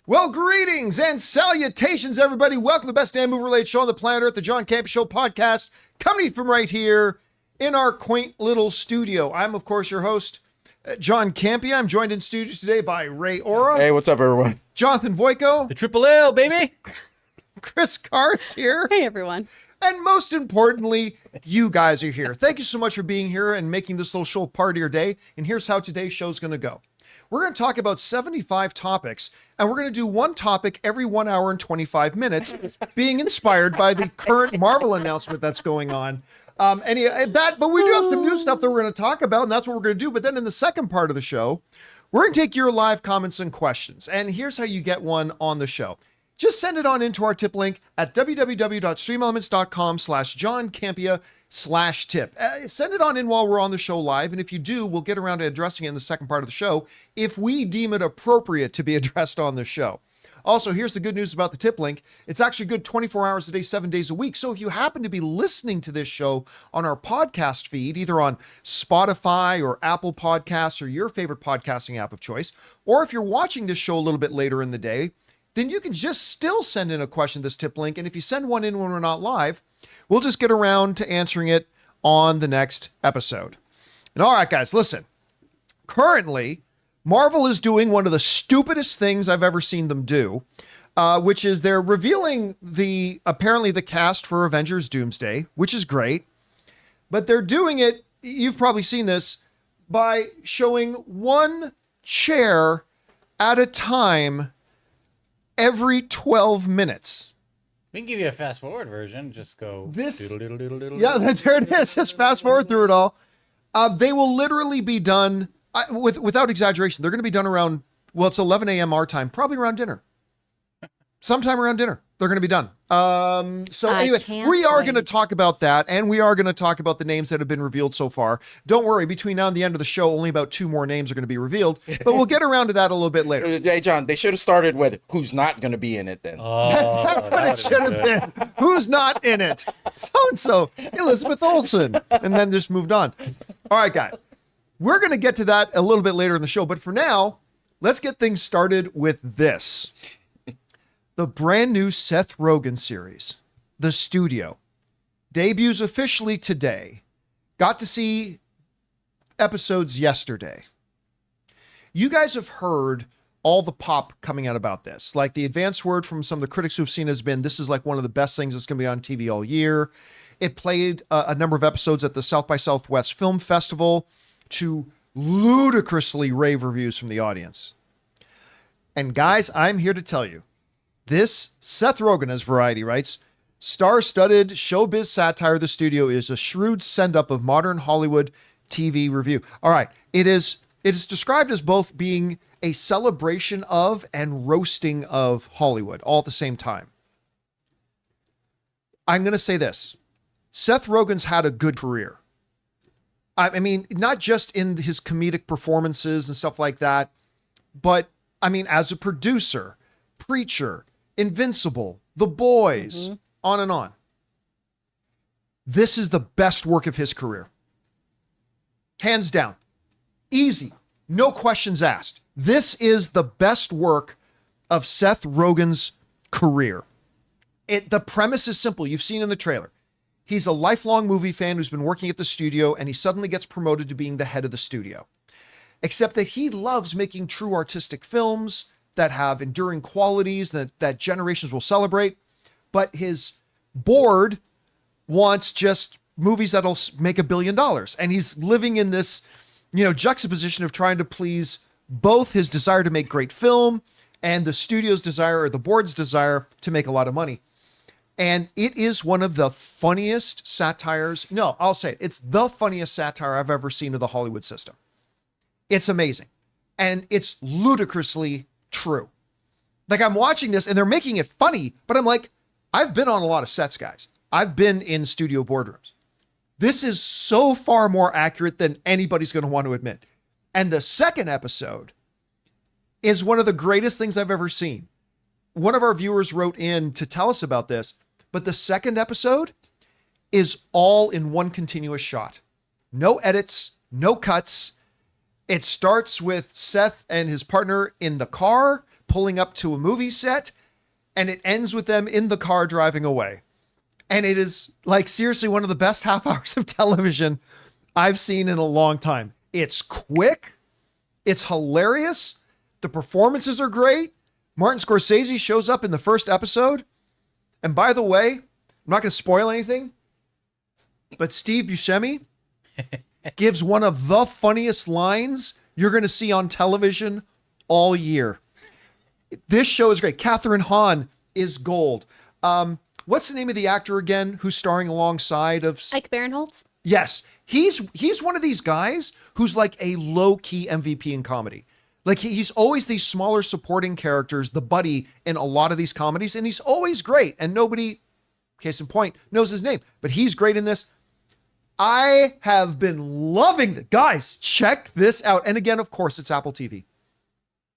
Well, greetings and salutations, everybody. Welcome to the best damn movie-related show on the planet Earth, the John Campea Show podcast, coming from right here in our quaint little studio. I'm, of course, your host, John Campea. I'm joined in studio today by Ray Ora. Hey, what's up, everyone? Jonathan Voico. The Triple L, baby. Chris Carr's here. Hey, everyone. And most importantly, you guys are here. Thank you so much for being here and making this little show part of your day. And here's how today's show is going to go. We're going to talk about 75 topics, and we're going to do one topic every 1 hour and 25 minutes, being inspired by the current Marvel announcement that's going on. But we do have some new stuff that we're going to talk about, and that's what we're going to do. But then in the second part of the show, we're going to take your live comments and questions. And here's how you get one on the show. Just send it on into our tip link at www.streamelements.com/JohnCampea/tip. Send it on in while we're on the show live. And if you do, we'll get around to addressing it in the second part of the show if we deem it appropriate to be addressed on the show. Also, here's the good news about the tip link. It's actually good 24 hours a day, 7 days a week. So if you happen to be listening to this show on our podcast feed, either on Spotify or Apple Podcasts or your favorite podcasting app of choice, or if you're watching this show a little bit later in the day, then you can just still send in a question to this tip link. And if you send one in when we're not live, we'll just get around to answering it on the next episode. And all right, guys, listen. Currently, Marvel is doing one of the stupidest things I've ever seen them do, which is they're revealing apparently the cast for Avengers Doomsday, which is great. But they're doing it, you've probably seen this, by showing one chair at a time every 12 minutes. We can give you a fast forward version. Just go. Yeah, there it is. Just fast forward through it all. They will literally be done, without exaggeration, they're going to be done around, well, it's 11 a.m. our time, probably around dinner. Sometime around dinner, they're going to be done. Anyway, we are going to talk about that, and we are going to talk about the names that have been revealed so far. Don't worry, between now and the end of the show, only about 2 more names are going to be revealed, but we'll get around to that a little bit later. Hey, John, they should have started with who's not going to be in it then. That's what it should have been. Who's not in it? So-and-so, Elizabeth Olsen, and then just moved on. All right, guys, we're going to get to that a little bit later in the show, but for now, let's get things started with this. The brand new Seth Rogen series, The Studio, debuts officially today. Got to see episodes yesterday. You guys have heard all the pop coming out about this. Like, the advanced word from some of the critics who've seen has been, this is like one of the best things that's going to be on TV all year. It played a number of episodes at the South by Southwest Film Festival to ludicrously rave reviews from the audience. And guys, I'm here to tell you, this, Seth Rogen, as Variety writes, star-studded showbiz satire, The Studio is a shrewd send-up of modern Hollywood TV review. All right, it is described as both being a celebration of and roasting of Hollywood all at the same time. I'm going to say this. Seth Rogen's had a good career. I mean, not just in his comedic performances and stuff like that, but, I mean, as a producer, Preacher, Invincible, The Boys, on and on. This is the best work of his career. Hands down. Easy. No questions asked. This is the best work of Seth Rogen's career. The premise is simple. You've seen in the trailer. He's a lifelong movie fan who's been working at the studio, and he suddenly gets promoted to being the head of the studio. Except that he loves making true artistic films that have enduring qualities that generations will celebrate. But his board wants just movies that'll make $1 billion. And he's living in this, juxtaposition of trying to please both his desire to make great film and the studio's desire, or the board's desire, to make a lot of money. And it is one of the funniest satires. No, I'll say it. It's the funniest satire I've ever seen of the Hollywood system. It's amazing. And it's ludicrously true. Like, I'm watching this and they're making it funny, but I'm like, I've been on a lot of sets, guys. I've been in studio boardrooms. This is so far more accurate than anybody's going to want to admit. And the second episode is one of the greatest things I've ever seen. One of our viewers wrote in to tell us about this, but the second episode is all in one continuous shot. No edits, no cuts. It starts with Seth and his partner in the car pulling up to a movie set, and it ends with them in the car driving away. And it is like seriously one of the best half hours of television I've seen in a long time. It's quick. It's hilarious. The performances are great. Martin Scorsese shows up in the first episode. And by the way, I'm not going to spoil anything, but Steve Buscemi gives one of the funniest lines you're going to see on television all year. This show is great. Catherine Hahn is gold. What's the name of the actor again who's starring alongside of Ike Barinholtz? Yes, he's one of these guys who's like a low-key MVP in comedy. Like he's always these smaller supporting characters, the buddy in a lot of these comedies, and he's always great. And nobody, case in point, knows his name, but he's great in this. I have been loving it. Guys, check this out. And again, of course, it's Apple TV.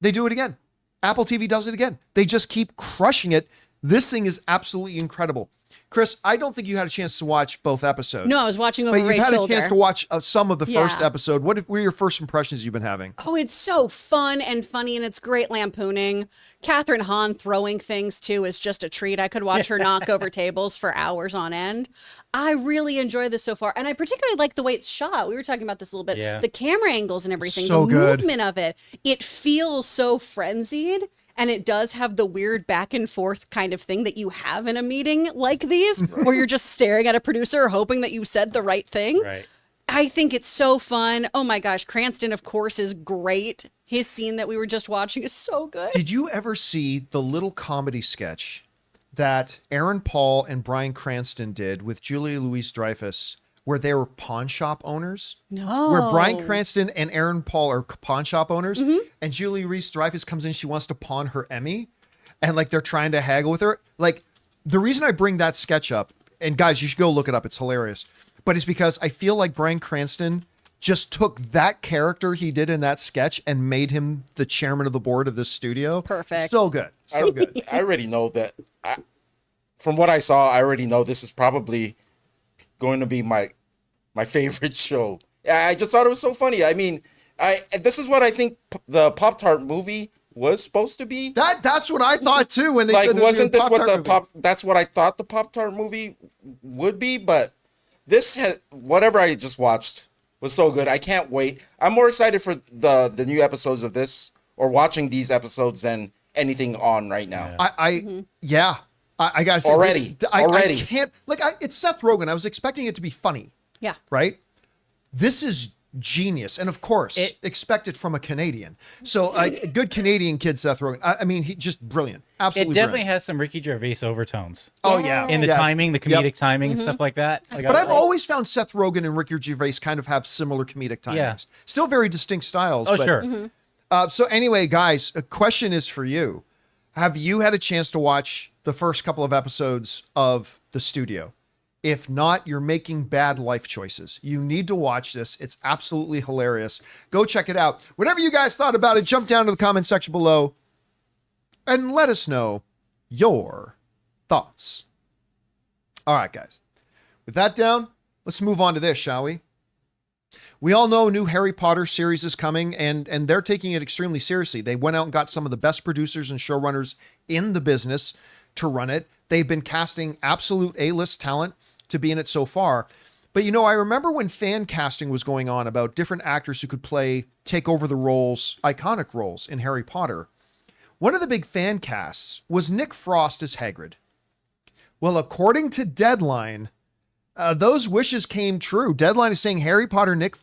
They do it again. Apple TV does it again. They just keep crushing it. This thing is absolutely incredible. Chris, I don't think you had a chance to watch both episodes. No, I was watching over But Ray's you've had shoulder. a chance to watch some of the first Yeah. episode. What are your first impressions you've been having? Oh, it's so fun and funny, and it's great lampooning. Catherine Hahn throwing things, too, is just a treat. I could watch her knock over tables for hours on end. I really enjoy this so far, and I particularly like the way it's shot. We were talking about this a little bit. Yeah. The camera angles and everything, So the good. movement of it. It feels so frenzied, and it does have the weird back and forth kind of thing that you have in a meeting like these, where you're just staring at a producer hoping that you said the right thing. Right. I think it's so fun. Oh my gosh, Cranston, of course, is great. His scene that we were just watching is so good. Did you ever see the little comedy sketch that Aaron Paul and Bryan Cranston did with Julia Louis-Dreyfus, where they were pawn shop owners? No. Where Bryan Cranston and Aaron Paul are pawn shop owners, Mm-hmm. and Julia Louis-Dreyfus comes in, she wants to pawn her Emmy, and like they're trying to haggle with her. Like the reason I bring that sketch up, and guys, you should go look it up, it's hilarious, but it's because I feel like Bryan Cranston just took that character he did in that sketch and made him the chairman of the board of this studio. Perfect. So good. So good. I already know that. From what I saw, I already know this is probably going to be my favorite show. I just thought it was so funny. I mean, this is what I think the Pop-Tart movie was supposed to be. That's what I thought too when they Like, said it was wasn't a this what Pop-Tart the movie. That's what I thought the Pop-Tart movie would be, but this has, whatever I just watched was so good. I can't wait. I'm more excited for the new episodes of this, or watching these episodes, than anything on right now. Yeah. I gotta say Already. this, I Already. can't it's Seth Rogen. I was expecting it to be funny, Yeah. right? This is genius, and of course, expect it from a Canadian. So a good Canadian kid, Seth Rogen. I mean, he just brilliant, It absolutely. definitely brilliant. has some Ricky Gervais overtones Oh yeah, in the Yeah. timing, the comedic Yep. timing and stuff like that. Like, But I- I've always found Seth Rogen and Ricky Gervais kind of have similar comedic timings. Yeah. Still very distinct styles. Oh, but, sure. So anyway, guys, a question is for you. Have you had a chance to watch the first couple of episodes of The Studio? If not, you're making bad life choices. You need to watch this. It's absolutely hilarious. Go check it out. Whatever you guys thought about it, jump down to the comment section below and let us know your thoughts. All right, guys. With that down, let's move on to this, shall we? We all know a new Harry Potter series is coming, and they're taking it extremely seriously. They went out and got some of the best producers and showrunners in the business to run it. They've been casting absolute A-list talent to be in it so far. But you know, I remember when fan casting was going on about different actors who could take over the roles, iconic roles in Harry Potter. One of the big fan casts was Nick Frost as Hagrid. Well, according to Deadline, those wishes came true. Deadline is saying Harry Potter Nick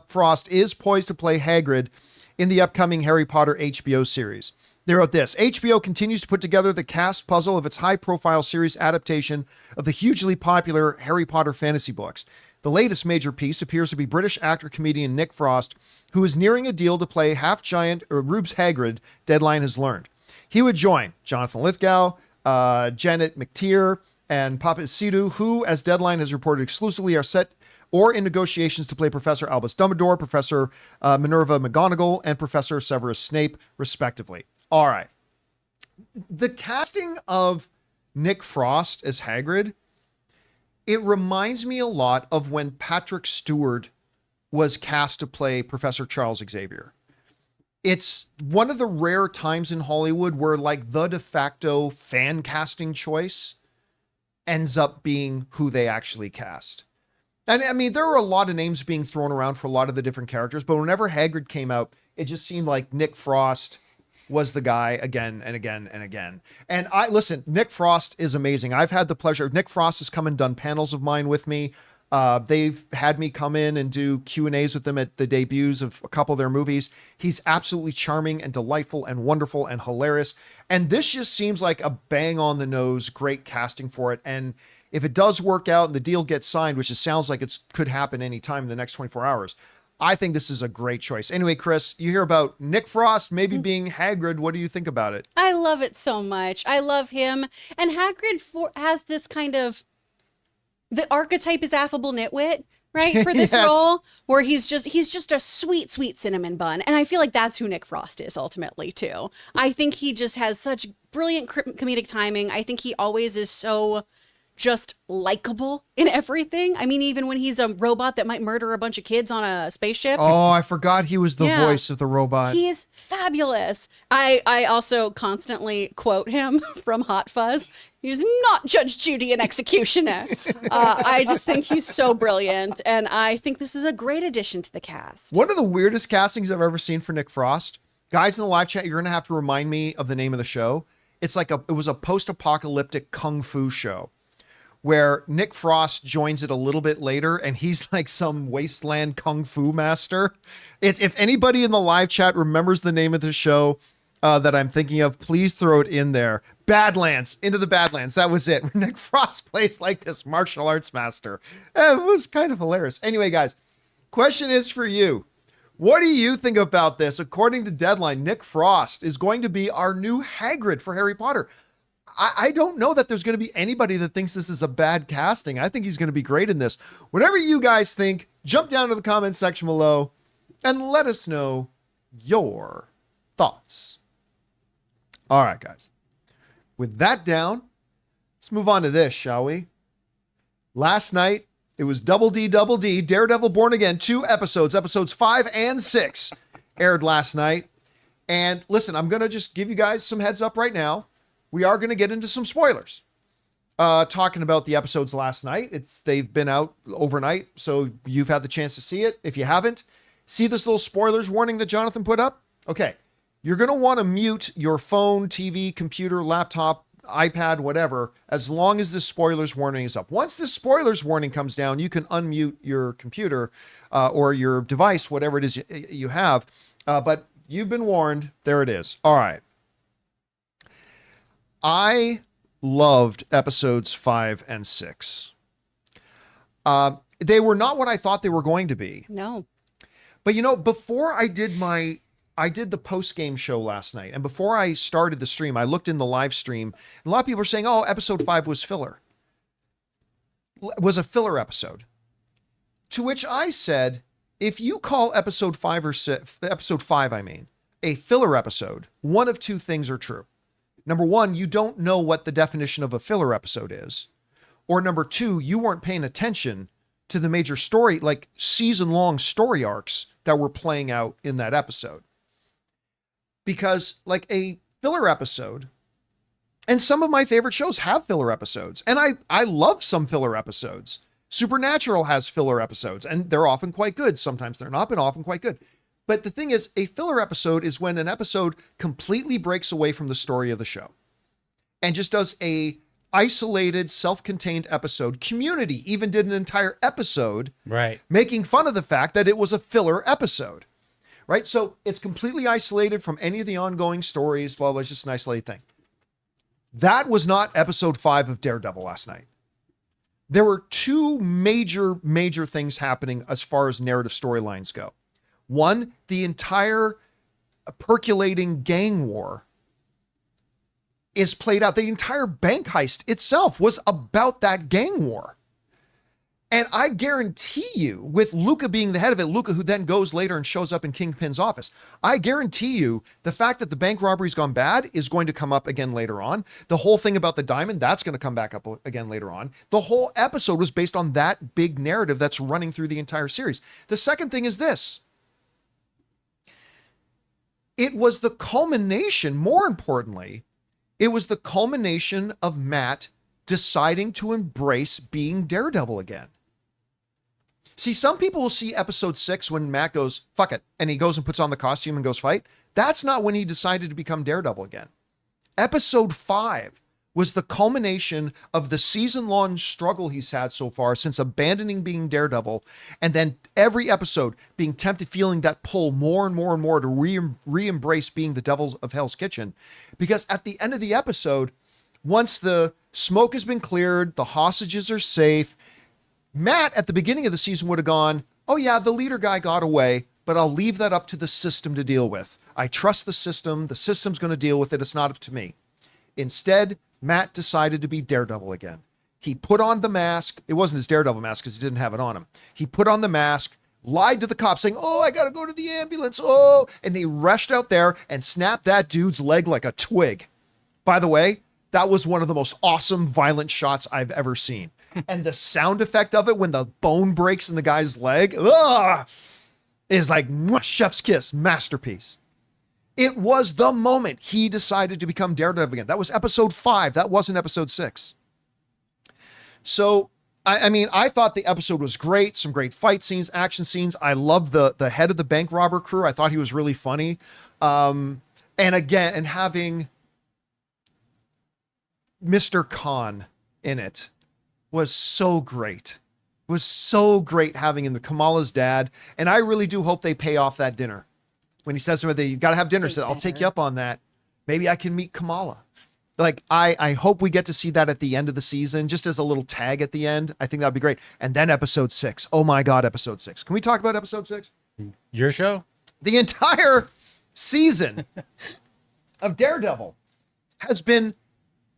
Frost is poised to play Hagrid in the upcoming Harry Potter HBO series. They wrote this: HBO continues to put together the cast puzzle of its high-profile series adaptation of the hugely popular Harry Potter fantasy books. The latest major piece appears to be British actor-comedian Nick Frost, who is nearing a deal to play half-giant Rubes Hagrid, Deadline has learned. He would join Jonathan Lithgow, Janet McTeer, and Papa Sidhu, who, as Deadline has reported exclusively, are set or in negotiations to play Professor Albus Dumbledore, Professor Minerva McGonagall, and Professor Severus Snape, respectively. All right. The casting of Nick Frost as Hagrid, it reminds me a lot of when Patrick Stewart was cast to play Professor Charles Xavier. It's one of the rare times in Hollywood where like the de facto fan casting choice ends up being who they actually cast. And I mean, there were a lot of names being thrown around for a lot of the different characters, but whenever Hagrid came out, it just seemed like Nick Frost was the guy again and again and again. And listen, Nick Frost is amazing. I've had the pleasure. Nick Frost has come and done panels of mine with me. They've had me come in and do Q&As with them at the debuts of a couple of their movies. He's absolutely charming and delightful and wonderful and hilarious. And this just seems like a bang on the nose, great casting for it. And if it does work out and the deal gets signed, which it sounds like it could happen anytime in the next 24 hours, I think this is a great choice. Anyway, Chris, you hear about Nick Frost maybe being Hagrid. What do you think about it? I love it so much. I love him. And Hagrid has this kind of, the archetype is affable nitwit, right? For this Yes. role, where he's just a sweet, sweet cinnamon bun. And I feel like that's who Nick Frost is ultimately too. I think he just has such brilliant comedic timing. I think he always is so just likable in everything. I mean, even when he's a robot that might murder a bunch of kids on a spaceship. Oh, I forgot he was the Yeah. voice of the robot. He is fabulous. I also constantly quote him from Hot Fuzz. He's not Judge Judy and Executioner. I just think he's so brilliant. And I think this is a great addition to the cast. One of the weirdest castings I've ever seen for Nick Frost. Guys in the live chat, you're going to have to remind me of the name of the show. It's like it was a post-apocalyptic kung fu show where Nick Frost joins it a little bit later and he's like some wasteland kung fu master. If anybody in the live chat remembers the name of the show that I'm thinking of, please throw it in there. Badlands, Into the Badlands. That was it. Nick Frost plays like this martial arts master. It was kind of hilarious. Anyway, guys, question is for you. What do you think about this? According to Deadline, Nick Frost is going to be our new Hagrid for Harry Potter. I don't know that there's going to be anybody that thinks this is a bad casting. I think he's going to be great in this. Whatever you guys think, jump down to the comment section below and let us know your thoughts. All right, guys. With that down, let's move on to this, shall we? Last night, it was Double D, Daredevil Born Again, 2 episodes. Episodes 5 and 6 aired last night. And listen, I'm going to just give you guys some heads up right now. We are going to get into some spoilers. Talking about the episodes last night. They've been out overnight, so you've had the chance to see it. If you haven't, see this little spoilers warning that Jonathan put up? Okay. You're going to want to mute your phone, TV, computer, laptop, iPad, whatever, as long as this spoilers warning is up. Once this spoilers warning comes down, you can unmute your computer or your device, whatever it is you have. But you've been warned. There it is. All right. I loved episodes 5 and 6. They were not what I thought they were going to be. No. But you know, before I did the post-game show last night, and before I started the stream, I looked in the live stream, and a lot of people were saying, oh, episode 5 was filler. Was a filler episode. To which I said, if you call episode 5 a filler episode, one of two things are true. Number one, you don't know what the definition of a filler episode is. Or number two, you weren't paying attention to the major story, like season-long story arcs that were playing out in that episode. Because like a filler episode, and some of my favorite shows have filler episodes, and I love some filler episodes. Supernatural has filler episodes, and they're often quite good. Sometimes they're not, but often quite good. But the thing is, a filler episode is when an episode completely breaks away from the story of the show and just does a isolated, self-contained episode. Community even did an entire episode making fun of the fact that it was a filler episode, right? So it's completely isolated from any of the ongoing stories. Well, it's just an isolated thing. That was not episode 5 of Daredevil last night. There were two major things happening as far as narrative storylines go. One, the entire percolating gang war is played out. The entire bank heist itself was about that gang war. And I guarantee you, with Luca being the head of it, Luca, who then goes later and shows up in Kingpin's office, I guarantee you the fact that the bank robbery's gone bad is going to come up again later on. The whole thing about the diamond, that's going to come back up again later on. The whole episode was based on that big narrative that's running through the entire series. The second thing is this. It was the culmination, more importantly, it was the culmination of Matt deciding to embrace being Daredevil again. See, some people will see episode 6 when Matt goes, fuck it, and he goes and puts on the costume and goes fight. That's not when he decided to become Daredevil again. Episode 5 was the culmination of the season-long struggle he's had so far since abandoning being Daredevil, and then every episode being tempted, feeling that pull more and more and more to re-embrace being the devils of Hell's Kitchen. Because at the end of the episode, once the smoke has been cleared, the hostages are safe, Matt, at the beginning of the season, would have gone, oh yeah, the leader guy got away, but I'll leave that up to the system to deal with. I trust the system's going to deal with it, it's not up to me. Instead, Matt decided to be Daredevil again. He put on the mask. It wasn't his Daredevil mask because he didn't have it on him. He put on the mask, lied to the cops saying, oh, I got to go to the ambulance. Oh, and they rushed out there and snapped that dude's leg like a twig. By the way, that was one of the most awesome, violent shots I've ever seen. And the sound effect of it when the bone breaks in the guy's leg, is like chef's kiss, masterpiece. It was the moment he decided to become Daredevil again. That was episode 5. That wasn't episode 6. So, I mean, I thought the episode was great. Some great fight scenes, action scenes. I love the head of the bank robber crew. I thought he was really funny. And again, and having Mr. Khan in it was so great. Was so great having him, the Kamala's dad. And I really do hope they pay off that dinner. When he says to her, you got to have dinner, said, I'll take you up on that. Maybe I can meet Kamala. Like, I hope we get to see that at the end of the season, just as a little tag at the end. I think that'd be great. And then episode 6. Oh my God, episode 6. Can we talk about episode 6? Your show? The entire season of Daredevil has been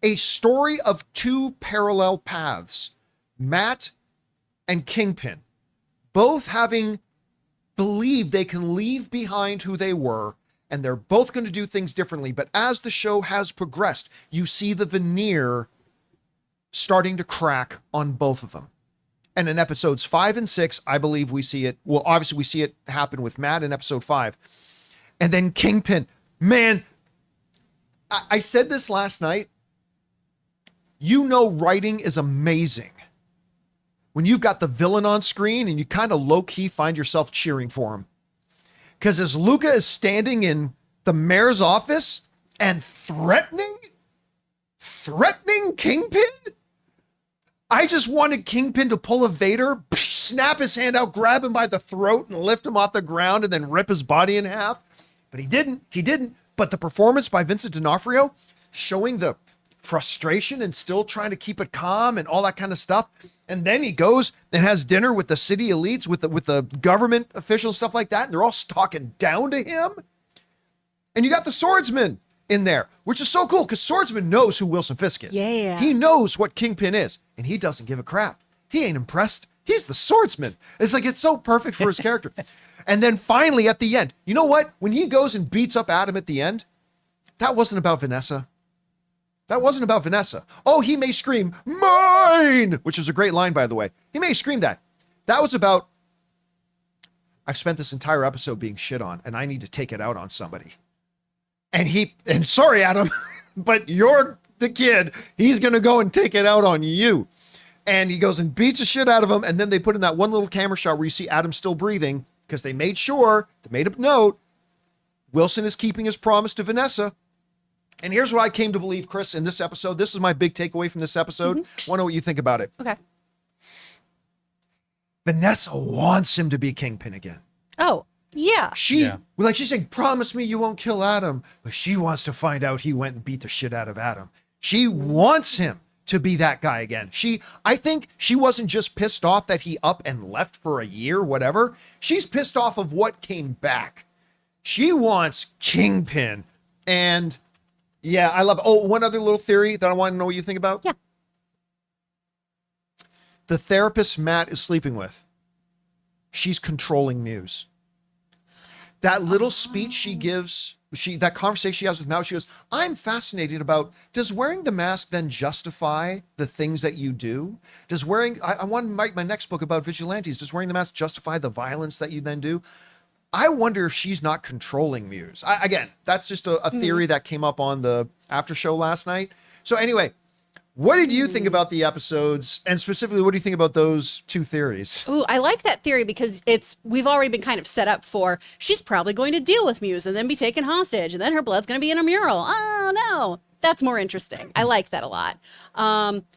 a story of two parallel paths. Matt and Kingpin, both having believed they can leave behind who they were, and they're both going to do things differently. But as the show has progressed, you see the veneer starting to crack on both of them. And in episodes 5 and 6, I believe we see it. Well, obviously we see it happen with Matt in episode 5. And then Kingpin, man, I said this last night. You know, writing is amazing when you've got the villain on screen and you kind of low-key find yourself cheering for him. Because as Luca is standing in the mayor's office and threatening Kingpin, I just wanted Kingpin to pull a Vader, snap his hand out, grab him by the throat and lift him off the ground and then rip his body in half. But he didn't. But the performance by Vincent D'Onofrio, showing the frustration and still trying to keep it calm and all that kind of stuff. And then he goes and has dinner with the city elites, with the government officials, stuff like that. And they're all talking down to him. And you got the swordsman in there, which is so cool because Swordsman knows who Wilson Fisk is. Yeah. He knows what Kingpin is and he doesn't give a crap. He ain't impressed. He's the swordsman. It's like, it's so perfect for his character. And then finally at the end, you know what? When he goes and beats up Adam at the end, that wasn't about Vanessa. That wasn't about Vanessa. Oh, he may scream, mine, which is a great line, by the way. He may scream that. That was about, I've spent this entire episode being shit on, and I need to take it out on somebody. And sorry, Adam, but you're the kid. He's going to go and take it out on you. And he goes and beats the shit out of him. And then they put in that one little camera shot where you see Adam still breathing because they made a note, Wilson is keeping his promise to Vanessa. And here's what I came to believe, Chris, in this episode. This is my big takeaway from this episode. I want to know what you think about it. Okay. Vanessa wants him to be Kingpin again. Oh, yeah. She's saying, promise me you won't kill Adam. But she wants to find out he went and beat the shit out of Adam. She wants him to be that guy again. I think she wasn't just pissed off that he up and left for a year, whatever. She's pissed off of what came back. She wants Kingpin. And yeah, I love, one other little theory that I want to know what you think about. Yeah. the therapist Matt is sleeping with, she's controlling Muse. That little speech she gives, that conversation she has with Matt, she goes, I'm fascinated about, does wearing the mask then justify the things that you do? Does wearing, I want to write my next book about vigilantes. Does wearing the mask justify the violence that you then do? I wonder if she's not controlling Muse. Again, that's just a theory that came up on the after show last night. So anyway, what did you think about the episodes? And specifically, what do you think about those two theories? Ooh, I like that theory because we've already been kind of set up for she's probably going to deal with Muse and then be taken hostage and then her blood's going to be in a mural. Oh no, that's more interesting. I like that a lot.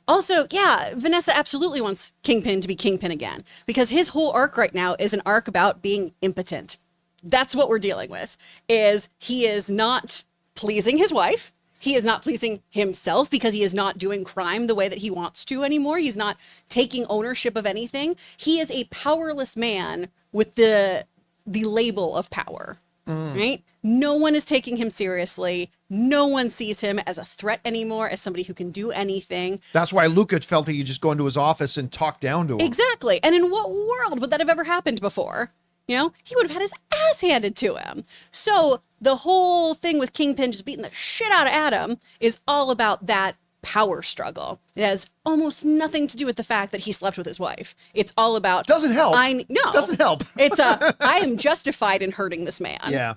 Also, yeah, Vanessa absolutely wants Kingpin to be Kingpin again because his whole arc right now is an arc about being impotent. That's what we're dealing with, is he is not pleasing his wife. He is not pleasing himself because he is not doing crime the way that he wants to anymore. He's not taking ownership of anything. He is a powerless man with the label of power, right? No one is taking him seriously. No one sees him as a threat anymore, as somebody who can do anything. That's why Luca felt that you just go into his office and talk down to him. Exactly. And in what world would that have ever happened before? You know, he would have had his ass handed to him. So the whole thing with Kingpin just beating the shit out of Adam is all about that power struggle. It has almost nothing to do with the fact that he slept with his wife. It's all about... Doesn't help. No. Doesn't help. I am justified in hurting this man. Yeah.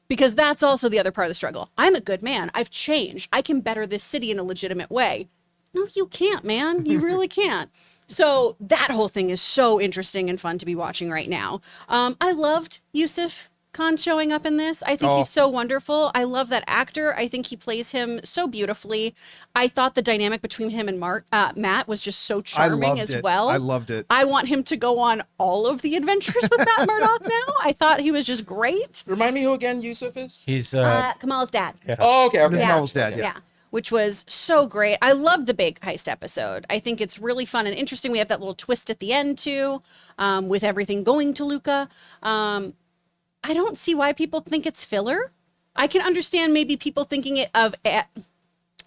Because that's also the other part of the struggle. I'm a good man. I've changed. I can better this city in a legitimate way. No, you can't, man. You really can't. So that whole thing is so interesting and fun to be watching right now. I loved Yusuf Khan showing up in this. I think he's so wonderful. I love that actor. I think he plays him so beautifully. I thought the dynamic between him and Matt was just so charming as well. I loved it. I want him to go on all of the adventures with Matt Murdock now. I thought he was just great. Remind me who again Yusuf is? He's Kamala's dad. yeah. Oh, okay. Okay. Kamala's dad, Yeah. Which was so great. I love the big heist episode. I think it's really fun and interesting. We have that little twist at the end too, with everything going to Luca. I don't see why people think it's filler. I can understand maybe people thinking it of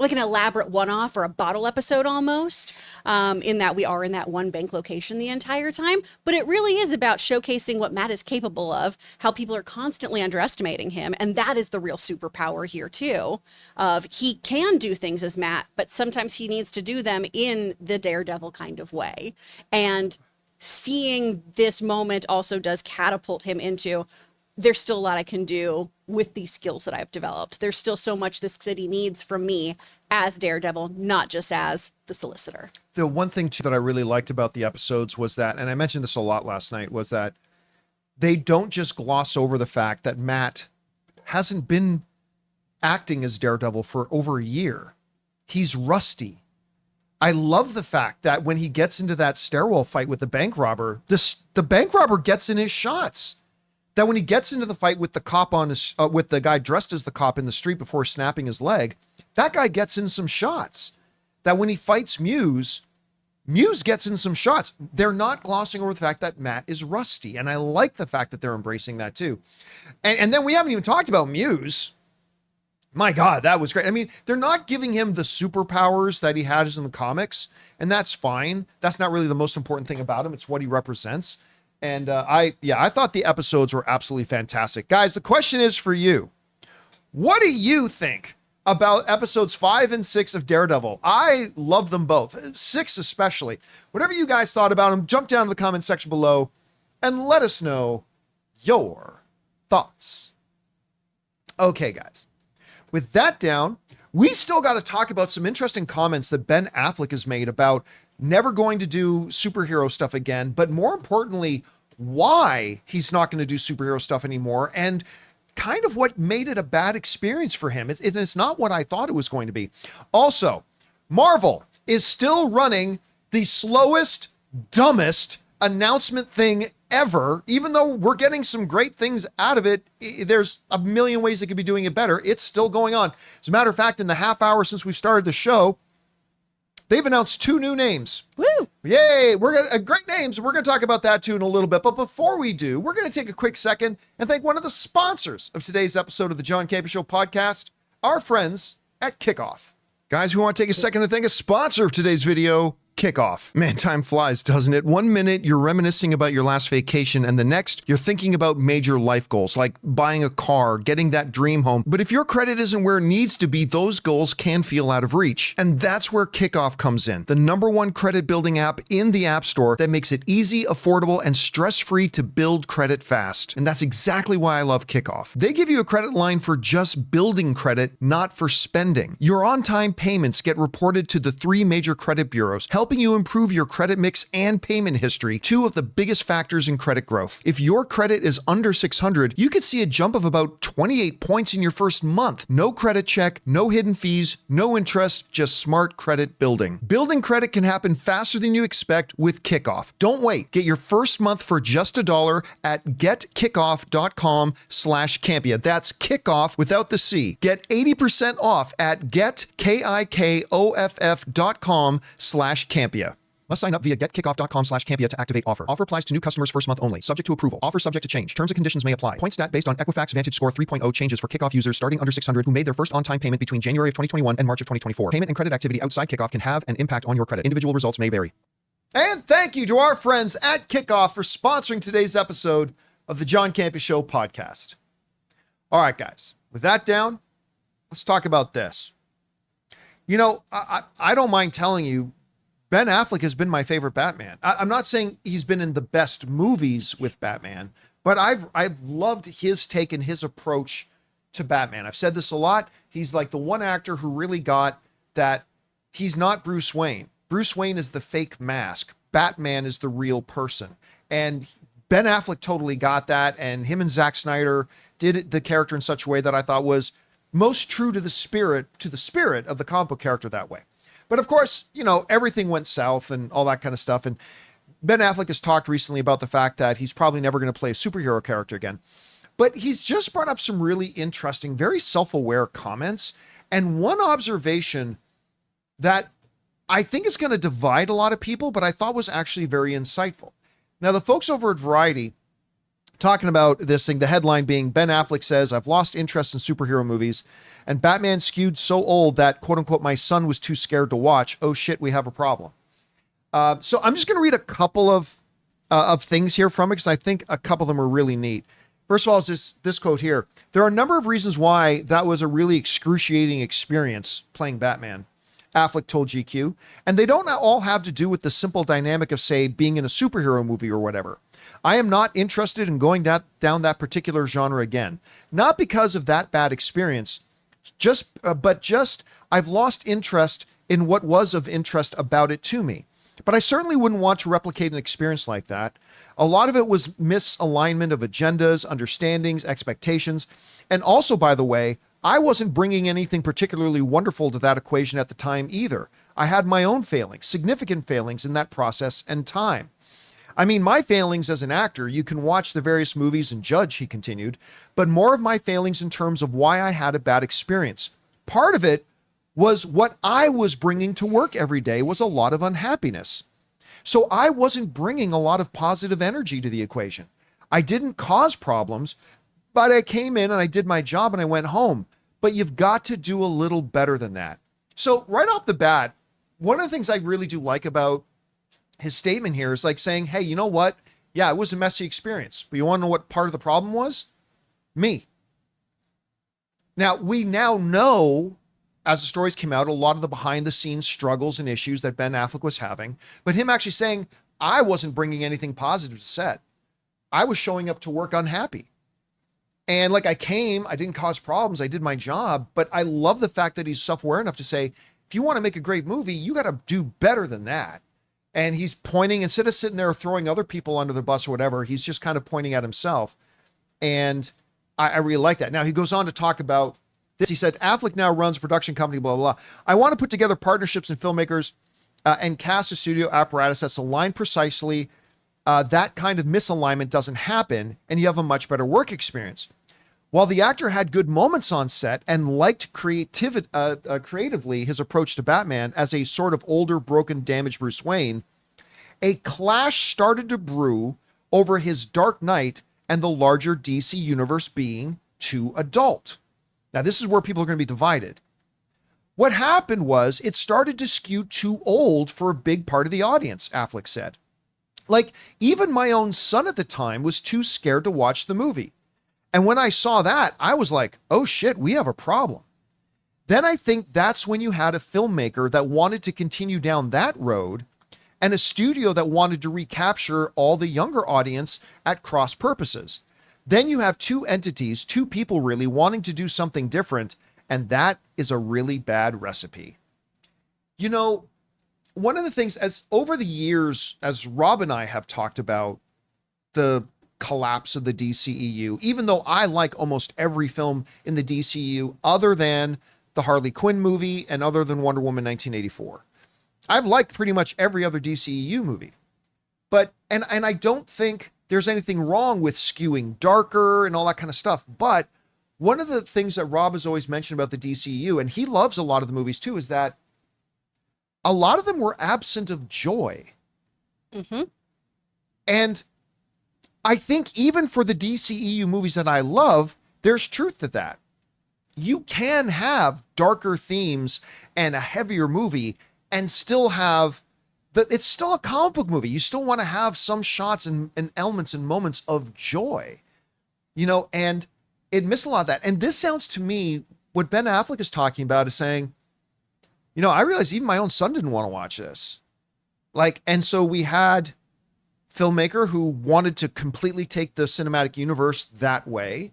like an elaborate one-off or a bottle episode almost, in that we are in that one bank location the entire time. But it really is about showcasing what Matt is capable of, how people are constantly underestimating him. And that is the real superpower here too, of he can do things as Matt, but sometimes he needs to do them in the Daredevil kind of way. And seeing this moment also does catapult him into, there's still a lot I can do with these skills that I've developed. There's still so much this city needs from me as Daredevil, not just as the solicitor. The one thing too that I really liked about the episodes was that, and I mentioned this a lot last night, was that they don't just gloss over the fact that Matt hasn't been acting as Daredevil for over a year. He's rusty. I love the fact that when he gets into that stairwell fight with the bank robber, the bank robber gets in his shots. That when he gets into the fight with the cop on his, with the guy dressed as the cop in the street before snapping his leg, that guy gets in some shots. That when he fights Muse gets in some shots. They're not glossing over the fact that Matt is rusty. And I like the fact that they're embracing that too. And then we haven't even talked about Muse. My God, that was great. I mean, they're not giving him the superpowers that he has in the comics, and that's fine. That's not really the most important thing about him. It's what he represents. And I thought the episodes were absolutely fantastic. Guys, the question is for you. What do you think about episodes 5 and 6 of Daredevil? I love them both, 6 especially. Whatever you guys thought about them, jump down to the comment section below and let us know your thoughts. Okay, guys. With that down, we still got to talk about some interesting comments that Ben Affleck has made about never going to do superhero stuff again, but more importantly, why he's not going to do superhero stuff anymore, and kind of what made it a bad experience for him. It's not what I thought it was going to be. Also, Marvel is still running the slowest, dumbest announcement thing ever. Even though we're getting some great things out of it, there's a million ways they could be doing it better. It's still going on. As a matter of fact, in the half hour since we've started the show, they've announced 2 new names. Woo! Yay! We're gonna great names. We're gonna talk about that too in a little bit. But before we do, we're gonna take a quick second and thank one of the sponsors of today's episode of the John Campea Show podcast, our friends at Kikoff. Guys, we want to take a second to thank a sponsor of today's video, Kickoff. Man, time flies, doesn't it? One minute you're reminiscing about your last vacation, and the next you're thinking about major life goals like buying a car, getting that dream home. But if your credit isn't where it needs to be, those goals can feel out of reach. And that's where Kickoff comes in, the #1 credit building app in the App Store that makes it easy, affordable, and stress-free to build credit fast. And that's exactly why I love Kickoff. They give you a credit line for just building credit, not for spending. Your on-time payments get reported to the 3 major credit bureaus, helping you improve your credit mix and payment history, 2 of the biggest factors in credit growth. If your credit is under 600, you could see a jump of about 28 points in your first month. No credit check, no hidden fees, no interest, just smart credit building. Building credit can happen faster than you expect with Kickoff. Don't wait. Get your first month for just $1 at getkickoff.com/Campea. That's kickoff without the C. Get 80% off at getkickoff.com/Campea. Must sign up via getkickoff.com/Campea to activate offer. Offer applies to new customers first month only, subject to approval. Offer subject to change. Terms and conditions may apply. Point stat based on Equifax Vantage Score 3.0 changes for Kickoff users starting under 600 who made their first on-time payment between January of 2021 and March of 2024. Payment and credit activity outside Kickoff can have an impact on your credit. Individual results may vary. And thank you to our friends at Kickoff for sponsoring today's episode of the John Campea Show podcast. All right, guys, with that down, let's talk about this. You know, I don't mind telling you, Ben Affleck has been my favorite Batman. I'm not saying he's been in the best movies with Batman, but I've loved his take and his approach to Batman. I've said this a lot. He's like the one actor who really got that he's not Bruce Wayne. Bruce Wayne is the fake mask. Batman is the real person. And Ben Affleck totally got that. And him and Zack Snyder did the character in such a way that I thought was most true to the spirit of the comic book character that way. But of course, you know, everything went south and all that kind of stuff. And Ben Affleck has talked recently about the fact that he's probably never going to play a superhero character again. But he's just brought up some really interesting, very self-aware comments. And one observation that I think is going to divide a lot of people, but I thought was actually very insightful. Now, the folks over at Variety talking about this thing, the headline being Ben Affleck says, "I've lost interest in superhero movies and Batman skewed so old that quote unquote, my son was too scared to watch. Oh shit, we have a problem." So I'm just going to read a couple of things here from it because I think a couple of them are really neat. First of all, is this quote here. "There are a number of reasons why that was a really excruciating experience playing Batman," Affleck told GQ, "and they don't all have to do with the simple dynamic of, say, being in a superhero movie or whatever. I am not interested in going down that particular genre again. Not because of that bad experience, but I've lost interest in what was of interest about it to me. But I certainly wouldn't want to replicate an experience like that. A lot of it was misalignment of agendas, understandings, expectations. And also, by the way, I wasn't bringing anything particularly wonderful to that equation at the time either. I had my own failings, significant failings in that process and time. I mean, my failings as an actor, you can watch the various movies and judge," he continued, "but more of my failings in terms of why I had a bad experience. Part of it was what I was bringing to work every day was a lot of unhappiness. So I wasn't bringing a lot of positive energy to the equation. I didn't cause problems, but I came in and I did my job and I went home. But you've got to do a little better than that." So right off the bat, one of the things I really do like about his statement here is like saying, hey, you know what? Yeah, it was a messy experience, but you want to know what part of the problem was? Me. Now, we now know, as the stories came out, a lot of the behind the scenes struggles and issues that Ben Affleck was having, but him actually saying, I wasn't bringing anything positive to set. I was showing up to work unhappy. And like I didn't cause problems. I did my job, but I love the fact that he's self-aware enough to say, if you want to make a great movie, you got to do better than that. And he's pointing, instead of sitting there throwing other people under the bus or whatever, he's just kind of pointing at himself. And I really like that. Now, he goes on to talk about this. He said, Affleck now runs a production company, blah, blah, blah. I want to put together partnerships and filmmakers and cast a studio apparatus that's aligned precisely. That kind of misalignment doesn't happen, and you have a much better work experience. While the actor had good moments on set and liked creatively his approach to Batman as a sort of older, broken, damaged Bruce Wayne, a clash started to brew over his Dark Knight and the larger DC universe being too adult. Now, this is where people are going to be divided. What happened was it started to skew too old for a big part of the audience, Affleck said. Like, even my own son at the time was too scared to watch the movie. And when I saw that, I was like, oh shit, we have a problem. Then I think that's when you had a filmmaker that wanted to continue down that road and a studio that wanted to recapture all the younger audience at cross purposes. Then you have two entities, two people really wanting to do something different, and that is a really bad recipe. You know, one of the things, as over the years, as Rob and I have talked about the collapse of the DCEU, even though I like almost every film in the DCEU other than the Harley Quinn movie and other than Wonder Woman 1984. I've liked pretty much every other DCEU movie. But, and I don't think there's anything wrong with skewing darker and all that kind of stuff. But one of the things that Rob has always mentioned about the DCEU, and he loves a lot of the movies too, is that a lot of them were absent of joy. Mm-hmm. And I think even for the DCEU movies that I love, there's truth to that. You can have darker themes and a heavier movie and still have it's still a comic book movie. You still want to have some shots and elements and moments of joy, you know, and it missed a lot of that. And this sounds to me, what Ben Affleck is talking about is saying, you know, I realized even my own son didn't want to watch this. Like, and so we had filmmaker who wanted to completely take the cinematic universe that way.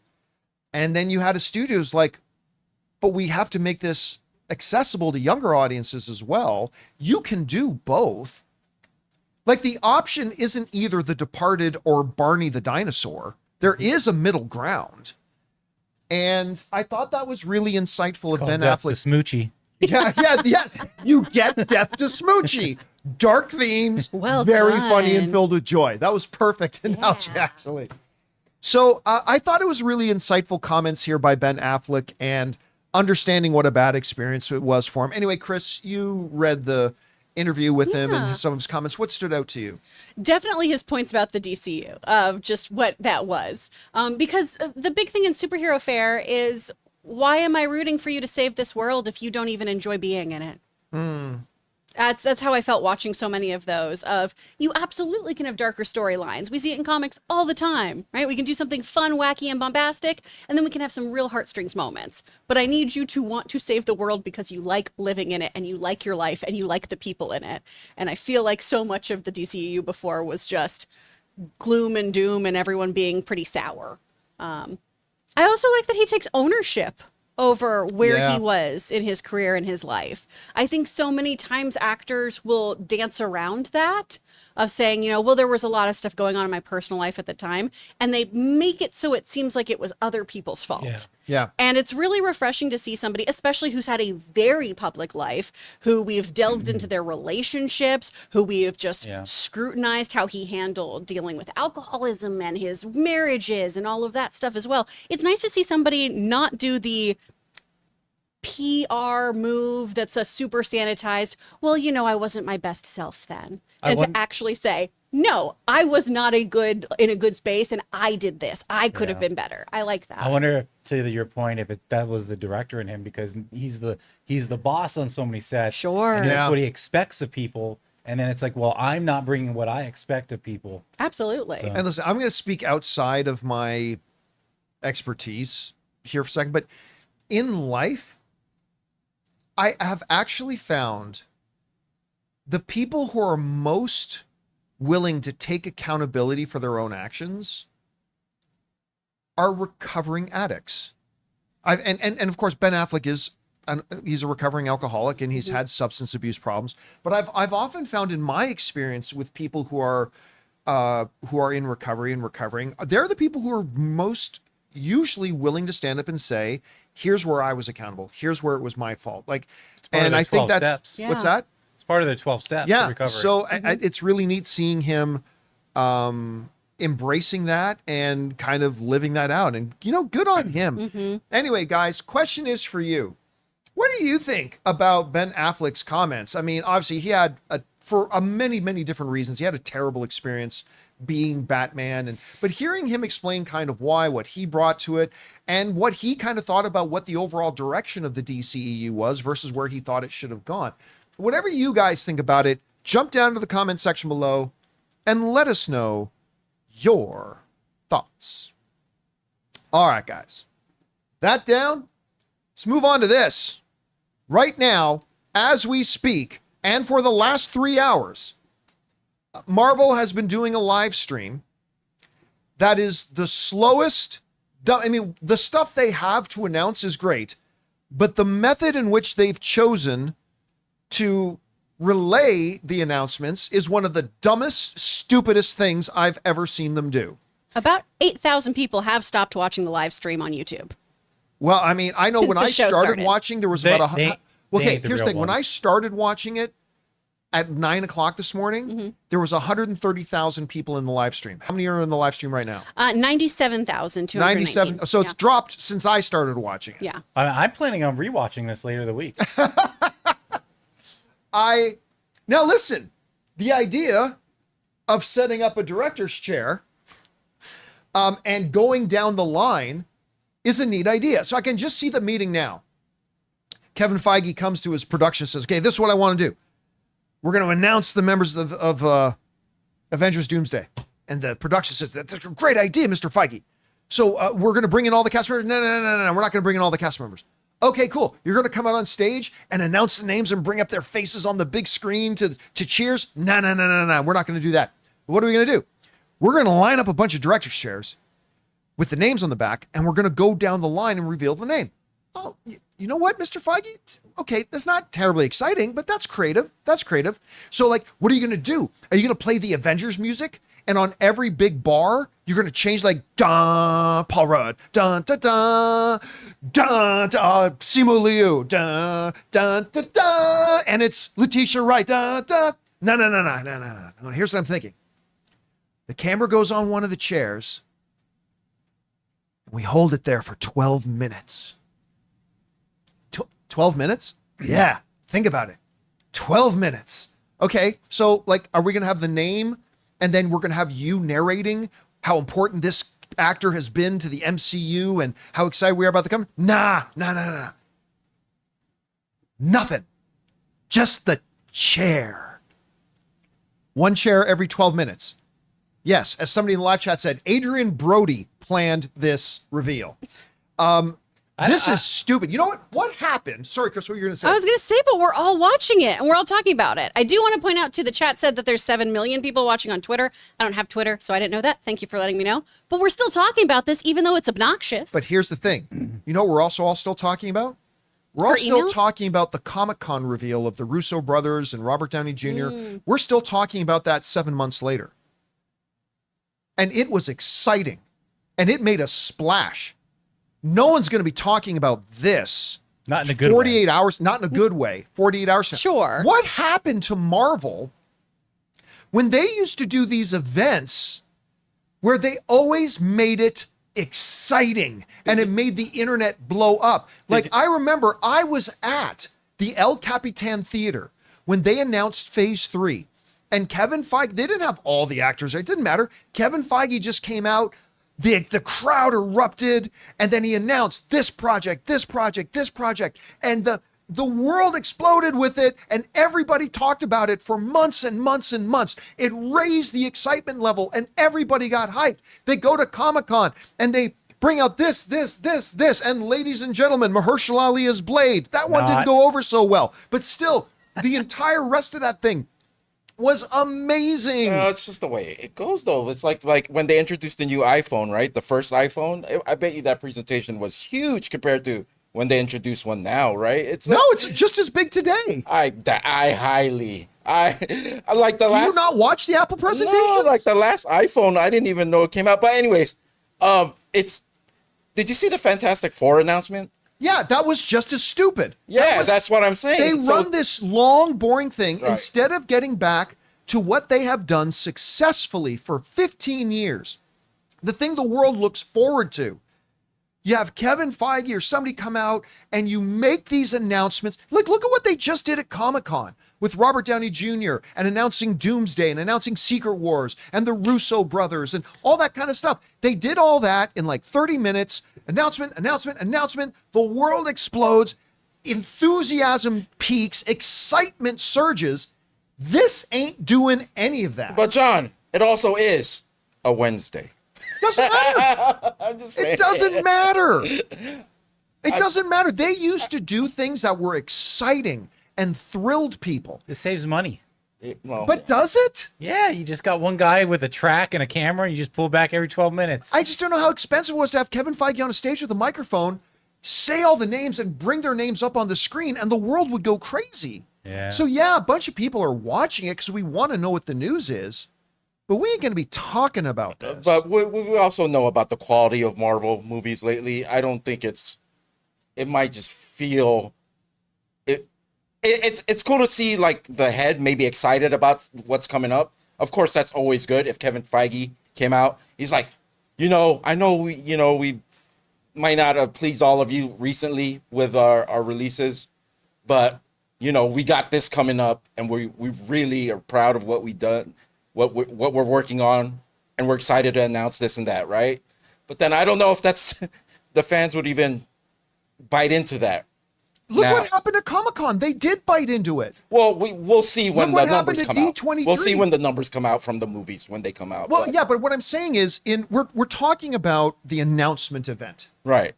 And then you had a studios like, but we have to make this accessible to younger audiences as well. You can do both. Like, the option isn't either The Departed or Barney the Dinosaur. There is a middle ground. And I thought that was really insightful of Ben Death to Affleck. Smoochie. Yeah, yes. You get Death to Smoochie. Dark themes, Well very done. funny and filled with joy. That was perfect analogy, actually. So I thought it was really insightful comments here by Ben Affleck and understanding what a bad experience it was for him. Anyway, Chris, you read the interview with him and some of his comments. What stood out to you? Definitely his points about the DCU, of just what that was. Because the big thing in superhero fare is, why am I rooting for you to save this world if you don't even enjoy being in it? That's how I felt watching so many of those. Of, you absolutely can have darker storylines. We see it in comics all the time, right? We can do something fun, wacky, and bombastic, and then we can have some real heartstrings moments. But I need you to want to save the world because you like living in it, and you like your life, and you like the people in it. And I feel like so much of the DCEU before was just gloom and doom and everyone being pretty sour. I also like that he takes ownership over where he was in his career and his life. I think so many times actors will dance around that, of saying, you know, well, there was a lot of stuff going on in my personal life at the time, and they make it so it seems like it was other people's fault. Yeah. And it's really refreshing to see somebody, especially who's had a very public life, who we've delved into their relationships, who we have just scrutinized how he handled dealing with alcoholism and his marriages and all of that stuff as well. It's nice to see somebody not do the PR move that's a super sanitized, well, you know, I wasn't my best self then. And to actually say, no, I was not in a good space, and I did this. I could have been better. I like that. I wonder, to your point, if that was the director in him, because he's the boss on so many sets. Sure. And that's what he expects of people. And then it's like, well, I'm not bringing what I expect of people. Absolutely. So. And listen, I'm going to speak outside of my expertise here for a second, but in life, I have actually found the people who are most willing to take accountability for their own actions are recovering addicts. And of course, Ben Affleck he's a recovering alcoholic, and he's had substance abuse problems. But I've often found in my experience with people who are in recovery and recovering, they're the people who are most usually willing to stand up and say, here's where I was accountable. Here's where it was my fault. Like, and I think that's steps. What's that? It's part of the 12 steps Yeah. of recovery. So it's really neat seeing him embracing that and kind of living that out, and, you know, good on him. Anyway, guys, question is for you. What do you think about Ben Affleck's comments? I mean, obviously he had for many, many different reasons, he had a terrible experience being Batman. But hearing him explain kind of why, what he brought to it, and what he kind of thought about what the overall direction of the DCEU was versus where he thought it should have gone. Whatever you guys think about it, jump down to the comment section below and let us know your thoughts. All right, guys. That down. Let's move on to this. Right now, as we speak, and for the last 3 hours, Marvel has been doing a live stream that is the slowest. I mean, the stuff they have to announce is great, but the method in which they've chosen to relay the announcements is one of the dumbest, stupidest things I've ever seen them do. About 8,000 people have stopped watching the live stream on YouTube. Well, I mean, I know Since when the I show started started. watching, there was They- about they- okay, ain't the here's the real thing. When I ones. started watching it at 9 o'clock this morning, there was 130,000 people in the live stream. How many are in the live stream right now? 97,219. 97. So it's dropped since I started watching it. Yeah. I'm planning on rewatching this later the week. Now listen, the idea of setting up a director's chair and going down the line is a neat idea. So I can just see the meeting now. Kevin Feige comes to his production and says, okay, this is what I want to do. We're going to announce the members of Avengers Doomsday. And the production says, that's a great idea, Mr. Feige. So we're going to bring in all the cast members. No, we're not going to bring in all the cast members. Okay, cool. You're going to come out on stage and announce the names and bring up their faces on the big screen to cheers? No. We're not going to do that. What are we going to do? We're going to line up a bunch of director's chairs with the names on the back, and we're going to go down the line and reveal the name. Oh, you know what, Mr. Feige? Okay, that's not terribly exciting, but that's creative. That's creative. So, like, what are you going to do? Are you going to play the Avengers music? And on every big bar, you're going to change like, dun, Paul Rudd, dun, dun, dun, dun, dun, Simu Liu, dun, dun, dun, dun, and it's Letitia Wright, dun, dun. No. Here's what I'm thinking. The camera goes on one of the chairs. We hold it there for 12 minutes. 12 minutes? Yeah, think about it. 12 minutes. Okay, so like, are we going to have the name and then we're going to have you narrating how important this actor has been to the MCU and how excited we are about the company? Nah. Nothing. Just the chair. One chair every 12 minutes. Yes, as somebody in the live chat said, Adrian Brody planned this reveal. This is stupid. You know what? What happened? Sorry, Chris, what were you going to say? I was going to say, but we're all watching it and we're all talking about it. I do want to point out, too, the chat said that there's 7 million people watching on Twitter. I don't have Twitter, so I didn't know that. Thank you for letting me know. But we're still talking about this, even though it's obnoxious. But here's the thing. You know what we're also all still talking about? We're all Her still emails? talking about the Comic-Con reveal of the Russo brothers and Robert Downey Jr. We're still talking about that 7 months later. And it was exciting. And it made a splash. No one's going to be talking about this. Not in a good 48 way. hours, not in a good way. 48 hours. Sure. What happened to Marvel when they used to do these events where they always made it exciting and it made the internet blow up? Like, I remember I was at the El Capitan Theater when they announced Phase 3. And Kevin Feige, they didn't have all the actors. It didn't matter. Kevin Feige just came out. The crowd erupted, and then he announced this project, and the world exploded with it, and everybody talked about it for months and months and months. It raised the excitement level, and everybody got hyped. They go to Comic-Con, and they bring out this, and ladies and gentlemen, Mahershala Ali's Blade. That one didn't go over so well, but still, the entire rest of that thing was amazing. It's just the way it goes, though. It's like when they introduced the new iPhone, right? The first iPhone. I bet you that presentation was huge compared to when they introduced one now, right? It's just as big today. I like the Do last. you not watch the Apple presentation? No, like the last iPhone, I didn't even know it came out. But anyways, did you see the Fantastic Four announcement? Yeah, that was just as stupid. Yeah, that's what I'm saying. They run this long, boring thing Right. instead of getting back to what they have done successfully for 15 years. The thing the world looks forward to. You have Kevin Feige or somebody come out and you make these announcements. Look at what they just did at Comic-Con with Robert Downey Jr. and announcing Doomsday and announcing Secret Wars and the Russo brothers and all that kind of stuff. They did all that in like 30 minutes. Announcement. The world explodes. Enthusiasm peaks. Excitement surges. This ain't doing any of that. But John, it also is a Wednesday. Doesn't matter. I'm just saying. It doesn't matter. It doesn't matter. They used to do things that were exciting and thrilled people. It saves money. But does it? Yeah, you just got one guy with a track and a camera, and you just pull back every 12 minutes. I just don't know how expensive it was to have Kevin Feige on a stage with a microphone, say all the names and bring their names up on the screen, and the world would go crazy. Yeah. So yeah, a bunch of people are watching it because we want to know what the news is, but we ain't going to be talking about this. But we also know about the quality of Marvel movies lately. I don't think it might just feel it's cool to see like the head maybe excited about what's coming up. Of course, that's always good. If Kevin Feige came out, he's like, I know we might not have pleased all of you recently with our releases, but we got this coming up, and we really are proud of what we've done, what we're working on, and we're excited to announce this and that, right? But then I don't know if that's the fans would even bite into that. Look what happened at Comic-Con. They did bite into it. Well, we'll see when the numbers come out. D23. We'll see when the numbers come out from the movies when they come out. Well, yeah, but what I'm saying is, we're talking about the announcement event, right?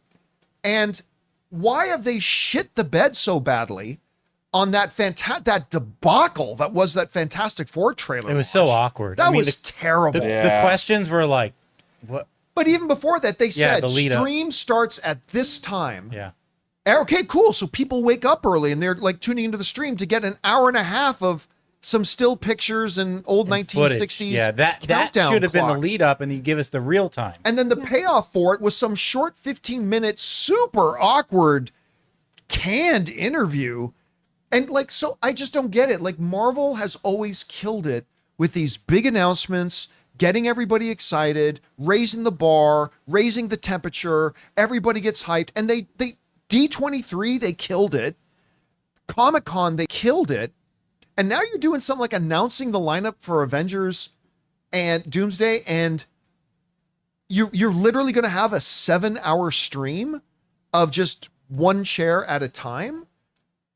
And why have they shit the bed so badly on that debacle that was that Fantastic Four trailer? It was so awkward. That was terrible. The questions were like, what? But even before that, they said the lead up. stream starts at this time. Yeah. Okay, cool. So people wake up early and they're like tuning into the stream to get an hour and a half of some still pictures and old 1960s. Footage. Yeah, that countdown should have been the clocks. lead up, and you give us the real time. And then the payoff for it was some short 15-minute, super awkward, canned interview. And like, so I just don't get it. Like, Marvel has always killed it with these big announcements, getting everybody excited, raising the bar, raising the temperature. Everybody gets hyped. And they D23, they killed it. Comic-Con, they killed it. And now you're doing something like announcing the lineup for Avengers and Doomsday, and you're literally going to have a 7-hour stream of just one chair at a time.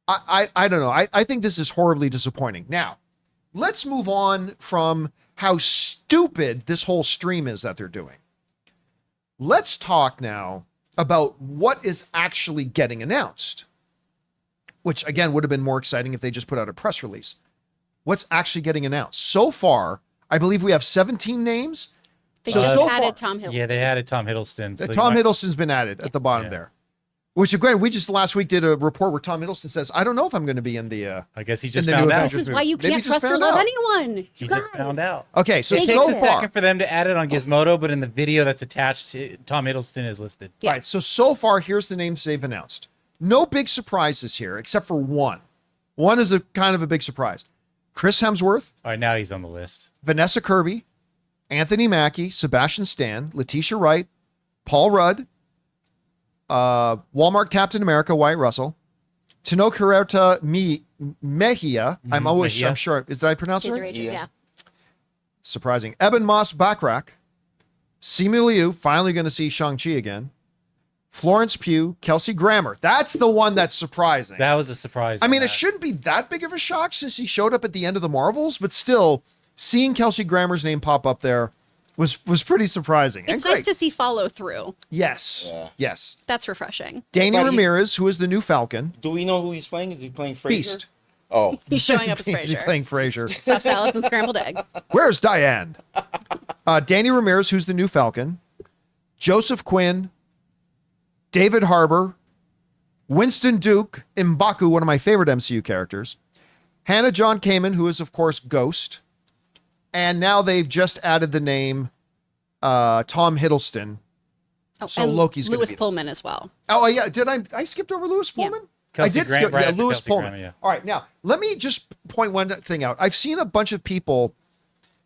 I don't know. I think this is horribly disappointing. Now, let's move on from how stupid this whole stream is that they're doing. Let's talk now about what is actually getting announced, which again would have been more exciting if they just put out a press release. What's actually getting announced so far? I believe we have 17 names. They So just so added far- Tom Hiddleston. Yeah, they added Tom Hiddleston. So Tom Hiddleston's been added at the bottom Yeah. there. Which again, we just last week did a report where Tom Hiddleston says, "I don't know if I'm going to be in the." I guess he in just the new found out. Avengers This is movie. why you Maybe can't he just trust or found love out. anyone. He You just guys. found out. Okay, so It They takes so a did. far, second for them to add it on Gizmodo, but in the video that's attached, Tom Hiddleston is listed. Yeah. right. So far, here's the names they've announced. No big surprises here, except for one. One is a kind of a big surprise. Chris Hemsworth, All right, now he's on the list. Vanessa Kirby, Anthony Mackie, Sebastian Stan, Letitia Wright, Paul Rudd, Walmart Captain America, Wyatt Russell, Tenoch Mejia. Mejia. I'm sure. Did I pronounce Kids it are right? ages, yeah. Surprising. Eben Moss Backrack, Simu Liu, finally going to see Shang-Chi again. Florence Pugh, Kelsey Grammer. That's the one that's surprising. That was a surprise. I on mean, it that. shouldn't be that big of a shock since he showed up at the end of the Marvels, but still, seeing Kelsey Grammer's name pop up there was pretty surprising. It's and nice great. to see follow through. Yes. Yeah. Yes. That's refreshing. Danny But he- Ramirez, who is the new Falcon. Do we know who he's playing? Is he playing Fraser? Beast. Oh, He's showing up as Is he Frasier. playing Frasier? Stuffed salads and scrambled eggs. Where's Diane? Danny Ramirez, who's the new Falcon. Joseph Quinn. David Harbour. Winston Duke. M'Baku, one of my favorite MCU characters. Hannah John Kamen, who is, of course, Ghost. And now they've just added the name Tom Hiddleston. Oh, So and Loki's gonna Lewis be- Pullman as well. Oh, yeah. Did I skipped over Lewis Yeah. Pullman? Kelsey I did Grant, skip. right Yeah, after Lewis Kelsey Pullman. Grammer, yeah. All right. Now, let me just point one thing out. I've seen a bunch of people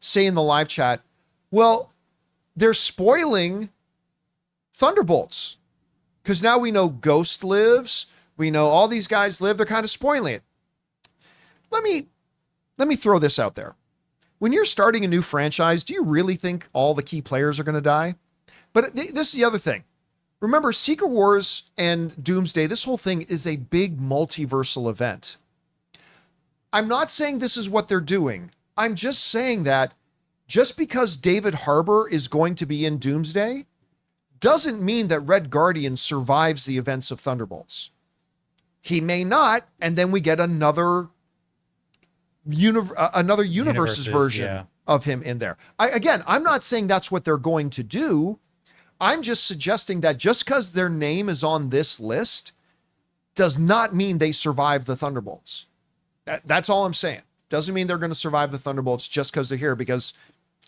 say in the live chat, well, they're spoiling Thunderbolts. because now we know Ghost lives. We know all these guys live. They're kind of spoiling it. Let me throw this out there. When you're starting a new franchise, do you really think all the key players are going to die? But this is the other thing. Remember, Secret Wars and Doomsday, this whole thing is a big multiversal event. I'm not saying this is what they're doing. I'm just saying that just because David Harbour is going to be in Doomsday doesn't mean that Red Guardian survives the events of Thunderbolts. He may not, and then we get another universe's version of him in there. I'm not saying that's what they're going to do. I'm just suggesting that just because their name is on this list does not mean they survive the Thunderbolts. That's all I'm saying. Doesn't mean they're going to survive the Thunderbolts just because they're here, because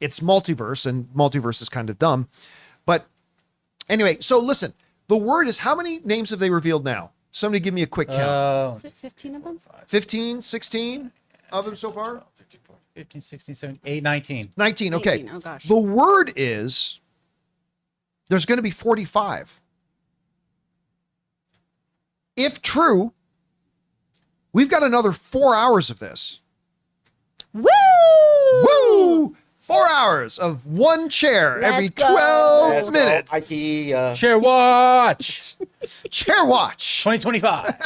it's multiverse, and multiverse is kind of dumb. But anyway, so listen, the word is, how many names have they revealed now? Somebody give me a quick count. Is it 15 of them? 15, 16 of them so far? 15, 16, 17, 18, 19. 19, okay. 19, oh gosh. The word is there's going to be 45. If true, we've got another 4 hours of this. Woo! Woo! 4 hours of one chair Let's every go. 12 Let's go. minutes. I see. Chair watch. Chair watch. 2025.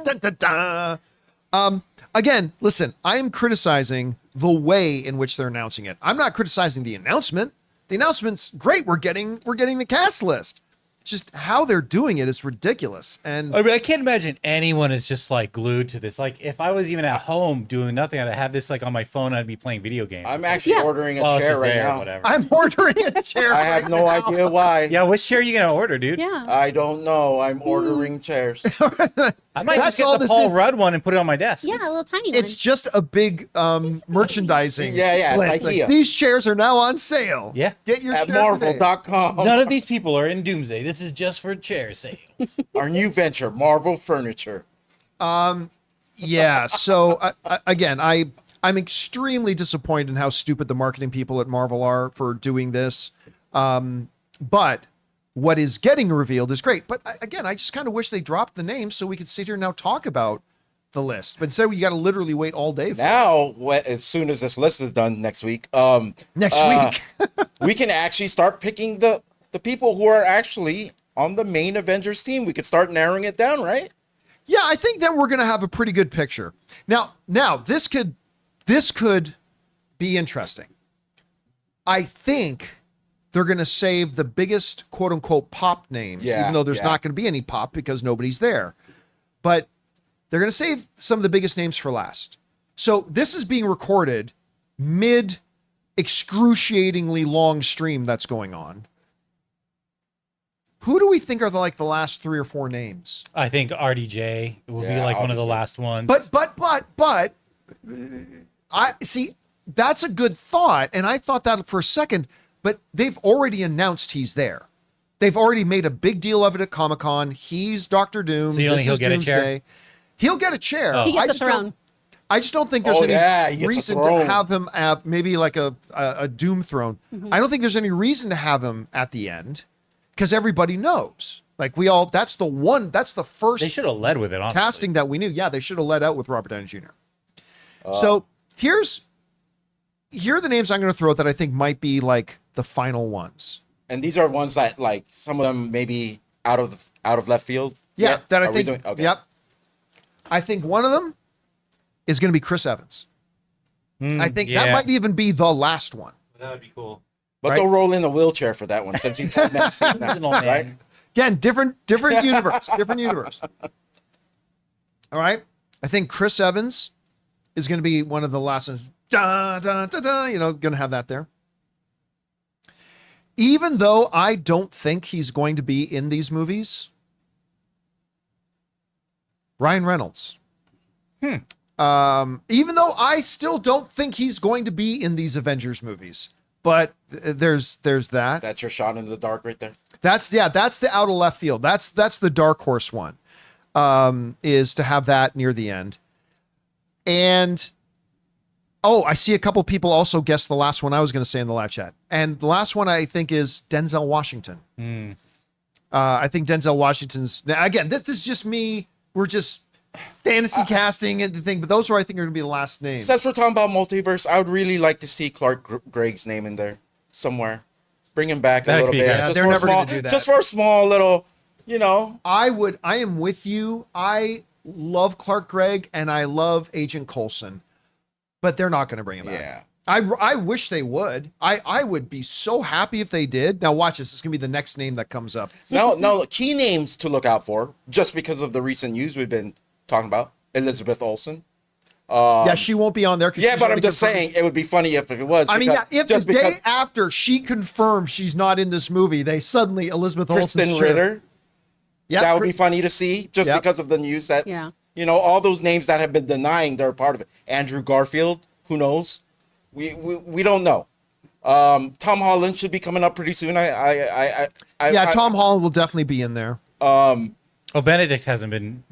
Dun, dun, dun. Again, listen, I am criticizing the way in which they're announcing it. I'm not criticizing the announcement. The announcement's great. We're getting the cast list. Just how they're doing it is ridiculous. And I mean, I can't imagine anyone is just like glued to this. Like, if I was even at home doing nothing, I'd have this like on my phone. I'd be playing video games. I'm actually ordering a Well, it's chair just right there or now. whatever. I'm ordering a chair. I have right no now. idea why. Yeah, which chair are you gonna order, dude? Yeah. I don't know. I'm ordering chairs. I might That's just get all the this Paul is. Rudd one and put it on my desk. Yeah, a little tiny one. It's just a big merchandising. Yeah, it's list. IKEA. These chairs are now on sale. Yeah. Get your At chair today. Marvel.com. None of these people are in Doomsday. This is just for chair sales. Our new venture, Marvel Furniture. Yeah. So again, I'm extremely disappointed in how stupid the marketing people at Marvel are for doing this. But what is getting revealed is great. But again, I just kind of wish they dropped the names so we could sit here and now talk about the list. But instead, you got to literally wait all day for it. Now, as soon as this list is done next week, Next week. we can actually start picking the people who are actually on the main Avengers team. We could start narrowing it down, right? Yeah, I think then we're going to have a pretty good picture. Now this could be interesting. I think they're going to save the biggest quote unquote pop names, Yeah, even though there's yeah. not going to be any pop because nobody's there. But they're going to save some of the biggest names for last. So this is being recorded mid excruciatingly long stream that's going on. Who do we think are the last 3 or 4 names? I think RDJ will be Yeah, like one of the obviously. last ones. But I see, that's a good thought. And I thought that for a second, but they've already announced he's there. They've already made a big deal of it at Comic-Con. He's Dr. Doom. So you don't This think he'll is get a chair? Doomsday. He'll get a chair. Oh. He gets I a just don't- throne. I just don't think there's Oh, any yeah, he gets a reason to throne. have him at maybe like a Doom throne. I don't think there's any reason to have him at the end because everybody knows. Like that's the first they should have led with it, honestly. casting that we knew. Yeah, they should have let out with Robert Downey Jr. So here are the names I'm going to throw out that I think might be like the final ones. And these are ones that, like, some of them maybe out of left field. Yeah, that I Are we think. doing- okay. Yep. I think one of them is going to be Chris Evans. I think that might even be the last one. That would be cool. But Right. they'll roll in a wheelchair for that one since he's had that seat now, He's an old man. right? Again, different universe, different universe. All right. I think Chris Evans is going to be one of the last ones. Da, da, da, da, going to have that there. Even though I don't think he's going to be in these movies, Ryan Reynolds. Even though I still don't think he's going to be in these Avengers movies, but there's that. That's your shot in the dark right there. That's the out of left field. That's the dark horse one, is to have that near the end. And I see a couple people also guess the last one I was going to say in the live chat. And the last one I think is Denzel Washington. I think Denzel Washington's now again. This is just me. We're just fantasy casting and the thing, but those are I think are going to be the last names. Since we're talking about multiverse, I would really like to see Clark Gregg's name in there somewhere. Bring him back a That'd little be bit. good. Yeah, Just they're for a never small, gonna do that. just for a small little, you know. I am with you. I love Clark Gregg and I love Agent Coulson, but they're not going to bring him back. Yeah. I wish they would. I would be so happy if they did. Now watch this. This is going to be the next name that comes up. No, key names to look out for, just because of the recent news we've been talking about. Elizabeth Olsen. Yeah, she won't be on there. Yeah, but I'm just saying it would be funny if it was. I mean, yeah, if just the day because after she confirms she's not in this movie, they suddenly Elizabeth Olsen. Kristen Ritter, Yeah, that would be funny to see, just Yep. because of the news that, Yeah. you know, all those names that have been denying they're part of it. Andrew Garfield, who knows? We don't know. Tom Holland should be coming up pretty soon. Tom Holland will definitely be in there. Oh, Benedict hasn't been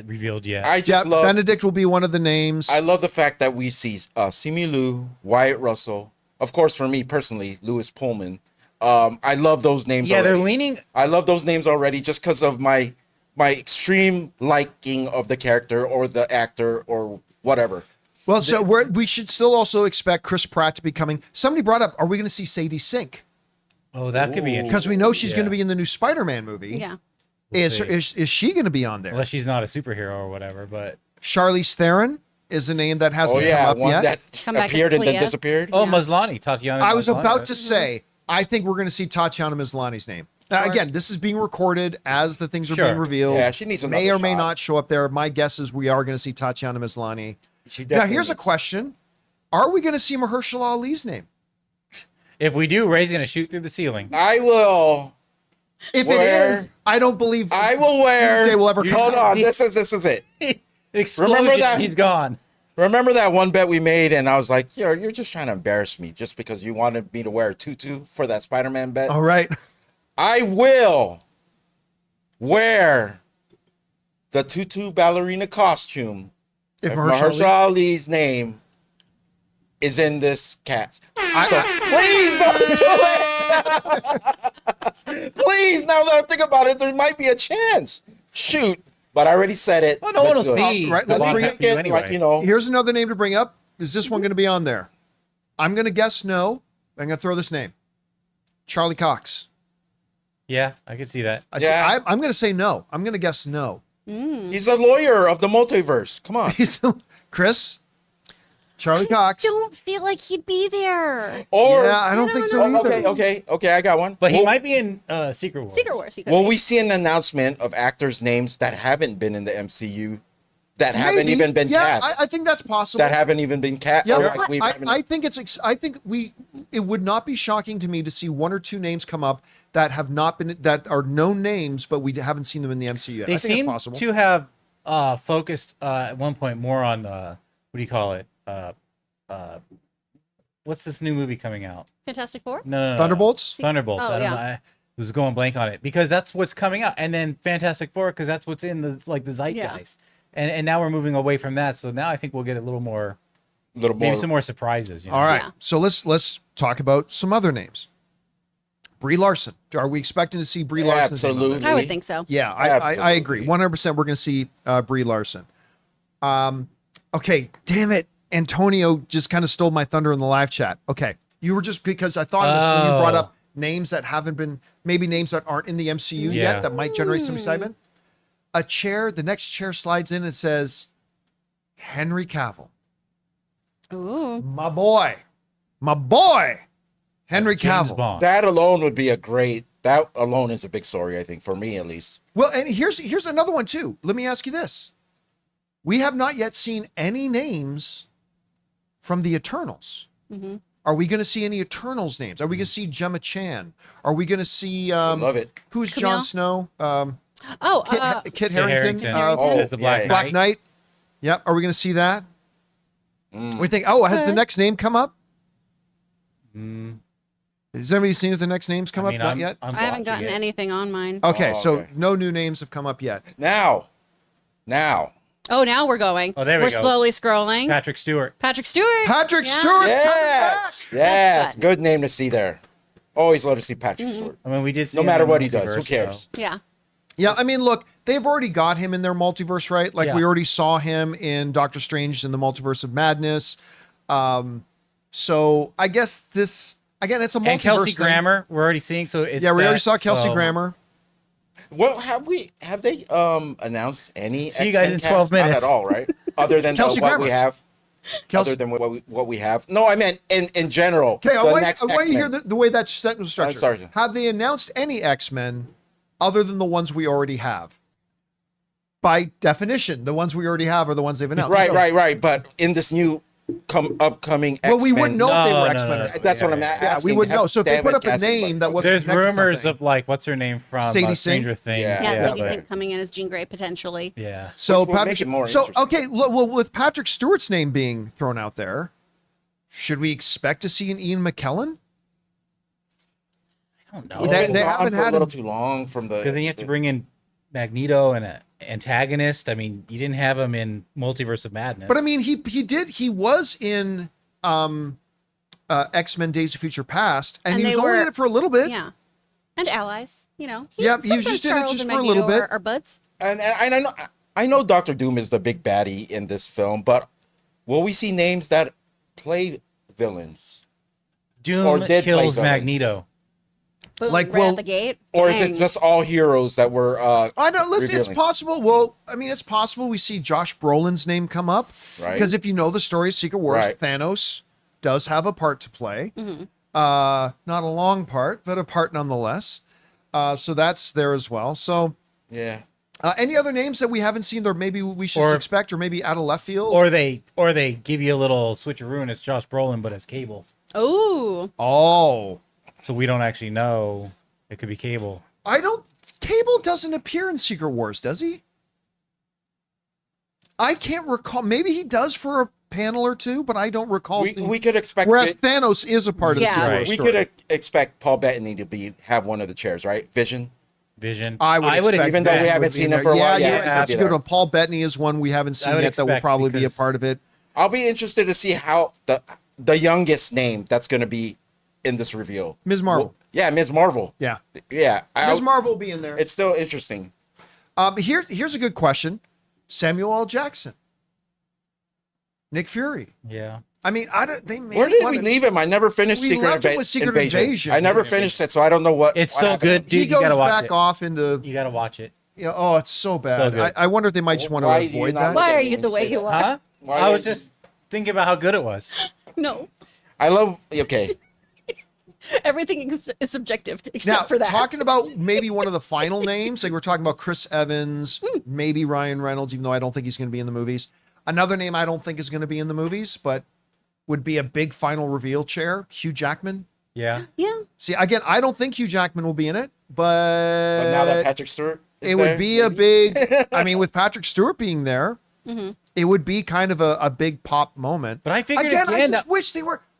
revealed yet. I just love. Benedict will be one of the names. I love the fact that we see Simu Liu, Wyatt Russell, of course, for me personally, Lewis Pullman. I love those names. Yeah, already. they're leaning. I love those names already, just because of my extreme liking of the character or the actor or whatever. Well, so we should still also expect Chris Pratt to be coming. Somebody brought up, are we going to see Sadie Sink? Oh, that could be interesting. Because we know she's Yeah. going to be in the new Spider-Man movie. Yeah. Is see. she going to be on there? Unless she's not a superhero or whatever, but Charlize Theron is a name that hasn't Oh yeah, come up one yet. that Come back as appeared and then Clea. disappeared. oh, Maslany, Tatiana. I was Maslany, about right? to say, I think we're going to see Tatiana Maslany's name. Now, again, this is being recorded as the things are Sure. being revealed. Yeah, she needs may another or may shot. not show up there. My guess is we are going to see Tatiana Maslany. She Now, definitely here's a needs- question. Are we going to see Mahershala Ali's name? If we do, Ray's gonna shoot through the ceiling. I will. If Where- it is, I don't believe I will wear. Doomsday will ever come Hold out. on. This is it. Explosion. Remember that- He's gone. Remember that one bet we made, and I was like, "You're just trying to embarrass me, just because you wanted me to wear a tutu for that Spider-Man bet." All right. I will wear the tutu ballerina costume If if Mahershala Mahershala Ali- Ali's name is in this cast. So please don't do it. Please, now that I think about it, there might be a chance. Shoot, but I already said it. Well, no one Let's will do it. see. Right, the let's box bring hat it for you Get, anyway. like, you know, Here's another name to bring up. Is this one going to be on there? I'm going to guess no. I'm going to throw this name. Charlie Cox. Yeah, I could see that. I'm going to say no. I'm going to guess no. he's a lawyer of the multiverse. Come on. Chris? Charlie Cox. Don't feel like he'd be there. Or Yeah, I don't think so Oh, either. okay, I got one. But he Will- might be in Secret Wars. Secret Wars. You could Will be. we see an announcement of actors' names that haven't been in the MCU, that haven't Maybe. even been Yeah, cast, I think that's possible. that haven't even been cast? Yeah, Like I think it would not be shocking to me to see one or two names come up that have not been, that are known names, but we haven't seen them in the MCU yet. They I think seem it's possible. to have focused at one point more on what do you call it? What's this new movie coming out? Fantastic Four. No. Thunderbolts? Thunderbolts. Oh, I don't yeah. know. I was going blank on it because that's what's coming out, and then Fantastic Four because that's what's in the the zeitgeist. And now we're moving away from that, so now I think we'll get a little more, little maybe more. some more surprises. You know? All right. Yeah. So let's talk about some other names. Brie Larson. Are we expecting to see Brie Larson? Absolutely. I would think so. Yeah, I agree. 100% we're going to see Brie Larson. Okay, damn it. Antonio just kind of stole my thunder in the live chat. Okay. You were just, because I thought of this when you brought up names that haven't been, maybe names that aren't in the MCU Yeah. yet that might generate some excitement. A chair, the next chair slides in and says, Henry Cavill. Ooh. My boy, Henry That's James Cavill. Bond. That alone would be that alone is a big story, I think, for me at least. Well, and here's another one too. Let me ask you this. We have not yet seen any names from the Eternals. Mm-hmm. Are we going to see any Eternals names? Are we going to see Gemma Chan? Are we going to see Love it. who's Camille? Jon Snow? Oh, Kit Kit Harington, Harington as the Black yeah. Black Knight. Knight. Yep. Are we going to see that? We think. Oh, has the Okay. next name come up? Mm, Has anybody seen if the next names come I mean, up? Not I'm- yet. I'm I haven't watching gotten it. anything on mine. Okay, Oh, so okay. no new names have come up yet. Now, Oh, now we're going. Oh, there we We're go. slowly scrolling. Patrick Stewart. Patrick Stewart. Patrick Yeah. Stewart. yes, That's good name to see there. Always love to see Patrick Stewart. I mean, we did see No him matter in what he does, Multiverse, who cares? so- Yeah. Yeah, I mean, look, they've already got him in their multiverse, right? Like Yeah. we already saw him in Doctor Strange in the Multiverse of Madness. So I guess this again, it's a multiverse And Kelsey thing. Grammer, we're already seeing. So it's Yeah, we already that, saw Kelsey so- Grammer. Well, have they announced any See you guys X-Men in 12 cast? Not minutes. at all, right? Other than Kelsey what Grammer. we have. Kelsey, Other than what we have. No, I meant in general. okay, I the want next to hear X-Men. the way that sentence was structured. sorry. Have they announced any X-Men other than the ones we already have? By definition, the ones we already have are the ones they've announced. Right. But in this new upcoming X-Men, Well, we wouldn't know if they No, were no, X-Men. no, or no. not. That's what I'm Yeah, asking. we wouldn't know. So if they put up a haven't casted name that anybody. wasn't There's connected to rumors something. of like what's her name from Sadie Sink? Stranger Things. Yeah. Yeah, Yeah, Sadie but- Sink coming in as Jean Grey potentially. Yeah. So Which will make Patrick, it more so interesting. okay, well, with Patrick Stewart's name being thrown out there, should we expect to see an Ian McKellen? I don't know. He's They been gone haven't for a had little him- too long from the. Because then you have to bring in Magneto and an antagonist. I mean, you didn't have him in Multiverse of Madness. But I mean, he was in X-Men: Days of Future Past, and he And was they only were- in it for a little bit. Yeah. And allies, you know. Yeah, he was sometimes just in it Charles just and for a Magneto little bit. Are buds. And I know Doctor Doom is the big baddie in this film, but will we see names that play villains, Doom or did play kills villains. Magneto. Boom, Like, right well- out the gate. or is Dang. it just all heroes that were? I know. Listen, it's revealing? possible. Well, I mean, it's possible we see Josh Brolin's name come up, Right. because if you know the story of Secret Wars, Right. Thanos does have a part to play. Mm-hmm. Not a long part, but a part nonetheless. So that's there as well. So, Yeah. any other names that we haven't seen, or maybe we should Or- expect, or maybe out of left field? Or they give you a little switcheroo and it's Josh Brolin, but as Cable. Ooh. Oh, So we don't actually know. It could be Cable. I don't. Cable doesn't appear in Secret Wars, does he? I can't recall. Maybe he does for a panel or two, but I don't recall. seeing- We could expect. Whereas it- Thanos is a part of Yeah. the Secret Right. Wars we story. could expect Paul Bettany to have one of the chairs, right? Vision. Vision. I would expect Even though we that haven't would be seen in him there. for a while, Yeah, yeah, you're it right. could That's be a good there. one. Paul Bettany is one we haven't seen would yet that will expect probably be a because- part of it. I'll be interested to see how the youngest name that's going to be in this reveal. Ms. Marvel. Yeah, Ms. Marvel. Yeah, Yeah. Ms. Marvel will be in there. It's still interesting. Here's a good question: Samuel L. Jackson, Nick Fury. Yeah. I mean, I don't. They may Where did wanna- we leave him? I never finished We Secret, left it with Secret Invasion. I never finished it, so I don't know what. It's what so happened. good, dude. He You goes gotta watch back it. off into. You gotta watch it. You know, oh, it's so bad. So good. I wonder if they might just want to Why do you avoid not that. Why Okay, are you you the didn't way say you that. are? Huh? Why I are was you- just thinking about how good it was. No. I love. Okay. Everything is subjective except Now, for that. talking about maybe one of the final names, like we're talking about Chris Evans, maybe Ryan Reynolds, even though I don't think he's going to be in the movies. Another name I don't think is going to be in the movies, but would be a big final reveal chair, Hugh Jackman. Yeah. Yeah. See, again, I don't think Hugh Jackman will be in it, but But now that Patrick Stewart, is it would there, be a maybe? big, I mean, with Patrick Stewart being there, Mm-hmm. it would be kind of a big pop moment. But I figured Again, I again just that- wish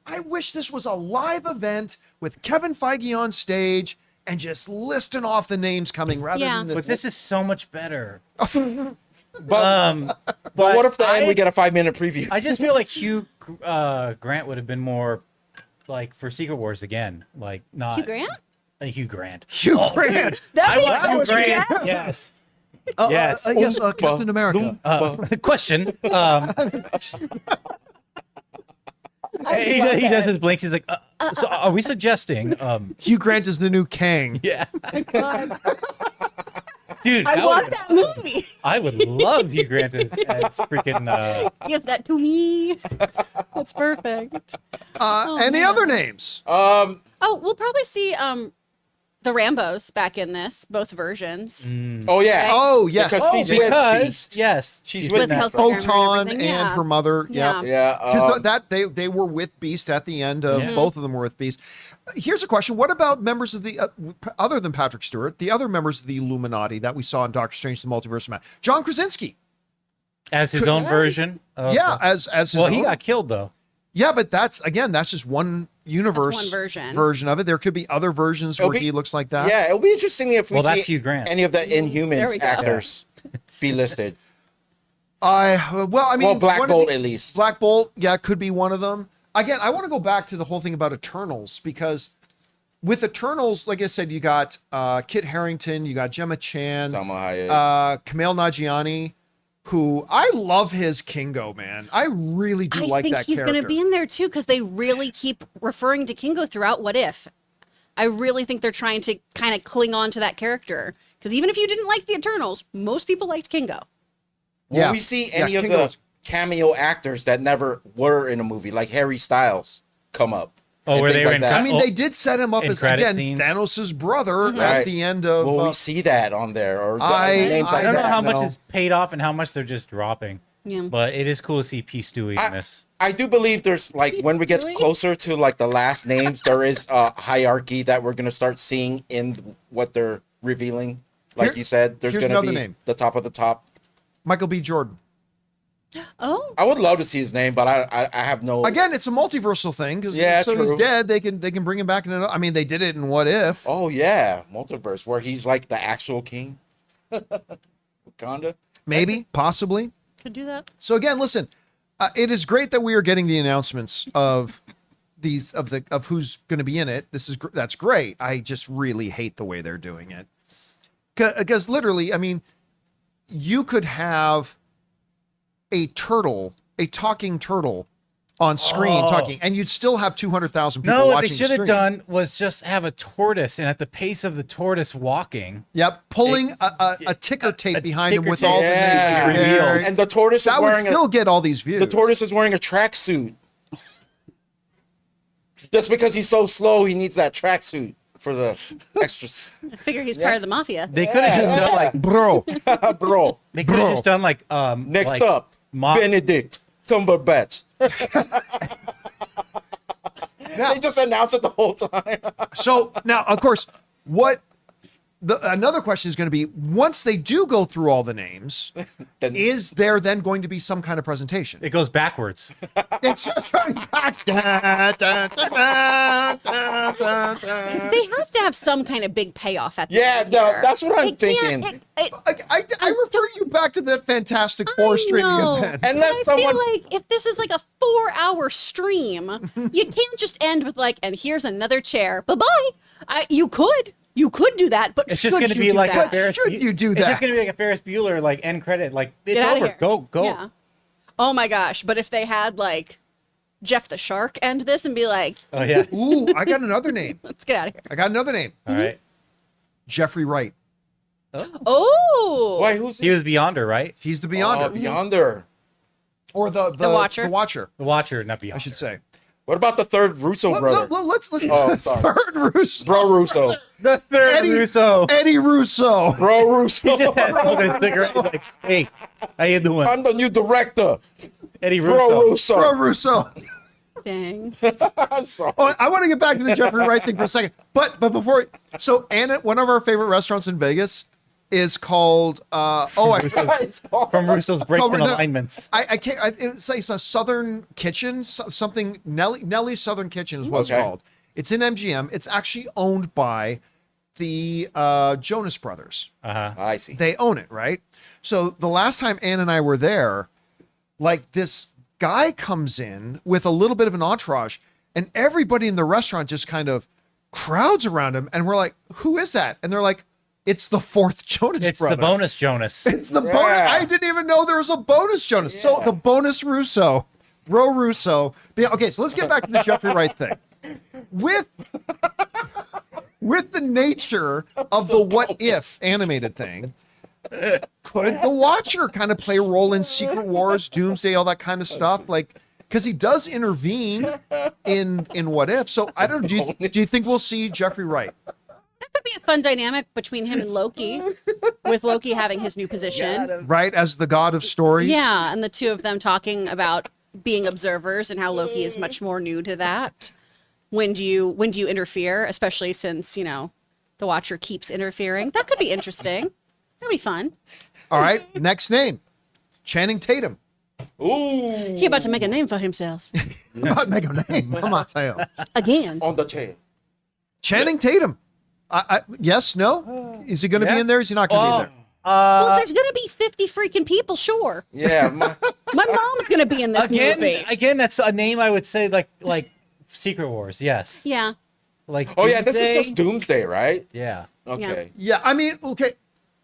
I wish this was a live event with Kevin Feige on stage and just listing off the names coming rather Yeah. than But this is so much better. But, But but what if the end I- we get a 5-minute preview? I just feel like Hugh Grant would have been more like for Secret Wars again, like not Hugh Grant? Hugh Grant. Hugh Oh, Grant. dude. That'd be I want cool, Hugh Hugh Grant. Grant. Yes. Yes, Yes. yes, Captain America. Question. He does his blinks. He's like, so are we suggesting? Hugh Grant is the new Kang. Yeah, God. dude. I that want would- that movie. I would love Hugh Grant as freaking. Give that to me. That's perfect. Any man. other names? Oh, we'll probably see the Rambos back in this, both versions. Oh yeah. Oh, yes. Because Oh, she's with because Beast. yes, She's she's with in that. Kelsey Grammer Photon and, everything, yeah. her mother. Yeah. Yeah. Yeah. Because that they were with Beast at the end of Yeah. both of them were with Beast. Here's a question: what about members of the other than Patrick Stewart, the other members of the Illuminati that we saw in Doctor Strange: The Multiverse of Madness? John Krasinski. as his own version. Of, Yeah, as his well, he own. got killed though. Yeah, but that's just one universe That's one version. of it. There could be other versions It'll where be- he looks like that. Yeah, it'll be interesting if we Well, see that's Hugh Grant. any of the There Inhumans we go. actors be listed. Well, I mean, Well, Black one of Bolt the- at least. Black Bolt, yeah, could be one of them. Again, I want to go back to the whole thing about Eternals because with Eternals, like I said, you got Kit Harington, you got Gemma Chan, Salma Hayek. Kumail Nanjiani, who I love his Kingo, man. I really do like that character. I think he's going to be in there too because they really keep referring to Kingo throughout What If. I really think they're trying to kind of cling on to that character because even if you didn't like the Eternals, most people liked Kingo. Will we see any of the cameo actors that never were in a movie, like Harry Styles, come up? Oh, were they in? I mean, they did set him up as again scenes. Thanos' brother at the end of. Will we see that on there or names like I don't know that? how much is paid off and how much they're just dropping. Yeah. But it is cool to see P. Stewie in this. I do believe there's like when we get closer to like the last names, there is a hierarchy that we're gonna start seeing in what they're revealing. Like you said, there's gonna be the top of the top. Michael B. Jordan. Oh, I would love to see his name, but I have no. Again, it's a multiversal thing because so true. he's dead. They can bring him back in. I mean, they did it in What If. Oh yeah, multiverse where he's like the actual king. Wakanda. Maybe, possibly. could do that. So again, listen, it is great that we are getting the announcements of these of who's going to be in it. That's great. I just really hate the way they're doing it because literally, I mean, you could have a talking turtle on screen talking, and you'd still have 200,000 people No, watching. what they should the have stream. done was just have a tortoise, and at the pace of the tortoise walking. Yep, pulling a ticker tape behind him ticker with tape. all Yeah. the reveals. And the tortoise is that would wearing still get all these views. the tortoise is wearing a tracksuit. Just because he's so slow, he needs that tracksuit for the extras. I figure he's part of the mafia. They could have just done like Bro, Bro, they could have just done like next like up, mock- Benedict Cumberbatch. now, They just announce it the whole time. so now, of course, another question is going to be, once they do go through all the names, Then- is there then going to be some kind of presentation? It goes backwards. It's just right back. They have to have some kind of big payoff at the Yeah, end no, here. that's what I'm It can't- thinking. I refer you back to that Fantastic Four streaming know. event. Unless I someone feel like if this is like a 4-hour stream, you can't just end with like, and here's another chair. Bye-bye. You could do that, but It's should just going to you be do like that? a Ferris. Should you do It's that? just going to be like a Ferris Bueller like end credit. Like it's Get outta over. here. Go. Yeah. Oh my gosh! But if they had like Jeff the Shark end this and be like, Oh yeah. Ooh, I got another name. let's get out of here. I got another name. All right. Jeffrey Wright. Oh, Why? Who's He was Beyonder, right? He's the Oh, Beyonder. Beyonder. Or the Watcher. The Watcher, The Watcher, not Beyonder. I should say. What about the third Russo brother? Let's Oh, sorry. Third Russo. Bro Russo. The third Eddie- Russo. Eddie Russo. Bro Russo. Just has smoking a cigarette. He's like, hey, how you doing? I'm the new director. Eddie Bro Russo. Bro Russo. Russo. dang! I'm sorry. Oh, I want to get back to the Jeffrey Wright thing for a second. But before, so Anna, one of our favorite restaurants in Vegas is called From Russo's Breaks Called- and no, Alignments. I can't. It's a Southern Kitchen, something Nellie's Southern Kitchen is what it's Okay. called. It's in MGM. It's actually owned by the Jonas Brothers. I see. They own it, right? So the last time Ann and I were there, like this guy comes in with a little bit of an entourage, and everybody in the restaurant just kind of crowds around him, and we're like, "Who is that?" And they're like, "It's the fourth Jonas It's brother." the bonus Jonas. It's the Yeah. bonus. I didn't even know there was a bonus Jonas. So Yeah. the bonus Russo, Bro Russo. Yeah, okay, so let's get back to the Jeffrey Wright thing. With the nature of the What If animated thing, could the Watcher kind of play a role in Secret Wars, Doomsday, all that kind of stuff? Like, because he does intervene in What If. So I don't know. Do you think we'll see Jeffrey Wright? That could be a fun dynamic between him and Loki, with Loki having his new position. Right, as the god of stories? Yeah, and the two of them talking about being observers and how Loki is much more new to that. When do you interfere, especially since, the Watcher keeps interfering? That could be interesting. That'd be fun. All right, next name. Channing Tatum. Ooh. He about to make a name for himself. I'm about to make a name. Come on, Tayo. Again. On the chair. Channing Tatum. Yes, no? Is he going to be in there? Is he not going to be there? Well, there's going to be 50 freaking people, sure. Yeah. My mom's going to be in this movie. Again, that's a name I would say like Secret Wars. Yes. Yeah. like. Oh yeah, this is Doomsday. just Doomsday, right? Yeah. Okay. Yeah, I mean, okay.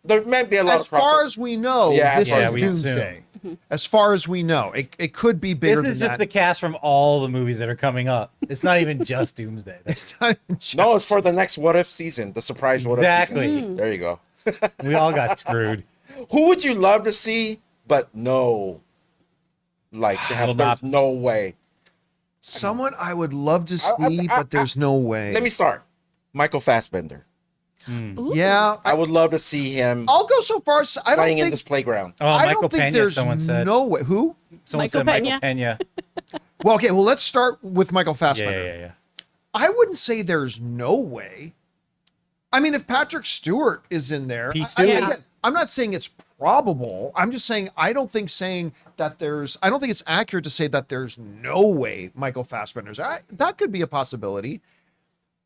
There might be a lot As of far crossover. as we know, Yeah, this yeah, is we Doomsday. assume. As far as we know, it could be bigger This than is just that. the cast from all the movies that are coming up. It's not even just Doomsday. It's not even just- No, it's for the next What If season, the surprise What If Exactly. season. There you go. We all got screwed. Who would you love to see, but no? Like, Will there's not- no way. someone I would love to see, I- but there's no way. Let me start. Michael Fassbender. Ooh. Yeah, I would love to see him I'll go so far as I don't playing in think this playground. Oh, I Michael don't think Pena. there's Someone said. no way. Who? Someone Michael said Michael Pena. Pena. Well, okay. Well, let's start with Michael Yeah, Fassbender. yeah. I wouldn't say there's no way. I mean, if Patrick Stewart is in there, Stewie. again, I'm not saying it's probable. I'm just saying I don't think it's accurate to say that there's no way Michael Fassbender's. That could be a possibility.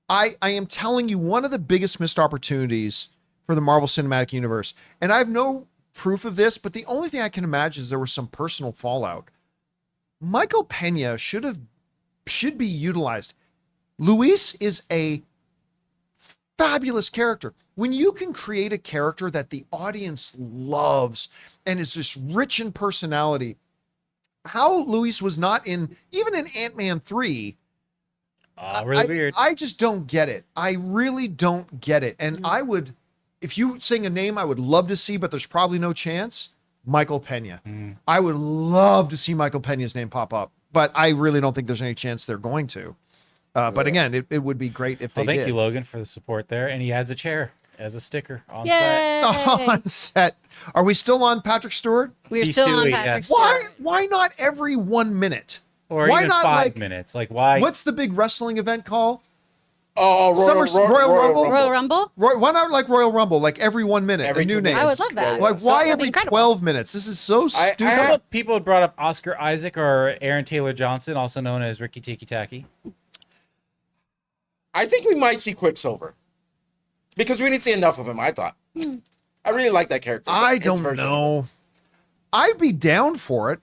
I am telling you, one of the biggest missed opportunities for the Marvel Cinematic Universe, and I have no proof of this, but the only thing I can imagine is there was some personal fallout. Michael Pena should be utilized. Luis is a fabulous character. When you can create a character that the audience loves and is just rich in personality, how Luis was not even in Ant-Man 3, Really weird. I just don't get it. I really don't get it. And I would, if you sing a name I would love to see, but there's probably no chance, Michael Pena. I would love to see Michael Pena's name pop up, but I really don't think there's any chance they're going to. But again, it would be great if they Well, thank did. you, Logan, for the support there. And he adds a chair as a sticker on set. Yay! On set. Are we still on Patrick Stewart? We're He's still on Stewie, Patrick yes. Stewart. Why not every 1 minute? Or Why even not, 5 like- minutes. Like, why? What's the big wrestling event called? Oh, Royal Rumble? Royal Rumble? Why not like Royal Rumble, like every 1 minute, Every a new 2 name? minutes. I would love that. Like, So why that'd be every incredible. 12 minutes? This is so I stupid. have- People had brought up Oscar Isaac or Aaron Taylor Johnson, also known as Ricky Tiki Taki. I think we might see Quicksilver. Because we didn't see enough of him, I thought. I really like that character. I His don't version. know. I'd be down for it.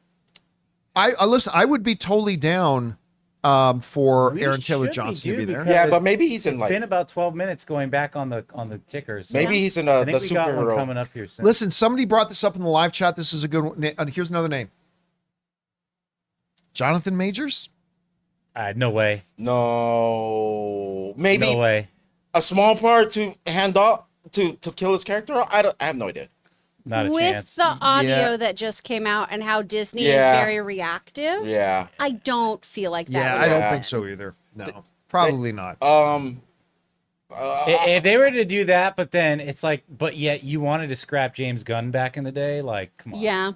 I listen. I would be totally down for We Aaron Taylor should be, Johnson to be dude, there. because- Yeah, but maybe he's in It's like been about 12 minutes going back on the tickers. maybe he's in I the think we got one superhero. coming up here soon. Listen, somebody brought this up in the live chat. This is a good one. Here's another name. Jonathan Majors. No way. No, maybe No way. a small part to hand off to kill his character. I have no idea. Not a With chance. the audio Yeah. that just came out and how Disney Yeah. is very reactive, Yeah. I don't feel like that. Yeah, would I don't Yeah. think so either. No, probably not. If they were to do that, but then it's like, but yet you wanted to scrap James Gunn back in the day, like, come on. Yeah.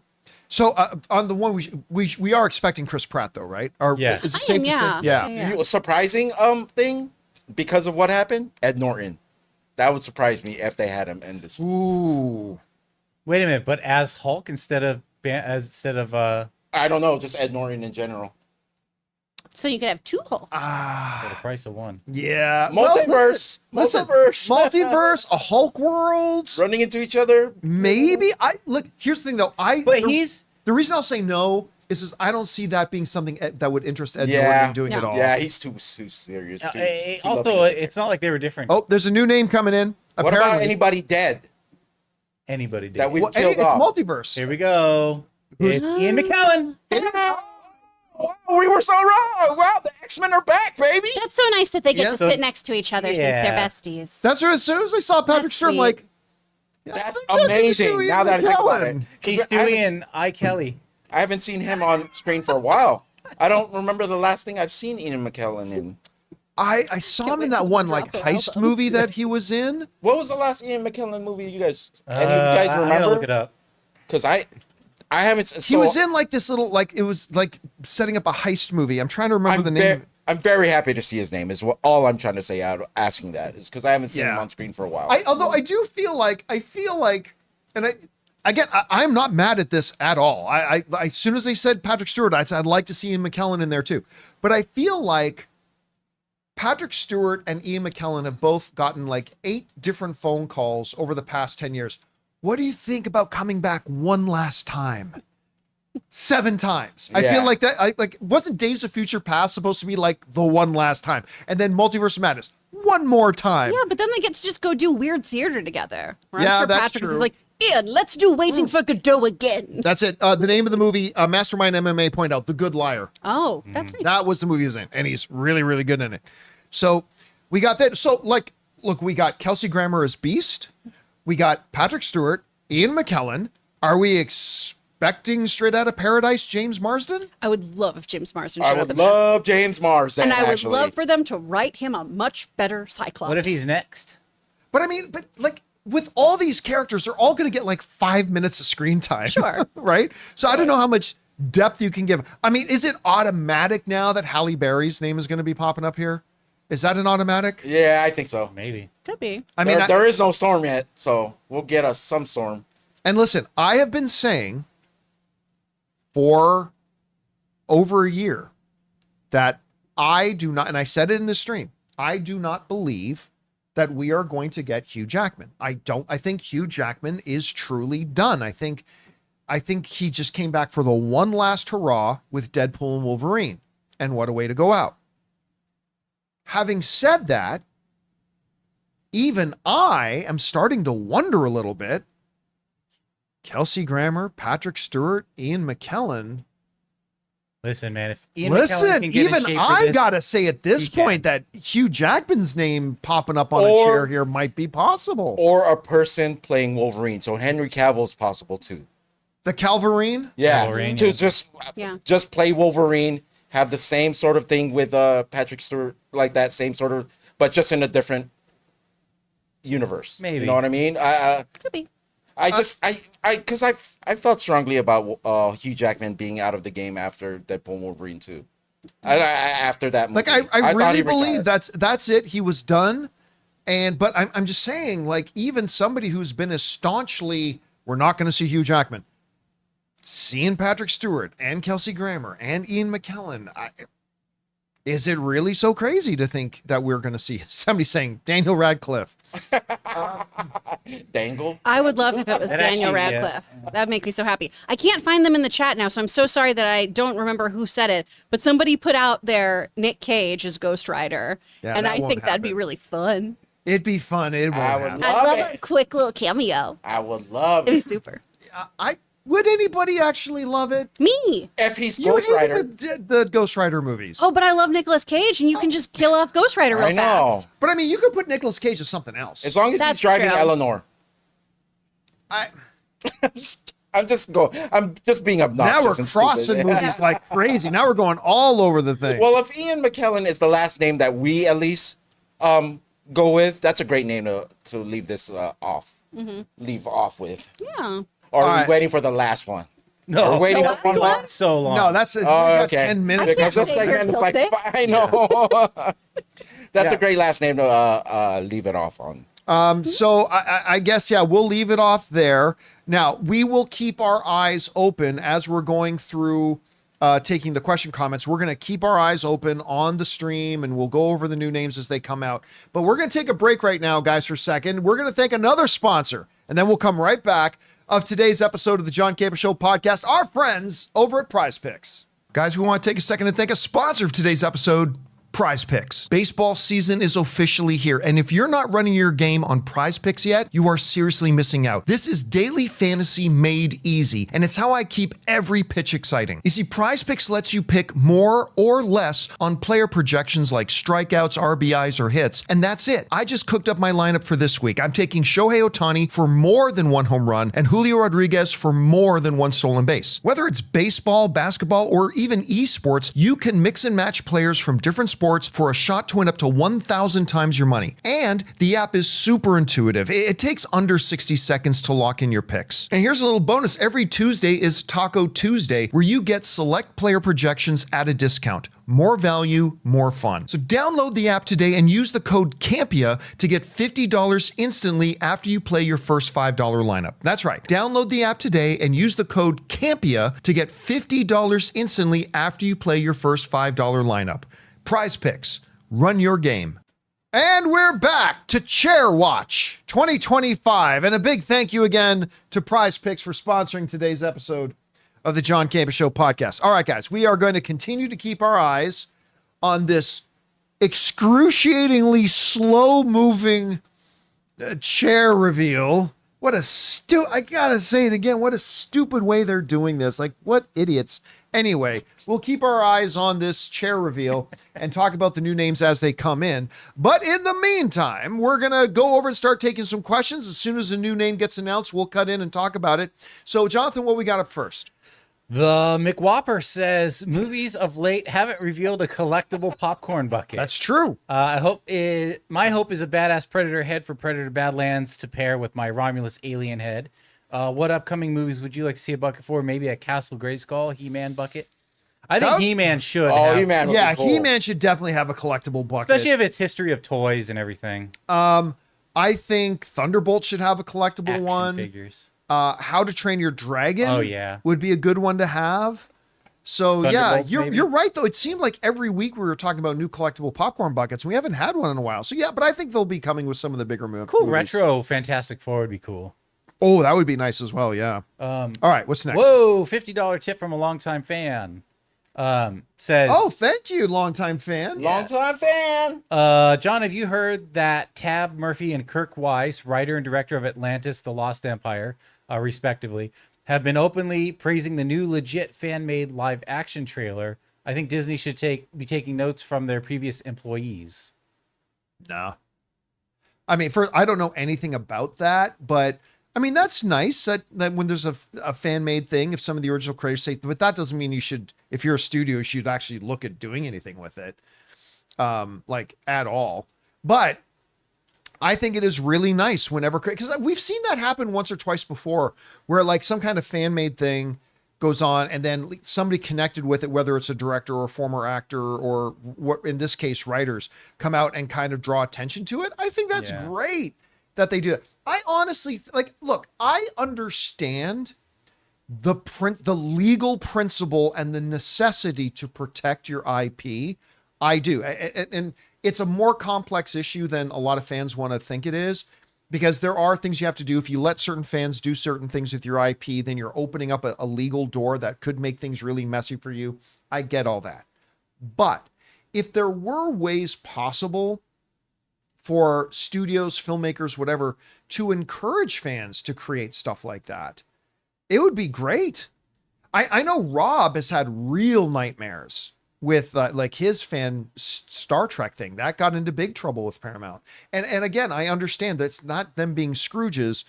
So on the one we are expecting Chris Pratt though, right? Or Yes. is it I safe am, to yeah. say? Yeah. Yeah. A surprising thing because of what happened. Ed Norton. That would surprise me if they had him in this. Ooh. Wait a minute, but as Hulk instead of I don't know, just Ed Norton in general. So you could have two Hulks. for the price of one. Yeah. Well, Multiverse. listen, Multiverse. multiverse, a Hulk world. Running into each other. Maybe. Look. Here's the thing, though. But the reason I'll say no is I don't see that being something that would interest Ed Yeah. Norton in doing No. it all. Yeah, he's too serious. Too also, loving. it's not like they were different. Oh, there's a new name coming in. What Apparently. about anybody dead Anybody did. that we've Well, killed it's off? multiverse. Here we go. It's Ian McKellen. Wow, we were so wrong. Wow, the X-Men are back, baby. That's so nice that they get Yeah. to So- sit next to each other since Yeah. they're besties. That's what. As soon as I saw Patrick That's Stewart, I'm sweet. like, That's look at amazing. Stewie Now that I think about it, McKellen. He's Stewie and I Kelly. I haven't seen him on screen for a while. I don't remember the last thing I've seen Ian McKellen in. I saw him in wait that till one they like drop their heist album. movie that he was in. What was the last Ian McKellen movie you guys? Any of you I guys gotta remember? look it up. Because I haven't. So He was in like this little like it was like setting up a heist movie. I'm trying to remember the name. I'm very happy to see his name. Is what all I'm trying to say out asking that is because I haven't seen him Yeah. on screen for a while. Although I do feel like and I'm not mad at this at all. I as soon as they said Patrick Stewart, I said I'd like to see Ian McKellen in there too. But I feel like Patrick Stewart and Ian McKellen have both gotten like 8 different phone calls over the past 10 years. What do you think about coming back one last time? 7 times. I Yeah. feel like that. Wasn't Days of Future Past supposed to be like the one last time? And then Multiverse of Madness, one more time. Yeah, but then they get to just go do weird theater together. Where I'm Yeah, sure that's Patrick true. is like, Ian, let's do Waiting for Godot again. That's it. The name of the movie, Mastermind MMA pointed out, The Good Liar. Oh, that's nice. That was the movie he was in, and he's really, really good in it. So we got that. So, like, look, we got Kelsey Grammer as Beast. We got Patrick Stewart, Ian McKellen. Are we expecting Straight Outta Paradise James Marsden? I would love if James Marsden I showed up would in this. love James Marsden. And I would actually. love for them to write him a much better Cyclops. What if he's next? But I mean, like, with all these characters, they're all going to get like 5 minutes of screen time. Sure. Right? So I don't know how much depth you can give. I mean, is it automatic now that Halle Berry's name is going to be popping up here? Is that an automatic? Yeah, I think so. Maybe. Could be. I mean, There is no Storm yet, so we'll get us some Storm. and listen, I have been saying for over a year that I do not, and I said it in the stream, I do not believe that we are going to get Hugh Jackman. I think Hugh Jackman is truly done. I think he just came back for the one last hurrah with Deadpool and Wolverine. And what a way to go out. Having said that, even I am starting to wonder a little bit. Kelsey Grammer, Patrick Stewart, Ian McKellen. Listen, man, if Ian McKellen Listen, can get in even shape for I this, gotta say at this he can. point that Hugh Jackman's name popping up on a Or- chair here might be possible. Or a person playing Wolverine. So Henry Cavill's possible too. The Calverine? Yeah, Wolverine, to yeah. just play Wolverine, have the same sort of thing with Patrick Stewart, like that same sort of, but just in a different universe. Maybe. You know what I mean? Could be. Because I felt strongly about Hugh Jackman being out of the game after Deadpool and Wolverine 2. After that movie. Like I thought really he believe retired. that's it. He was done. But I'm just saying, like, even somebody who's been as staunchly, we're not going to see Hugh Jackman, seeing Patrick Stewart and Kelsey Grammer and Ian McKellen, is it really so crazy to think that we're going to see somebody saying Daniel Radcliffe? Dangle. I would love if it was That Daniel actually, yeah. Radcliffe. That'd make me so happy. I can't find them in the chat now, so I'm so sorry that I don't remember who said it. But somebody put out there Nick Cage as Ghost Rider, Yeah, and that I won't think that'd be happen. really fun. It'd be fun. It won't I would happen. love I'd love it. a quick little cameo. I would love It'd it. be super. Would anybody actually love it? Me. If he's You Ghost hated Rider. the Ghost Rider movies. Oh, but I love Nicolas Cage, and you can just kill off Ghost Rider real I know. fast. But I mean, you could put Nicolas Cage as something else. As long as That's he's driving true. Eleanor. I, I'm just being now obnoxious. we're and crossing stupid. movies like crazy. Now we're going all over the thing. Well, if Ian McKellen is the last name that we at least go with, that's a great name to leave this off. Leave off with. Yeah. Or are Alright. we waiting for the last one? No, We're waiting The for one last more. one? so long. no, that's Oh, we got okay. 10 minutes. I can't Because this stay here segment is till like, 6. I know. That's Yeah. a great last name to leave it off on. So I guess, yeah, we'll leave it off there. Now, we will keep our eyes open as we're going through taking the question comments. We're going to keep our eyes open on the stream, and we'll go over the new names as they come out. But we're going to take a break right now, guys, for a second. We're going to thank another sponsor, and then we'll come right back of today's episode of the John Campea Show podcast, our friends over at PrizePicks. Guys, we want to take a second to thank a sponsor of today's episode, PrizePicks. Baseball season is officially here, and if you're not running your game on PrizePicks yet, you are seriously missing out. This is daily fantasy made easy, and it's how I keep every pitch exciting. You see, PrizePicks lets you pick more or less on player projections like strikeouts, RBIs, or hits, and that's it. I just cooked up my lineup for this week. I'm taking Shohei Ohtani for more than one home run and Julio Rodriguez for more than one stolen base. Whether it's baseball, basketball, or even esports, you can mix and match players from different sports for a shot to win up to 1,000 times your money. And the app is super intuitive. It takes under 60 seconds to lock in your picks. And here's a little bonus. Every Tuesday is Taco Tuesday, where you get select player projections at a discount. More value, more fun. So download the app today and use the code CAMPEA to get $50 instantly after you play your first $5 lineup. That's right. Download the app today and use the code CAMPEA to get $50 instantly after you play your first $5 lineup. PrizePicks. Run your game. And we're back to Chair Watch 2025. And a big thank you again to PrizePicks for sponsoring today's episode of the John Campea Show podcast. All right, guys, we are going to continue to keep our eyes on this excruciatingly slow moving chair reveal. What a I gotta say it again. What a stupid way they're doing this. Like, what idiots. Anyway, we'll keep our eyes on this chair reveal and talk about the new names as they come in. But in the meantime, we're going to go over and start taking some questions. As soon as a new name gets announced, we'll cut in and talk about it. So, Jonathan, what we got up first? The McWhopper says movies of late haven't revealed a collectible popcorn bucket. That's true. My hope is a badass Predator head for Predator Badlands to pair with my Romulus alien head. What upcoming movies would you like to see a bucket for? Maybe a Castle Grayskull He-Man bucket. I think He-Man should. Oh, He-Man. Yeah, cool. He-Man should definitely have a collectible bucket. Especially if it's history of toys and everything. I think Thunderbolt should have a collectible Action one. figures. How to Train Your Dragon. Oh, yeah. Would be a good one to have. So yeah, Thunderbolts, you're right though. It seemed like every week we were talking about new collectible popcorn buckets. And we haven't had one in a while. So yeah, but I think they'll be coming with some of the bigger movies. Cool retro Fantastic Four would be cool. Oh, that would be nice as well. Yeah. All right, what's next? Whoa, $50 tip from a longtime fan. Says, Oh, thank you, longtime fan. Long-time fan. John, have you heard that Tab Murphy and Kirk Wise, writer and director of Atlantis, The Lost Empire, respectively, have been openly praising the new legit fan-made live-action trailer? I think Disney should be taking notes from their previous employees. No. I mean, I don't know anything about that, but I mean, that's nice that when there's a fan-made thing, if some of the original creators say, but that doesn't mean you should, if you're a studio, you should actually look at doing anything with it, like at all. But I think it is really nice whenever, because we've seen that happen once or twice before, where like some kind of fan-made thing goes on and then somebody connected with it, whether it's a director or a former actor or what, in this case, writers come out and kind of draw attention to it. I think that's great that they do it. I honestly look, I understand the legal principle and the necessity to protect your IP. I do. And it's a more complex issue than a lot of fans want to think it is, because there are things you have to do. If you let certain fans do certain things with your IP, then you're opening up a legal door that could make things really messy for you. I get all that. But if there were ways possible for studios, filmmakers, whatever, to encourage fans to create stuff like that, it would be great. I know Rob has had real nightmares with like his fan Star Trek thing that got into big trouble with Paramount. And again, I understand that it's not them being Scrooges.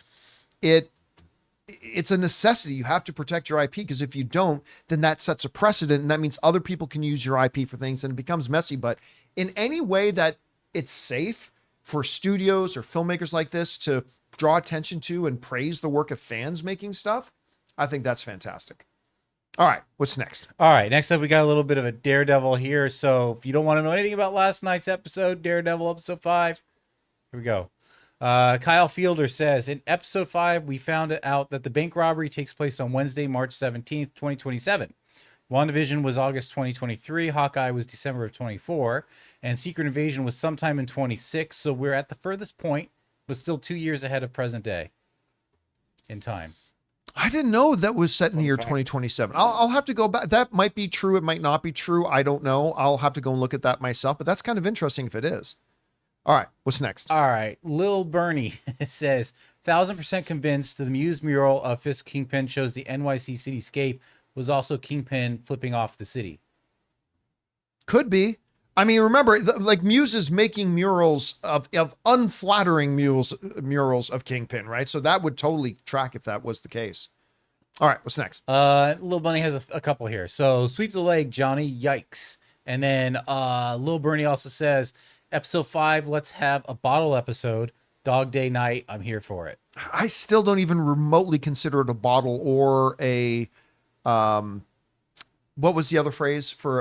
It's a necessity. You have to protect your IP, because if you don't, then that sets a precedent, and that means other people can use your IP for things, and it becomes messy. But in any way that it's safe for studios or filmmakers like this to draw attention to and praise the work of fans making stuff, I think that's fantastic. All right, what's next? All right, next up, we got a little bit of a Daredevil here. So if you don't want to know anything about last night's episode, Daredevil episode 5, here we go. Kyle Fielder says, in episode 5, we found out that the bank robbery takes place on Wednesday, March 17th, 2027. WandaVision was August 2023, Hawkeye was December of 24, and Secret Invasion was sometime in 26, so we're at the furthest point, but still 2 years ahead of present day in time. I didn't know that was set in the year 2027. I'll have to go back. That might be true. It might not be true. I don't know. I'll have to go and look at that myself, but that's kind of interesting if it is. All right, what's next? All right, Lil Bernie says, 1000% convinced the Muse mural of Fisk Kingpin shows the NYC cityscape was also Kingpin flipping off the city. Could be. I mean, remember, like Muse is making murals of unflattering murals of Kingpin, right? So that would totally track if that was the case. All right, what's next? Lil Bunny has a couple here. So sweep the leg, Johnny. Yikes. And then Lil Bernie also says, episode 5, let's have a bottle episode. Dog Day Night. I'm here for it. I still don't even remotely consider it a bottle or a what was the other phrase for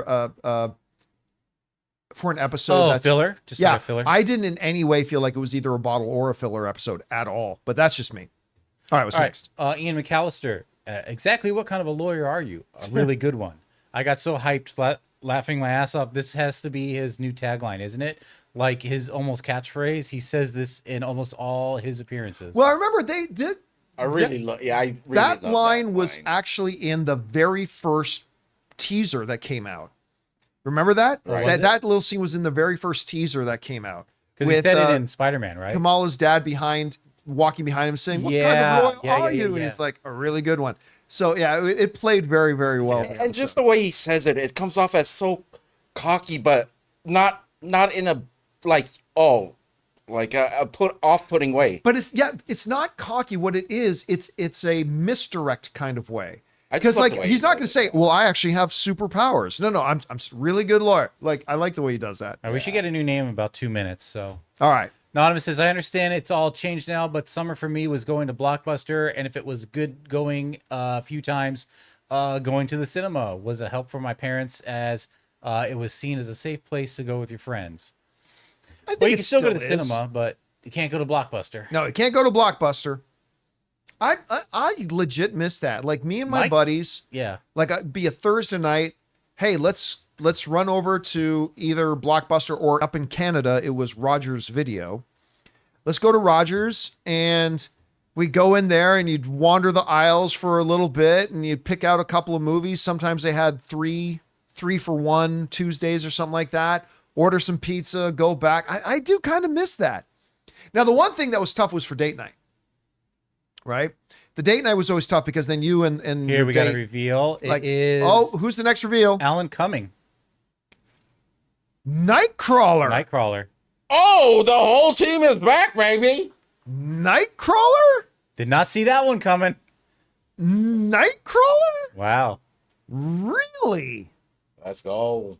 an episode? Oh, filler? Just like a filler? I didn't in any way feel like it was either a bottle or a filler episode at all, but that's just me. All right, what's next? Ian McAllister. Exactly what kind of a lawyer are you? A really good one. I got so hyped, laughing my ass off. This has to be his new tagline, isn't it? Like his almost catchphrase. He says this in almost all his appearances. Well, I remember they did. I really love that line was actually in the very first teaser that came out. Remember that? Right. That little scene was in the very first teaser that came out. Because he said it in Spider-Man, right? Kamala's dad walking behind him saying, what kind Yeah, of lawyer yeah, are yeah, you? yeah. And he's like, a really good one. So yeah, it played very, very well. And just the way he says it, it comes off as so cocky, but not in a like a off-putting way. But it's not cocky. What it is, it's a misdirect kind of way. I just Because love like the way he's he not said going to it. say, "Well, I actually have superpowers." No, I'm just a really good lawyer. Like I like the way he does that. All right, we should get a new name in about 2 minutes. So All right. Anonymous says, I understand it's all changed now, but summer for me was going to Blockbuster, and if it was good going a few times, going to the cinema was a help for my parents as it was seen as a safe place to go with your friends. I think Well, you it can still go to the is. cinema, but you can't go to Blockbuster. No, it can't go to Blockbuster. I legit miss that. Like me and my Mike? buddies, Yeah. like it'd be a Thursday night. Hey, let's run over to either Blockbuster or up in Canada, it was Rogers Video. Let's go to Rogers and we go in there and you'd wander the aisles for a little bit and you'd pick out a couple of movies. Sometimes they had three for one Tuesdays or something like that. Order some pizza, go back. I do kind of miss that. Now, the one thing that was tough was for date night, right? The date night was always tough because then you and Here your we got to date, reveal. like, It is oh, who's the next reveal? Alan Cumming, Nightcrawler. Nightcrawler. Oh, the whole team is back, baby. Nightcrawler? Did not see that one coming. Nightcrawler? Wow. Really? Let's go.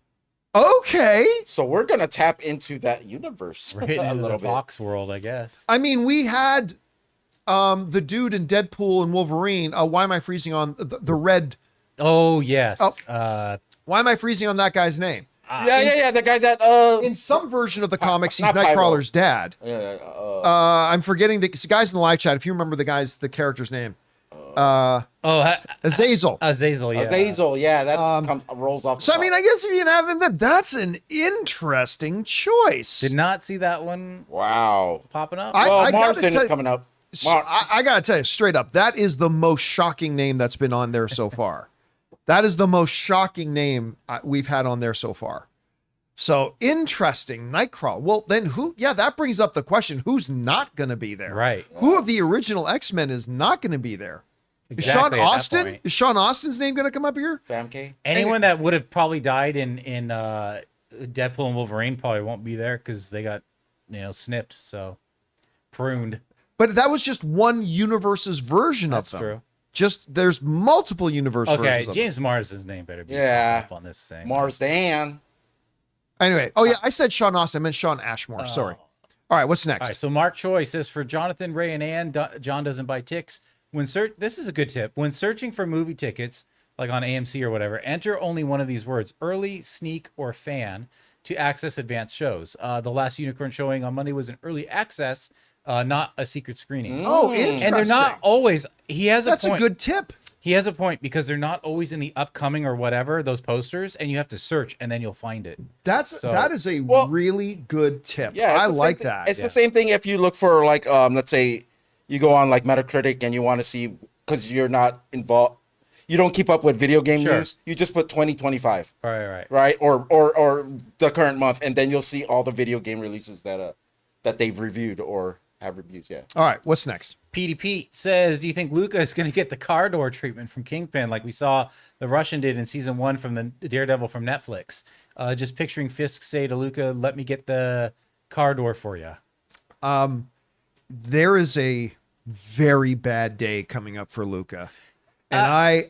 Okay. So we're gonna tap into that universe We're hitting a into little the bit. Fox world, I guess. I mean, we had the dude in Deadpool and Wolverine. Why am I freezing on the red? Oh, yes. Oh. Why am I freezing on that guy's name? Yeah. The guy that In some version of the comics, he's not Pyro. Nightcrawler's dad. yeah, I'm forgetting the guys in the live chat. If you remember the character's name, Azazel. Azazel, yeah. Azazel, yeah, that rolls off. The So I top. mean, I guess if you have him, that's an interesting choice. Did not see that one wow. popping up. I Well, gotta Marston is tell- coming up. I gotta tell you straight up, that is the most shocking name that's been on there so far. That is the most shocking name we've had on there so far. So interesting, Nightcrawler. Well, then who? Yeah, that brings up the question: who's not going to be there? Right. Who of the original X-Men is not going to be there? Exactly Is Sean at that Austin? point. Is Sean Austin's name going to come up here? Famke. Anyone that would have probably died in Deadpool and Wolverine probably won't be there because they got snipped, so pruned. But that was just one universe's version That's of them. true. Just there's multiple universe Okay, versions of them. James Mars's name better be Yeah. up on this thing. Marsden. Anyway, oh yeah, I said Sean Austin. I meant Sean Ashmore. Sorry. All right, what's next? All right, so Mark Choi says for Jonathan, Ray, and Ann, John doesn't buy ticks. This is a good tip. When searching for movie tickets, like on AMC or whatever, enter only one of these words: early, sneak, or fan, to access advanced shows. The last Unicorn showing on Monday was an early access, not a secret screening. Oh, interesting. And they're not always. He has That's a point. a good tip. He has a point because they're not always in the upcoming or whatever those posters, and you have to search and then you'll find it. That is a really good tip. Yeah, I it's the like same that. It's the same thing if you look for like let's say you go on like Metacritic and you want to see because you're not involved, you don't keep up with video game Sure. news. You just put 2025, Right. or the current month, and then you'll see all the video game releases that they've reviewed or have reviews. Yeah. All right, what's next? Petey Pete says, do you think Luca is going to get the car door treatment from Kingpin like we saw the Russian did in season 1 from the Daredevil from Netflix? Just picturing Fisk say to Luca, let me get the car door for you. There is a very bad day coming up for Luca. And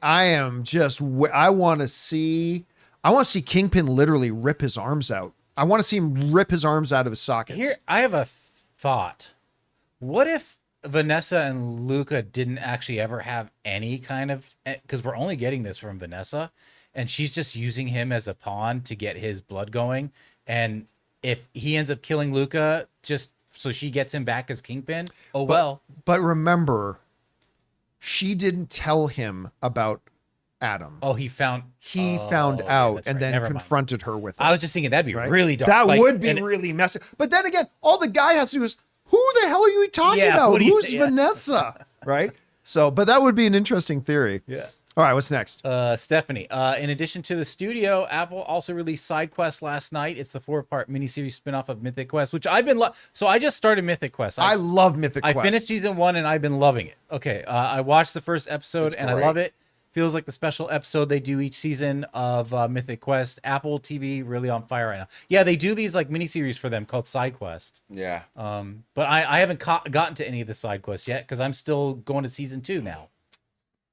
I am just, I want to see Kingpin literally rip his arms out. I want to see him rip his arms out of his sockets. Here, I have a thought. What if Vanessa and Luca didn't actually ever have any kind of, because we're only getting this from Vanessa, and she's just using him as a pawn to get his blood going. And if he ends up killing Luca just so she gets him back as Kingpin, But remember, she didn't tell him about Adam. Oh, he found out that's and right. then Never mind. confronted her with it. I was just thinking that'd be right? really dark. That Like, would be and- really messy. But then again, all the guy has to do is, who the hell are you talking Yeah, about? what do you- Who's yeah. Vanessa? Right? So, but that would be an interesting theory. Yeah. All right, what's next? Stephanie. In addition to the studio, Apple also released Side Quest last night. It's the 4-part miniseries spinoff of Mythic Quest, which I've been so I just started Mythic Quest. I love Mythic Quest. I finished season 1 and I've been loving it. Okay, I watched the first episode It's and I great. love it. Feels like the special episode they do each season of Mythic Quest. Apple TV really on fire right now. Yeah, they do these like miniseries for them called Side Quest. Yeah. But I haven't gotten to any of the side quests yet because I'm still going to season 2 now.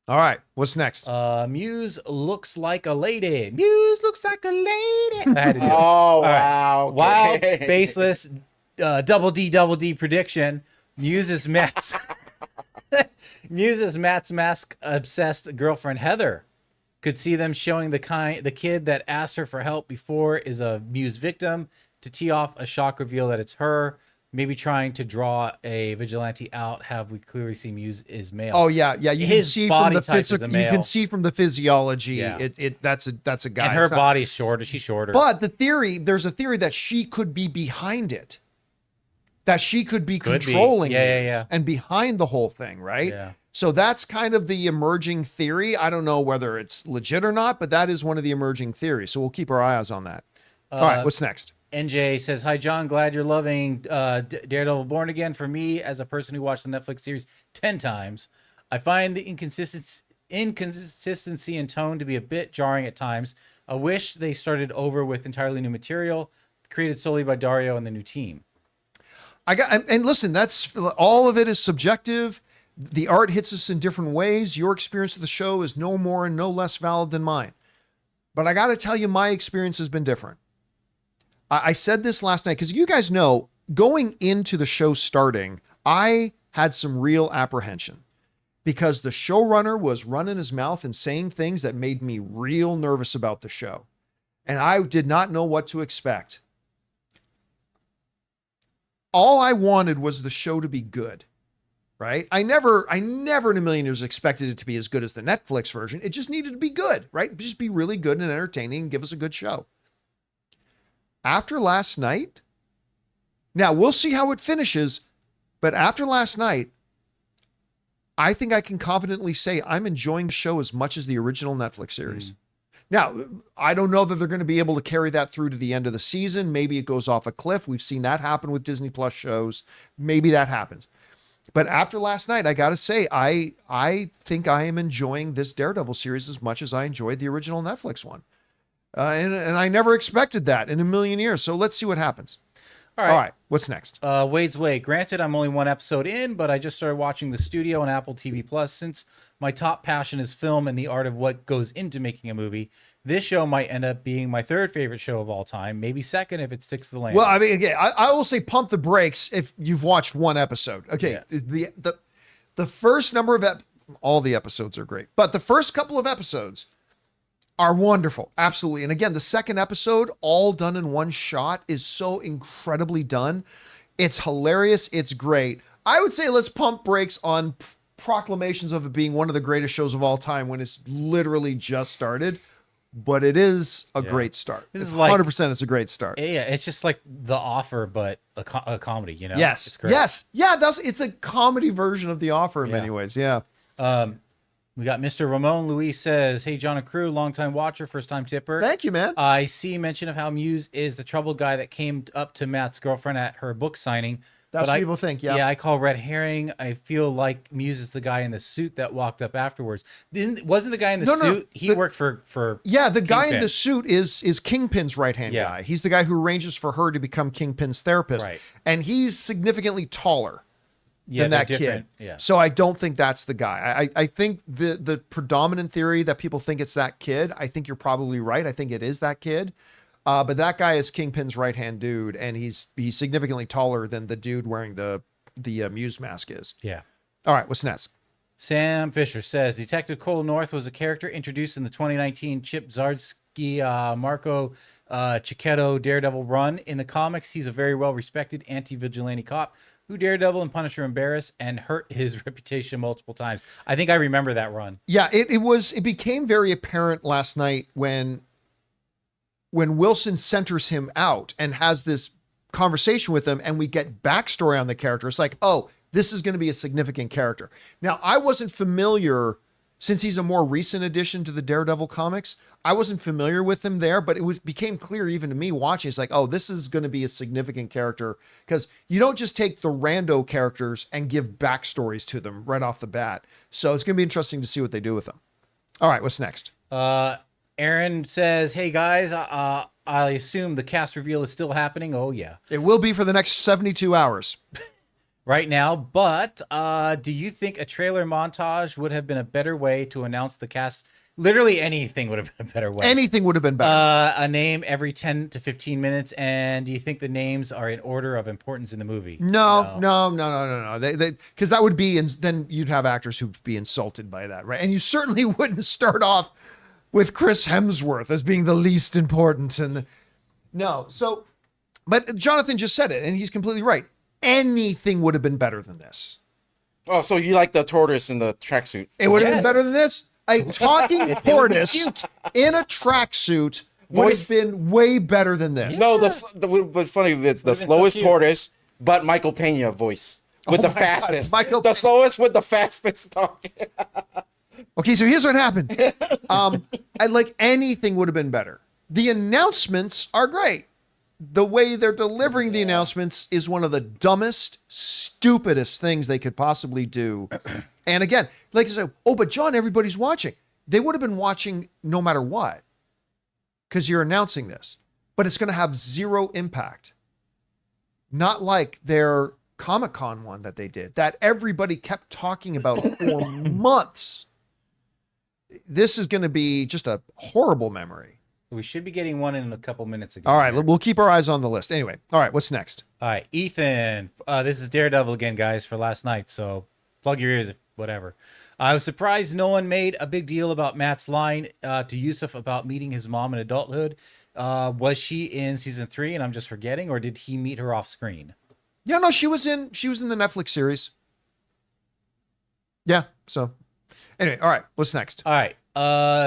All right, what's next? Muse looks like a lady. Muse looks like a lady. I had to do it. Oh, right. wow. Okay. Wild, baseless, double D prediction. Muse's Matt's mask obsessed girlfriend Heather. Could see them showing the kid that asked her for help before is a Muse victim to tee off a shock reveal that it's her. Maybe trying to draw a vigilante out. Have we clearly see Muse is male? Oh yeah. You can His see body from the type is a physical. You male. can see from the physiology. Yeah. That's a guy. and her It's not- body's shorter. She's shorter. But there's a theory that she could be behind it. That she could be Could be. controlling Yeah, Muse yeah. and behind the whole thing, right? Yeah. So that's kind of the emerging theory. I don't know whether it's legit or not, but that is one of the emerging theories. So we'll keep our eyes on that. All right, what's next? NJ says, "Hi John, glad you're loving Daredevil Born Again. For me, as a person who watched the Netflix series 10 times, I find the inconsistency in tone to be a bit jarring at times. I wish they started over with entirely new material, created solely by Dario and the new team." And listen, that's all of it is subjective. The art hits us in different ways. Your experience of the show is no more and no less valid than mine. But I got to tell you, my experience has been different. I said this last night because you guys know, going into the show starting, I had some real apprehension because the showrunner was running his mouth and saying things that made me real nervous about the show. And I did not know what to expect. All I wanted was the show to be good, right? I never in a million years expected it to be as good as the Netflix version. It just needed to be good, right? Just be really good and entertaining and give us a good show. After last night, now we'll see how it finishes, but after last night, I think I can confidently say I'm enjoying the show as much as the original Netflix series. Now, I don't know that they're going to be able to carry that through to the end of the season. Maybe it goes off a cliff. We've seen that happen with Disney Plus shows. Maybe that happens. But after last night, I got to say, I think I am enjoying this Daredevil series as much as I enjoyed the original Netflix one. And I never expected that in a million years. So let's see what happens. All right. What's next? Wade's Way. Granted, I'm only one episode in, but I just started watching the studio on Apple TV Plus. Since my top passion is film and the art of what goes into making a movie, this show might end up being my third favorite show of all time, maybe second if it sticks to the land. Well, I mean, again, I will say pump the brakes if you've watched one episode. Okay, Yeah. the first number of all the episodes are great, but the first couple of episodes are wonderful. Absolutely. And again, the second episode, all done in one shot, is so incredibly done. It's hilarious. It's great. I would say let's pump brakes on proclamations of it being one of the greatest shows of all time when it's literally just started. But it is a great start. This It's is like 100%. It's a great start. Yeah, it's just like The Offer, but a comedy, you know? Yes. It's great. Yes. Yeah. It's a comedy version of The Offer in many ways. Yeah. We got Mr. Ramon Luis says, "Hey, John and crew, longtime watcher, first time tipper. Thank you, man. I see mention of how Muse is the troubled guy that came up to Matt's girlfriend at her book signing. That's but what people think. Yeah. Yeah, I call red herring. I feel like Muse is the guy in the suit that walked up afterwards. Wasn't the guy in the suit? He worked for Yeah, the guy in Kingpin. the suit is Kingpin's right-hand Yeah. guy. He's the guy who arranges for her to become Kingpin's therapist. Right. And he's significantly taller yeah, than they're that kid. different. Yeah. So I don't think that's the guy. I think the predominant theory that people think it's that kid, I think you're probably right. I think it is that kid. But that guy is Kingpin's right-hand dude, and he's significantly taller than the dude wearing the Muse mask is. Yeah. All right, what's next? Sam Fisher says Detective Cole North was a character introduced in the 2019 Chip Zdarsky Marco Cicchetto Daredevil run. In the comics, he's a very well-respected anti-vigilante cop who Daredevil and Punisher embarrassed and hurt his reputation multiple times. I think I remember that run. Yeah, it became very apparent last night when Wilson centers him out and has this conversation with him and we get backstory on the character. It's like, oh, this is going to be a significant character. Now, I wasn't familiar. since he's a more recent addition to the Daredevil comics. I wasn't familiar with him there, but became clear even to me watching. It's like, oh, this is going to be a significant character, because you don't just take the rando characters and give backstories to them right off the bat. So it's going to be interesting to see what they do with them. All right, what's next? Aaron says, "Hey guys, I assume the cast reveal is still happening." Oh yeah, It will be for the next 72 hours. right now. But do you think a trailer montage would have been a better way to announce the cast? Literally anything would have been a better way. Anything would have been better. A name every 10 to 15 minutes. And do you think the names are in order of importance in the movie? No. Because that would be, and then you'd have actors who'd be insulted by that, right? And you certainly wouldn't start off with Chris Hemsworth as being the least important. But Jonathan just said it, and he's completely right. Anything would have been better than this. Oh, so you like the tortoise in the tracksuit? It would have been better than this. A talking tortoise in a tracksuit would have been way better than this. No, but funny, it's the slowest tortoise, but Michael Pena voice with the fastest. The slowest with the fastest talk. Okay, so here's what happened. Anything would have been better. The announcements are great. The way they're delivering the announcements is one of the dumbest, stupidest things they could possibly do. And again, like I said, oh, but John, everybody's watching. They would have been watching no matter what, because you're announcing this. But it's going to have zero impact. Not like their Comic-Con one that they did, that everybody kept talking about for months. This is going to be just a horrible memory. We should be getting one in a couple minutes ago. All right, we'll keep our eyes on the list. Anyway, all right, what's next? All right, Ethan. This is Daredevil again, guys, for last night. So plug your ears, whatever. I was surprised no one made a big deal about Matt's line to Yusuf about meeting his mom in adulthood. Was she in season 3 and I'm just forgetting, or did he meet her off screen? Yeah, no, she was in the Netflix series. Yeah, so anyway, all right, what's next? All right.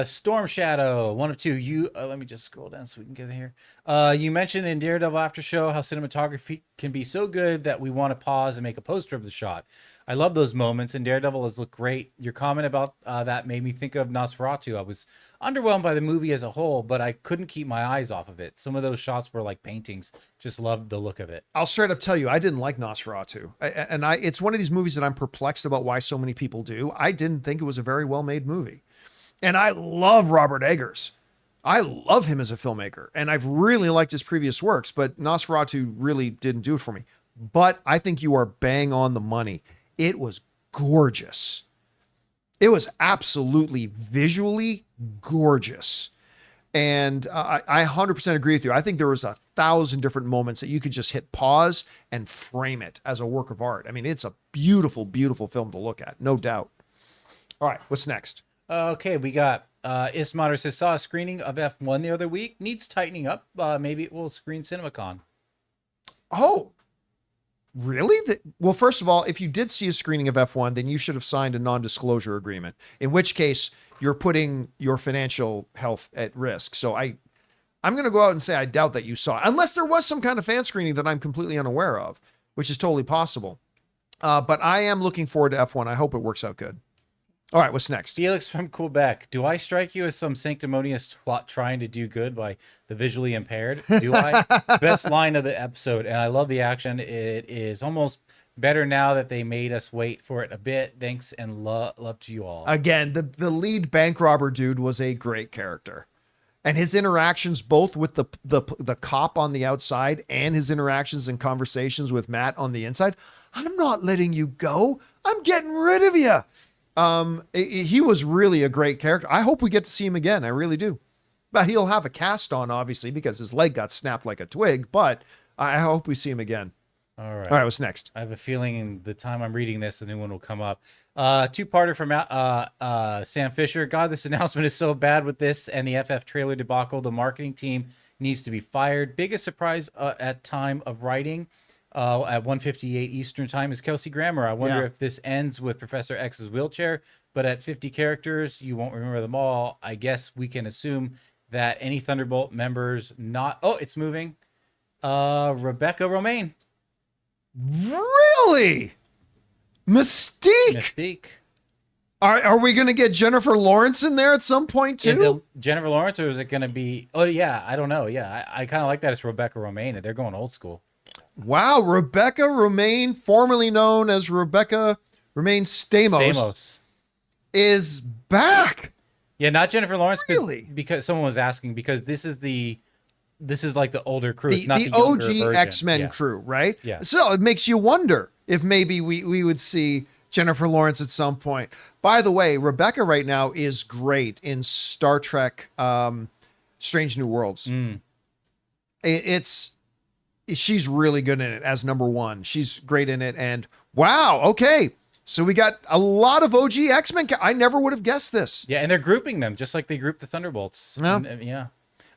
Storm Shadow, one of two. You let me just scroll down so we can get here. You mentioned in Daredevil After Show how cinematography can be so good that we want to pause and make a poster of the shot. I love those moments, and Daredevil has looked great. Your comment about that made me think of Nosferatu. I was underwhelmed by the movie as a whole, but I couldn't keep my eyes off of it. Some of those shots were like paintings. Just loved the look of it. I'll straight up tell you, I didn't like Nosferatu. It's one of these movies that I'm perplexed about why so many people do. I didn't think it was a very well-made movie. And I love Robert Eggers. I love him as a filmmaker, and I've really liked his previous works, but Nosferatu really didn't do it for me. But I think you are bang on the money. It was gorgeous. It was absolutely visually gorgeous. And I 100% agree with you. I think there was 1,000 different moments that you could just hit pause and frame it as a work of art. I mean, it's a beautiful, beautiful film to look at, no doubt. All right, what's next? Okay, we got Ismater says, saw a screening of F1 the other week. Needs tightening up. Maybe it will screen CinemaCon. Oh, really? Well, first of all, if you did see a screening of F1, then you should have signed a non-disclosure agreement, in which case you're putting your financial health at risk. So I'm going to go out and say I doubt that you saw it, unless there was some kind of fan screening that I'm completely unaware of, which is totally possible. But I am looking forward to F1. I hope it works out good. All right, what's next? Felix from Quebec. Do I strike you as some sanctimonious twat trying to do good by the visually impaired? Do I? Best line of the episode, and I love the action. It is almost better now that they made us wait for it a bit. Thanks and love to you all. Again, the lead bank robber dude was a great character. And his interactions both with the cop on the outside and his interactions and conversations with Matt on the inside. I'm not letting you go. I'm getting rid of you. He was really a great character. I hope we get to see him again. I really do. But he'll have a cast on, obviously, because his leg got snapped like a twig, but I hope we see him again. All right. All right, what's next? I have a feeling in the time I'm reading this, the new one will come up. Two-parter from Sam Fisher. God, this announcement is so bad with this and the FF trailer debacle. The marketing team needs to be fired. Biggest surprise at time of writing. At 1:58 Eastern time is Kelsey Grammer. I wonder if this ends with Professor X's wheelchair, but at 50 characters, you won't remember them all. I guess we can assume that any Thunderbolt members not... Oh, it's moving. Rebecca Romaine. Really? Mystique? Are we going to get Jennifer Lawrence in there at some point Is too? it Jennifer Lawrence or is it going to be? Oh yeah, I don't know. Yeah, I kind of like that it's Rebecca Romaine. They're going old school. Wow, Rebecca Romaine, formerly known as Rebecca Romaine Stamos, is back. Yeah, not Jennifer Lawrence. Really? Because someone was asking because this is like the older crew. The, It's not the the younger OG version. X-Men Yeah. crew, right? Yeah. So it makes you wonder if maybe we would see Jennifer Lawrence at some point. By the way, Rebecca right now is great in Star Trek Strange New Worlds. She's really good in it as number one. She's great in it. And wow, okay. So we got a lot of OG X-Men. I never would have guessed this. Yeah, and they're grouping them just like they grouped the Thunderbolts. Yeah. Yeah.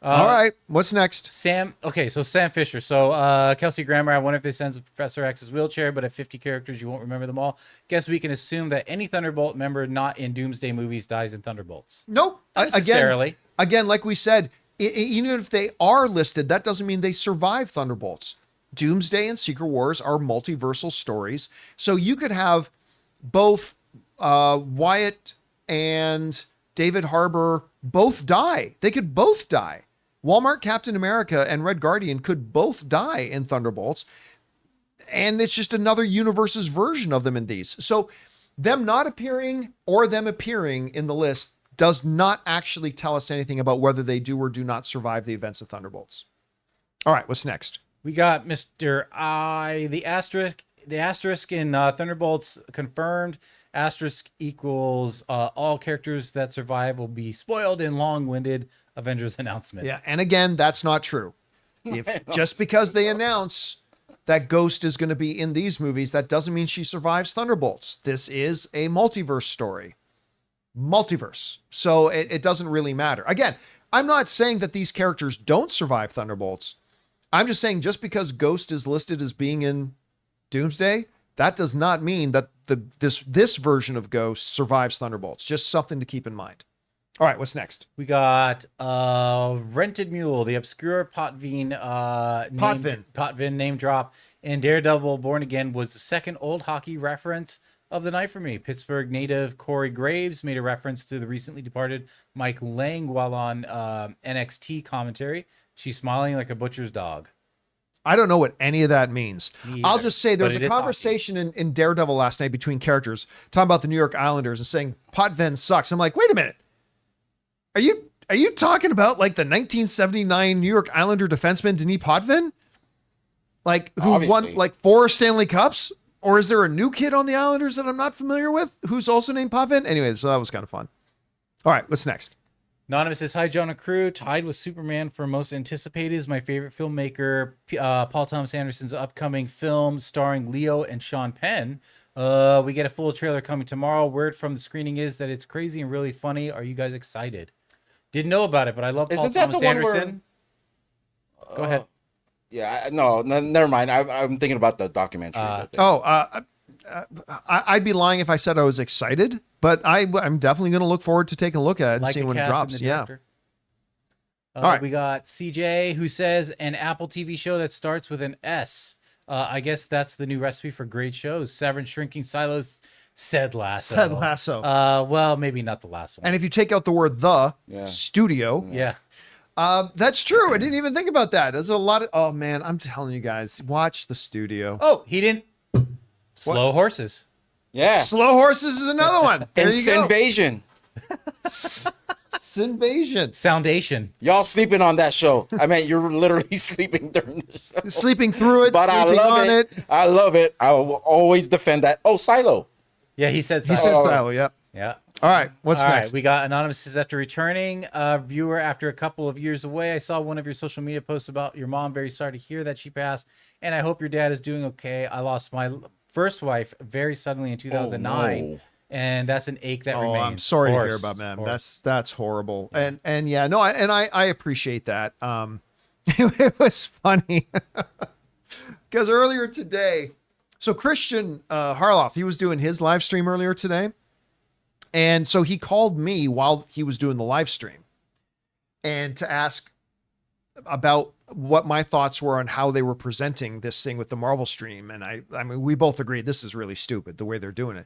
All right. What's next? Sam Fisher. So Kelsey Grammer, I wonder if they send Professor X's wheelchair, but at 50 characters, you won't remember them all. Guess we can assume that any Thunderbolt member not in Doomsday movies dies in Thunderbolts. Nope. Not necessarily. Again, like we said, even if they are listed, that doesn't mean they survive Thunderbolts. Doomsday and Secret Wars are multiversal stories. So you could have both Wyatt and David Harbour both die. They could both die. Walmart Captain America and Red Guardian could both die in Thunderbolts. And it's just another universe's version of them in these. So them not appearing or them appearing in the list does not actually tell us anything about whether they do or do not survive the events of Thunderbolts. All right, what's next? We got Mr. I, the asterisk in Thunderbolts confirmed. Asterisk equals all characters that survive will be spoiled in long-winded Avengers announcement. Yeah, and again, that's not true. If just because they announce that Ghost is going to be in these movies, that doesn't mean she survives Thunderbolts. This is a multiverse story. Multiverse. So it doesn't really matter. Again, I'm not saying that these characters don't survive Thunderbolts. I'm just saying just because Ghost is listed as being in Doomsday, that does not mean that this version of Ghost survives Thunderbolts. Just something to keep in mind. All right, what's next? We got Rented Mule, the obscure Potvin name drop, and Daredevil Born Again was the second old hockey reference of the night for me. Pittsburgh native Corey Graves made a reference to the recently departed Mike Lang while on NXT commentary. She's smiling like a butcher's dog. I don't know what any of that means. I'll just say there was But a it is conversation in Daredevil last night between characters talking about the New York Islanders and saying Potvin sucks. I'm like, wait a minute. Are you talking about like the 1979 New York Islander defenseman Denis Potvin? Like who won Obviously. like 4 Stanley Cups? Or is there a new kid on the Islanders that I'm not familiar with who's also named Potvin? Anyway, so that was kind of fun. All right, what's next? Anonymous says, hi, Jonah Crew. Tied with Superman for most anticipated is my favorite filmmaker, Paul Thomas Anderson's upcoming film starring Leo and Sean Penn. We get a full trailer coming tomorrow. Word from the screening is that it's crazy and really funny. Are you guys excited? Didn't know about it, but I love Paul Isn't that Thomas the one Anderson. Go ahead. Yeah, no, never mind. I'm thinking about the documentary. I'd be lying if I said I was excited, but I'm definitely going to look forward to taking a look at it and Like seeing the when it cast and drops. the Yeah. director. All right. We got CJ who says an Apple TV show that starts with an S. I guess that's the new recipe for great shows. Severance, Shrinking Silos, Said Lasso. Ted Lasso. Well, maybe not the last one. And if you take out the word studio, Yeah. that's true. I didn't even think about that. There's a lot of, oh man, I'm telling you guys, watch the studio. Oh, he didn't. Slow Horses. Yeah. Slow Horses is another one. There And you go. Sinvasion. Sinvasion. Soundation. Y'all sleeping on that show. I mean, you're literally sleeping during the show. Sleeping through it, But I sleeping love on it. I love it. I will always defend that. Oh, Silo. Yeah, he said He said Silo. Silo, yep. Yeah. All right, what's All right, next? we got Anonymous is after returning viewer after a couple of years away. I saw one of your social media posts about your mom. Very sorry to hear that she passed, and I hope your dad is doing okay. I lost my first wife very suddenly in 2009, no. and that's an ache that remains. I'm sorry to hear Horse. about, man. Horse. That's horrible. And yeah, no, I appreciate that. It was funny because earlier today, so Christian Harloff, he was doing his live stream earlier today. And so he called me while he was doing the live stream and to ask about what my thoughts were on how they were presenting this thing with the Marvel stream. And I mean, we both agreed this is really stupid the way they're doing it.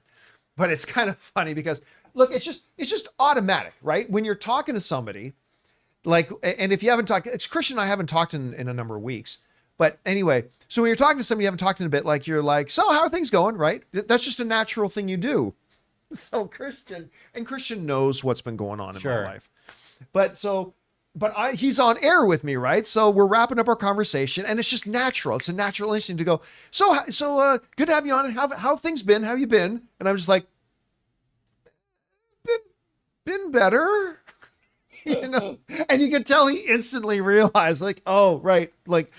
but it's kind of funny because look, it's just automatic, right? When you're talking to somebody, like, and if you haven't talked, it's Christian and I haven't talked in a number of weeks. But anyway, so when you're talking to somebody you haven't talked in a bit, like you're like, so how are things going, right? That's just a natural thing you do. So Christian knows what's been going on in my life. But he's on air with me, right? So we're wrapping up our conversation and it's just natural. It's a natural instinct to go, so good to have you on. And how have things been? How have you been? And I'm just like, been better. You know, and you can tell he instantly realized, like, oh, right. Like,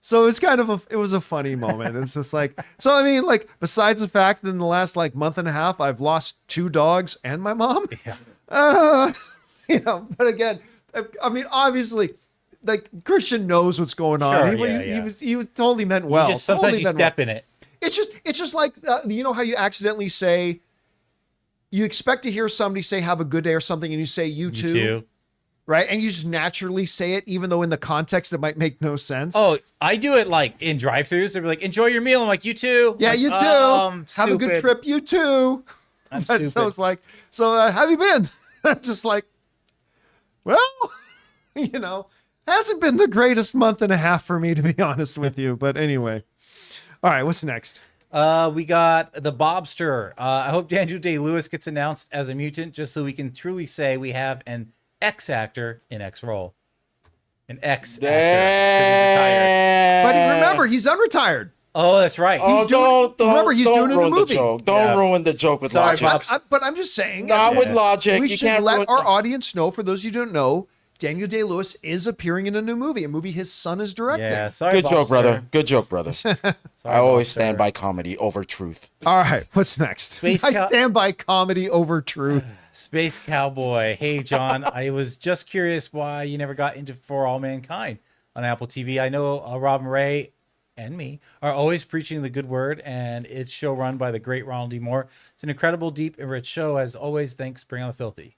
so it's kind of it was a funny moment. It was just like, so I mean, like, besides the fact that in the last like month and a half, I've lost 2 dogs and my mom. Yeah. You know, but again, I mean, obviously, like Christian knows what's going on. Sure, He was totally meant well. You just sometimes you step in it. It's just like you know how you accidentally say, you expect to hear somebody say "have a good day" or something, and you say "you too." Right? And you just naturally say it, even though in the context it might make no sense. Oh, I do it like in drive-thrus. They're like, enjoy your meal. I'm like, you too. Yeah, like, you too. Have a good trip. You too. I'm but stupid. so it's like, so how have you been? I'm just like, well, you know, hasn't been the greatest month and a half for me, to be honest with you. But anyway. All right, what's next? We got the Bobster. I hope Daniel Day-Lewis gets announced as a mutant just so we can truly say we have an X-actor in X role. An X-actor. 'Cause he's retired. But remember, he's unretired. Oh, that's right. Remember, he's doing it in a movie. Don't ruin the joke with logic. But I'm just saying. Not with logic. We should let our audience know, for those of you who don't know, Daniel Day-Lewis is appearing in a new movie, a movie his son is directing. Yeah, sorry, Good joke, brother. Good joke, brother. I always Bobster. stand by comedy over truth. All right, what's next? I stand by comedy over truth. Space Cowboy. Hey, John, I was just curious why you never got into For All Mankind on Apple TV. I know Robin Ray and me are always preaching the good word, and it's show run by the great Ronald D. Moore. It's an incredible, deep, and rich show. As always, thanks. Bring on the filthy.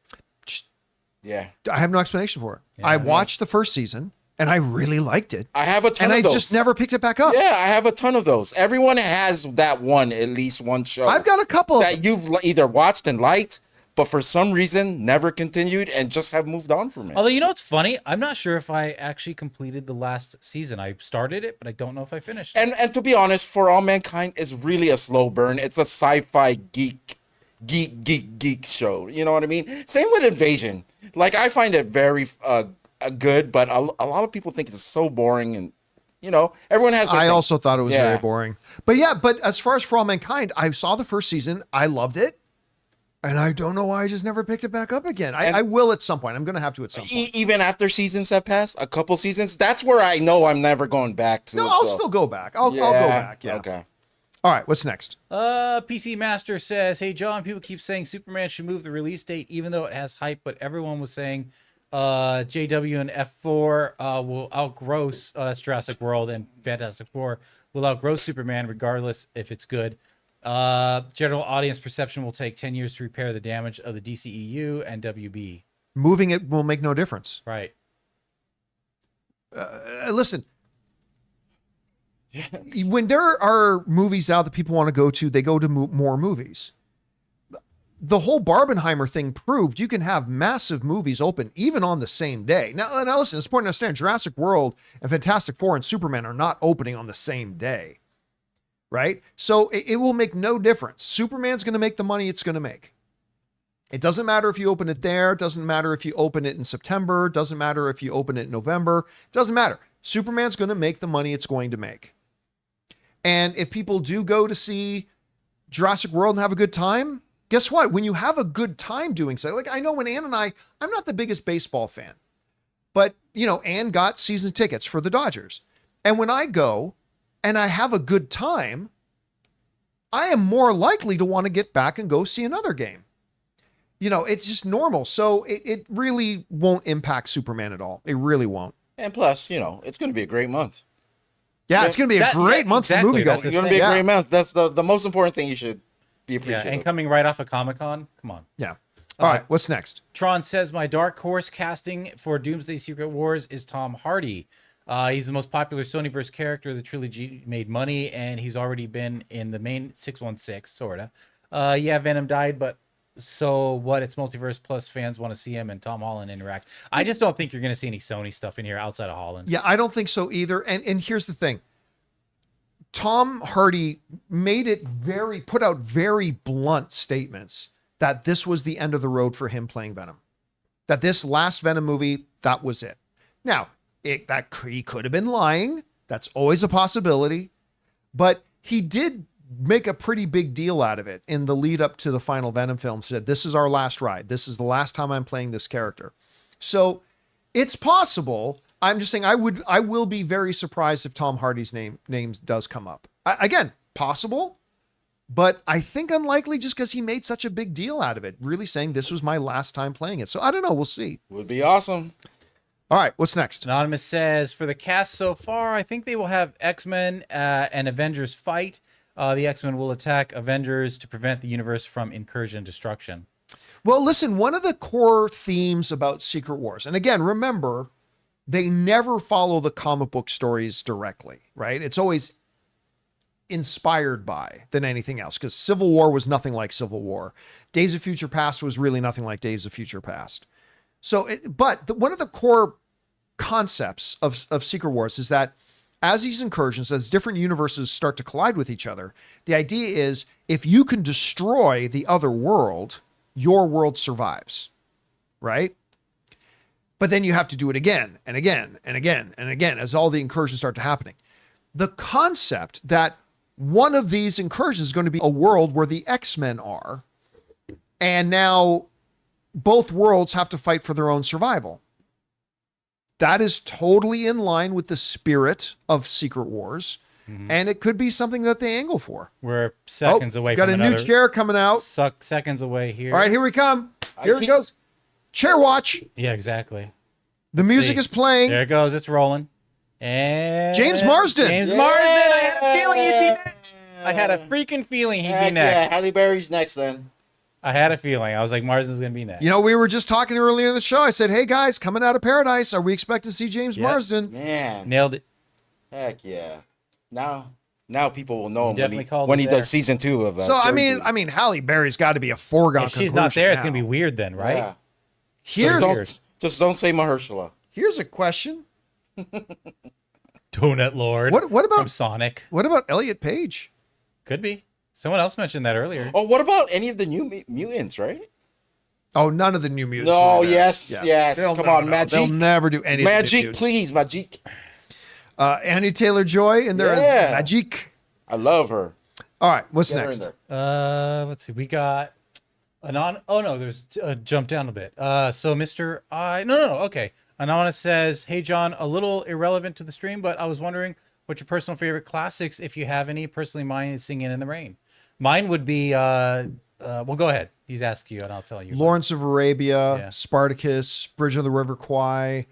Yeah. I have no explanation for it. Yeah, I watched the first season, and I really liked it. I have a ton of those. And I just never picked it back up. Yeah, I have a ton of those. Everyone has that one, at least one show. I've got a couple that you've either watched and liked, but for some reason never continued and just have moved on from it. Although, you know what's funny? I'm not sure if I actually completed the last season. I started it, but I don't know if I finished it. And to be honest, For All Mankind is really a slow burn. It's a sci-fi geek show. You know what I mean? Same with Invasion. Like, I find it very good, but a lot of people think it's so boring, and you know, everyone has. I also thought it was very boring. But yeah, but as far as For All Mankind, I saw the first season. I loved it. And I don't know why I just never picked it back up again. I will at some point. I'm going to have to at some point. Even after seasons have passed, a couple seasons, that's where I know I'm never going back to. No, I'll still go back. I'll go back. Yeah. Okay. All right. What's next? PC Master says, hey, John, people keep saying Superman should move the release date, even though it has hype, but everyone was saying JW and F4 will outgrow, that's Jurassic World, and Fantastic Four will outgrow Superman regardless if it's good. General audience perception will take 10 years to repair the damage of the DCEU and WB. Moving it will make no difference. Right. Listen, when there are movies out that people want to go to, they go to more movies. The whole Barbenheimer thing proved you can have massive movies open even on the same day. Now listen, it's important to understand Jurassic World and Fantastic Four and Superman are not opening on the same day. Right? So it will make no difference. Superman's going to make the money it's going to make. It doesn't matter if you open it there. It doesn't matter if you open it in September. It doesn't matter if you open it in November. It doesn't matter. Superman's going to make the money it's going to make. And if people do go to see Jurassic World and have a good time, guess what? When you have a good time doing so, like I know when Ann and I'm not the biggest baseball fan, but you know, Ann got season tickets for the Dodgers. And when I go, and I have a good time, I am more likely to want to get back and go see another game. You know, it's just normal. So it really won't impact Superman at all. It really won't. And plus, you know, it's going to be a great month. Yeah, it's going to be a great month for movie going. It's going to be a great month. That's the most important thing you should be appreciative. Yeah, and coming right off of Comic-Con, come on. Yeah. All right, what's next? Tron says, my dark horse casting for Doomsday Secret Wars is Tom Hardy. He's the most popular Sonyverse character. The trilogy made money, and he's already been in the main 616, sorta. Yeah, Venom died, but so what? It's multiverse plus fans want to see him and Tom Holland interact. I just don't think you're going to see any Sony stuff in here outside of Holland. Yeah, I don't think so either. And here's the thing. Tom Hardy put out very blunt statements that this was the end of the road for him playing Venom. That this last Venom movie, that was it. Now, he could have been lying. That's always a possibility. But he did make a pretty big deal out of it in the lead up to the final Venom film. Said, this is our last ride. This is the last time I'm playing this character. So it's possible. I'm just saying I will be very surprised if Tom Hardy's name does come up. Again, possible, but I think unlikely just because he made such a big deal out of it, really saying this was my last time playing it. So I don't know. We'll see. Would be awesome. All right. What's next? Anonymous says, for the cast so far, I think they will have X-Men and Avengers fight. The X-Men will attack Avengers to prevent the universe from incursion and destruction. Well, listen, one of the core themes about Secret Wars, and again, remember, they never follow the comic book stories directly, right? It's always inspired by than anything else, because Civil War was nothing like Civil War. Days of Future Past was really nothing like Days of Future Past. So, one of the core concepts of Secret Wars is that as these incursions, as different universes start to collide with each other, the idea is if you can destroy the other world, your world survives, right? But then you have to do it again and again and again and again as all the incursions start to happening. The concept that one of these incursions is going to be a world where the X-Men are, and now both worlds have to fight for their own survival. That is totally in line with the spirit of Secret Wars, and it could be something that they angle for. We're seconds away got from a new chair coming out. Seconds away here. All right, here we come. Here it goes. Chair watch. Yeah, exactly. The music is playing. There it goes. It's rolling. And James Marsden. James Marsden. I had a feeling he'd be next. I had a freaking feeling he'd be next. Yeah, Halle Berry's next then. I had a feeling. I was like, Marsden's going to be next. You know, we were just talking earlier in the show. I said, hey, guys, coming out of Paradise, are we expecting to see James Marsden? Man. Nailed it. Heck yeah. Now people will know him definitely when he does season 2 of So, Jury I mean, Halle Berry's got to be a foregone If she's conclusion not there, it's now. going to be weird then, right? Yeah. Just don't say Mahershala. Here's a question. Donut Lord. What about from Sonic? What about Elliot Page? Could be. Someone else mentioned that earlier. Oh, what about any of the new mutants, right? Oh, none of the New Mutants. No, will be there. yes. Come on, Magic. They'll never do any of the New Magic, Mutants. please, Magic. Annie Taylor-Joy in there as Magic. I love her. All right, what's Get her next? in there. Let's see. We got oh no, there's jump down a bit. So Mr. Okay. Anonymous says, "Hey John, a little irrelevant to the stream, but I was wondering what your personal favorite classics, if you have any. Personally, mine is Singing in the Rain. Mine would be well, go ahead. He's asked you, and I'll tell you. Lawrence of Arabia, Yeah. Spartacus, Bridge of the River Kwai,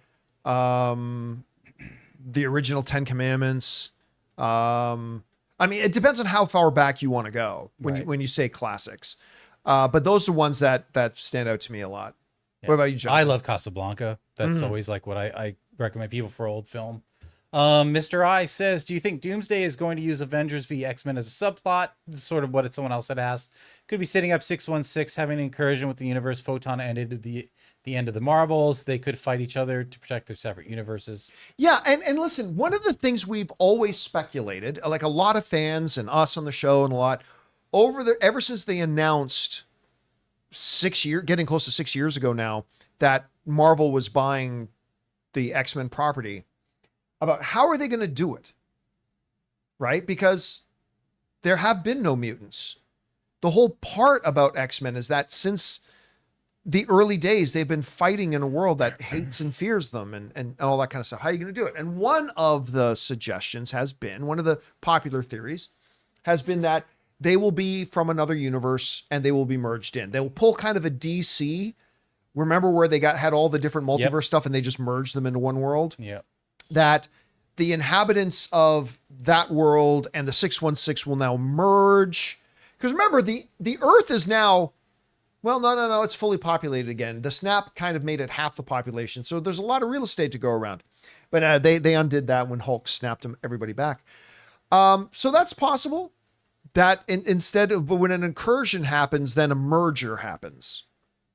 the original Ten Commandments. I mean, it depends on how far back you want to go when you say classics. But those are ones that stand out to me a lot. Yeah. What about you, John? I love Casablanca. That's always like what I recommend people for old film. Mr. I says, do you think Doomsday is going to use Avengers v X-Men as a subplot? This is sort of what someone else had asked. Could be setting up 616, having an incursion with the universe. Photon ended the end of the Marvels. They could fight each other to protect their separate universes. Yeah, and listen, one of the things we've always speculated, like a lot of fans and us on the show and a lot, ever since they announced getting close to 6 years ago now, that Marvel was buying the X-Men property, about how are they going to do it, right? Because there have been no mutants. The whole part about X-Men is that since the early days, they've been fighting in a world that hates and fears them and all that kind of stuff. How are you going to do it? And one of the suggestions has been, one of the popular theories has been that they will be from another universe and they will be merged in. They'll pull kind of a DC. Remember where they had all the different multiverse stuff and they just merged them into one world? Yeah. That the inhabitants of that world and the 616 will now merge. Because remember, the Earth is now, well, no, it's fully populated again. The snap kind of made it half the population. So there's a lot of real estate to go around. But they undid that when Hulk snapped everybody back. So that's possible. but when an incursion happens, then a merger happens.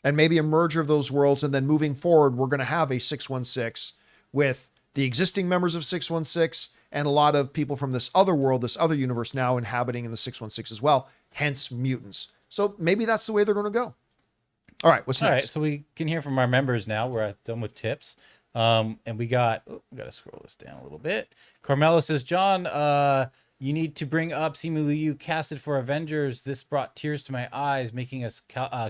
And maybe a merger of those worlds. And then moving forward, we're going to have a 616 with the existing members of 616 and a lot of people from this other world, this other universe now inhabiting in the 616 as well, hence mutants. So maybe that's the way they're going to go. All right, what's next? All right, so we can hear from our members now. We're done with tips. And we got to scroll this down a little bit. Carmela says, John, you need to bring up Simu Liu casted for Avengers. This brought tears to my eyes, making us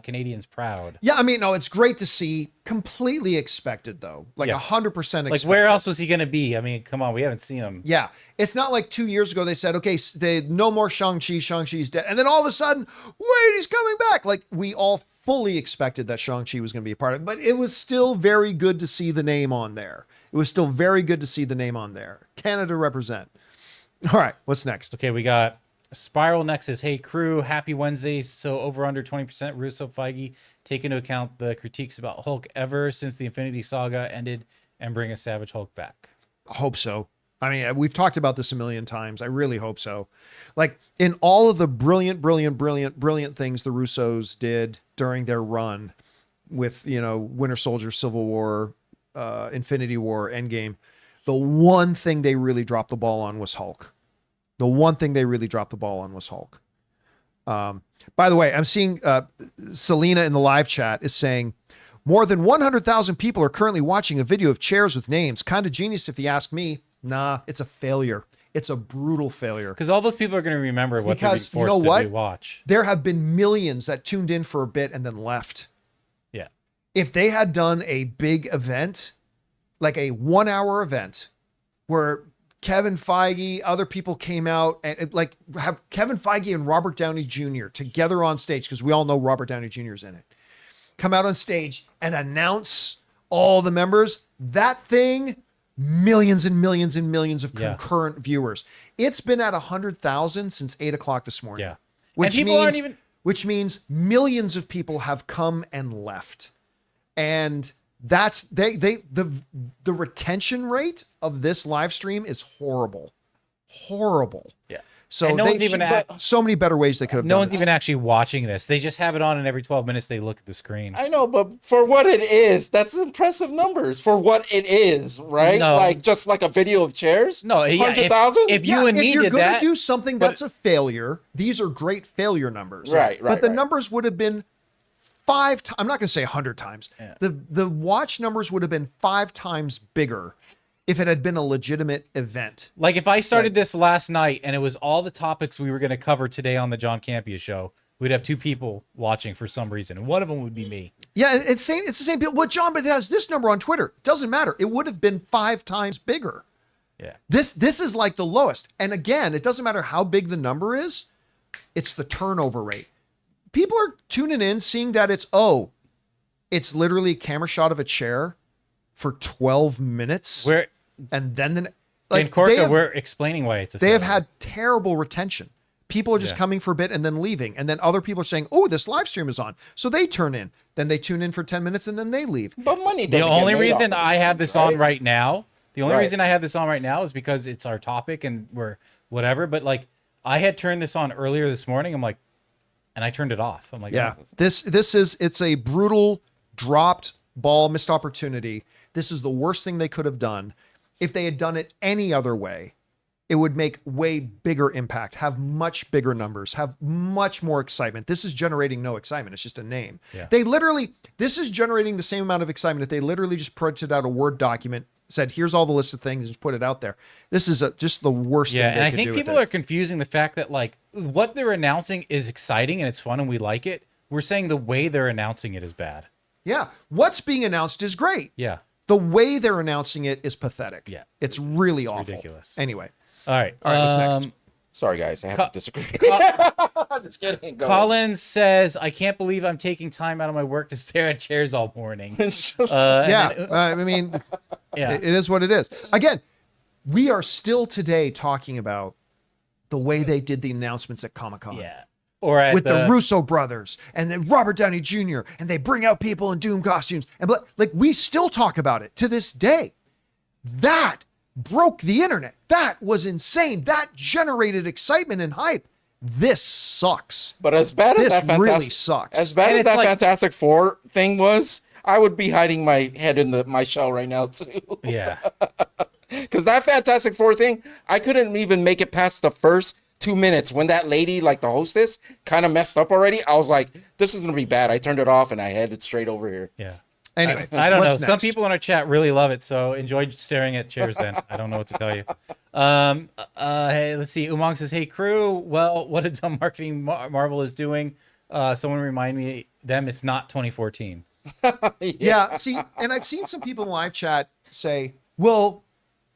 Canadians proud. Yeah, I mean, no, it's great to see. Completely expected, though. Like 100% expected. Like, where else was he going to be? I mean, come on, we haven't seen him. Yeah, it's not like 2 years ago they said, okay, no more Shang-Chi, Shang-Chi's dead. And then all of a sudden, wait, he's coming back. Like, we all fully expected that Shang-Chi was going to be a part of it, but it was still very good to see the name on there. It was still very good to see the name on there. Canada represent. All right, what's next? Okay, we got Spiral Nexus. Hey, crew, happy Wednesday. So over under 20% Russo Feige. Take into account the critiques about Hulk ever since the Infinity Saga ended and bring a Savage Hulk back. I hope so. I mean, we've talked about this a million times. I really hope so. Like, in all of the brilliant things the Russos did during their run with, Winter Soldier, Civil War, Infinity War, Endgame, the one thing they really dropped the ball on was Hulk. By the way, I'm seeing Selena in the live chat is saying, more than 100,000 people are currently watching a video of chairs with names. Kind of genius if you ask me. Nah, it's a failure. It's a brutal failure. Because all those people are going to remember what they're being forced to watch. There have been millions that tuned in for a bit and then left. Yeah. If they had done a big event, like a 1 hour event where Kevin Feige, other people came out and like have Kevin Feige and Robert Downey Jr. together on stage, because we all know Robert Downey Jr. is in it, come out on stage and announce all the members, that thing, millions and millions and millions of concurrent viewers. It's been at 100,000 since 8:00 this morning. Yeah. Which means millions of people have come and left. And that's the retention rate of this live stream is horrible. Yeah. So so many better ways they could have done. No one's even actually watching this. They just have it on, and every 12 minutes they look at the screen. I know, but for what it is, that's impressive numbers for what it is, right? No. Like just like a video of chairs. No, 100,000. If you and me did that, if you're going to do something that's a failure, these are great failure numbers. Right. But the numbers would have been 5 times. I'm not going to say 100 times. Yeah. The watch numbers would have been 5 times bigger if it had been a legitimate event. Like if I started this last night and it was all the topics we were going to cover today on the John Campea Show, we'd have 2 people watching for some reason, and one of them would be me. Yeah, it's the same people. Well, John, but it has this number on Twitter. Doesn't matter. It would have been 5 times bigger. Yeah. This is like the lowest. And again, it doesn't matter how big the number is. It's the turnover rate. People are tuning in, seeing that it's literally a camera shot of a chair for 12 minutes. And then like we're explaining why it's a they failure. have had terrible retention. People are just coming for a bit and then leaving. And then other people are saying, oh, this live stream is on. So they turn in. Then they tune in for 10 minutes and then they leave. But money The doesn't only get made reason off I have this on right now, is because it's our topic and we're whatever. But like I had turned this on earlier this morning. I'm like, and I turned it off. I'm like, yeah, oh. it's a brutal dropped ball, missed opportunity. This is the worst thing they could have done. If they had done it any other way, it would make way bigger impact, have much bigger numbers, have much more excitement. This is generating no excitement. It's just a name. Yeah. This is generating the same amount of excitement if they literally just printed out a Word document, said, here's all the list of things, and just put it out there. This is just the worst thing they could do. Yeah, and I think people are confusing the fact that like what they're announcing is exciting and it's fun and we like it. We're saying the way they're announcing it is bad. Yeah. What's being announced is great. Yeah. The way they're announcing it is pathetic. Yeah. It's really awful. Ridiculous. Anyway. All right. What's next? Sorry, guys. I have to disagree. Just kidding. Go Collins says, I can't believe I'm taking time out of my work to stare at chairs all morning. It's just- I mean, Yeah. it is what it is. Again, we are still today talking about the way they did the announcements at Comic-Con. Yeah. Or at With the Russo brothers and then Robert Downey Jr. and they bring out people in Doom costumes. And like we still talk about it to this day. That broke the internet. That was insane. That generated excitement and hype. this sucks. But as bad as This that really fantastic, sucks. as bad And as it's that like- Fantastic Four thing was, I would be hiding my head in my shell right now too. Yeah. Because that Fantastic Four thing, I couldn't even make it past the first 2 minutes when that lady, like the hostess, kind of messed up already. I was like, this is gonna be bad. I turned it off and I headed straight over here. Yeah. Anyway, I don't know. what's Some next? people in our chat really love it, so enjoy staring at chairs then. I don't know what to tell you. Hey, let's see. Umang says, hey, crew. Well, what a dumb marketing Marvel is doing. Someone remind me them it's not 2014. Yeah, see, and I've seen some people in live chat say, well,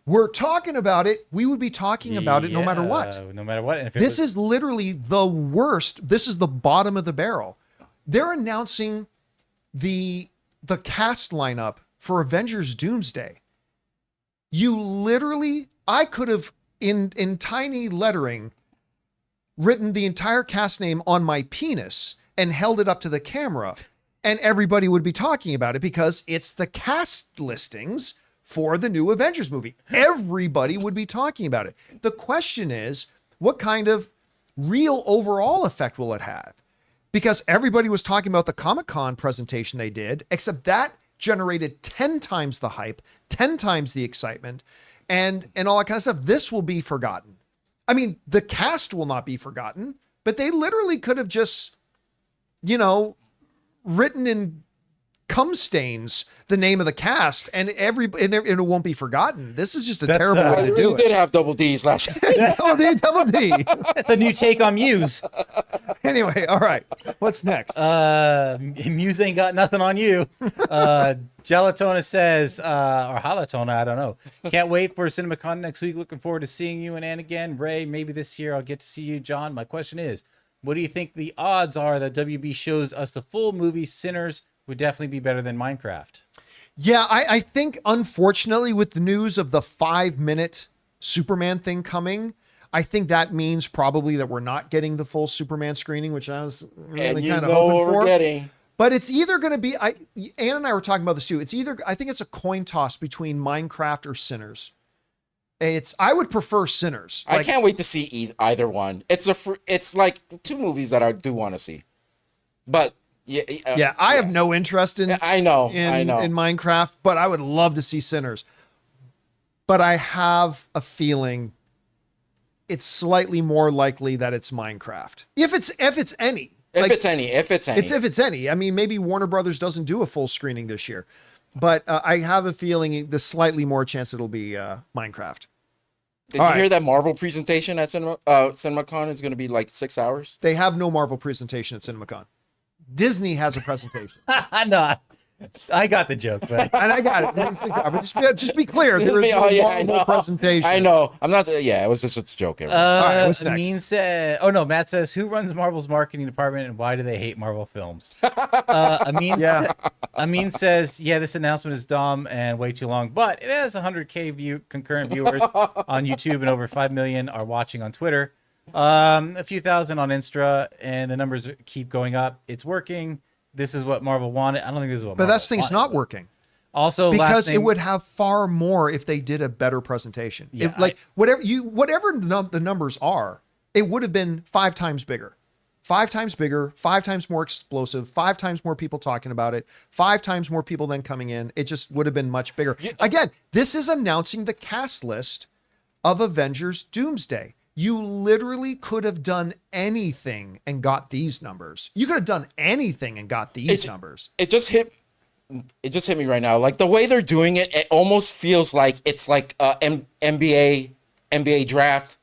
we're talking about it. We would be talking about it no matter what. No matter what. And if it This was- is literally the worst. This is the bottom of the barrel. They're announcing the cast lineup for Avengers Doomsday. You literally, I could have in tiny lettering written the entire cast name on my penis and held it up to the camera, and everybody would be talking about it because it's the cast listings for the new Avengers movie. Everybody would be talking about it. The question is, what kind of real overall effect will it have? Because everybody was talking about the Comic-Con presentation they did, except that generated 10 times the hype, 10 times the excitement, and all that kind of stuff. This will be forgotten. I mean, the cast will not be forgotten, but they literally could have just, written in cum stains the name of the cast, and it won't be forgotten. This is just a That's, terrible I way to really do did it. have double D's last year. Double D. That's a new take on Muse. Anyway, all right. What's next? Muse ain't got nothing on you. Gelatona says, or Halatona, I don't know. Can't wait for CinemaCon next week. Looking forward to seeing you and Ann again. Ray, maybe this year I'll get to see you. John, my question is, what do you think the odds are that WB shows us the full movie Sinners would definitely be better than Minecraft? Yeah, I think, unfortunately, with the news of the 5-minute Superman thing coming, I think that means probably that we're not getting the full Superman screening, which I was And really you kind of know hoping what for. we're getting. But it's either going to be, Ann and I were talking about this too. It's either, I think it's a coin toss between Minecraft or Sinners. I would prefer Sinners. I can't wait to see either one. It's like two movies that I do want to see. But Yeah, I have no interest in I know in Minecraft, but I would love to see Sinners. But I have a feeling it's slightly more likely that it's Minecraft. If it's any. If it's any. I mean, maybe Warner Brothers doesn't do a full screening this year. But I have a feeling there's slightly more chance it'll be Minecraft. Did you hear that Marvel presentation at CinemaCon is going to be like 6 hours? They have no Marvel presentation at CinemaCon. Disney has a presentation. No, I got the joke, but And I got it. But just be clear, there is no Marvel presentation. I know. I'm not. Yeah, it was just a joke. right, what's next? Amin said, oh no, Matt says, who runs Marvel's marketing department and why do they hate Marvel films? Amin says, yeah, this announcement is dumb and way too long, but it has 100K concurrent viewers on YouTube and over 5 million are watching on Twitter. A few thousand on Insta, and the numbers keep going up. It's working. This is what Marvel wanted. I don't think this is what But Marvel that thing's wanted, not but- working. Also, Because it would have far more if they did a better presentation. Yeah, Whatever the numbers are, it would have been 5 times bigger. 5 times bigger, 5 times more explosive, 5 times more people talking about it, 5 times more people then coming in. It just would have been much bigger. Again, this is announcing the cast list of Avengers Doomsday. You literally could have done anything and got these numbers. You could have done anything and got these numbers. It just hit me right now. Like the way they're doing it, it almost feels like it's like NBA draft,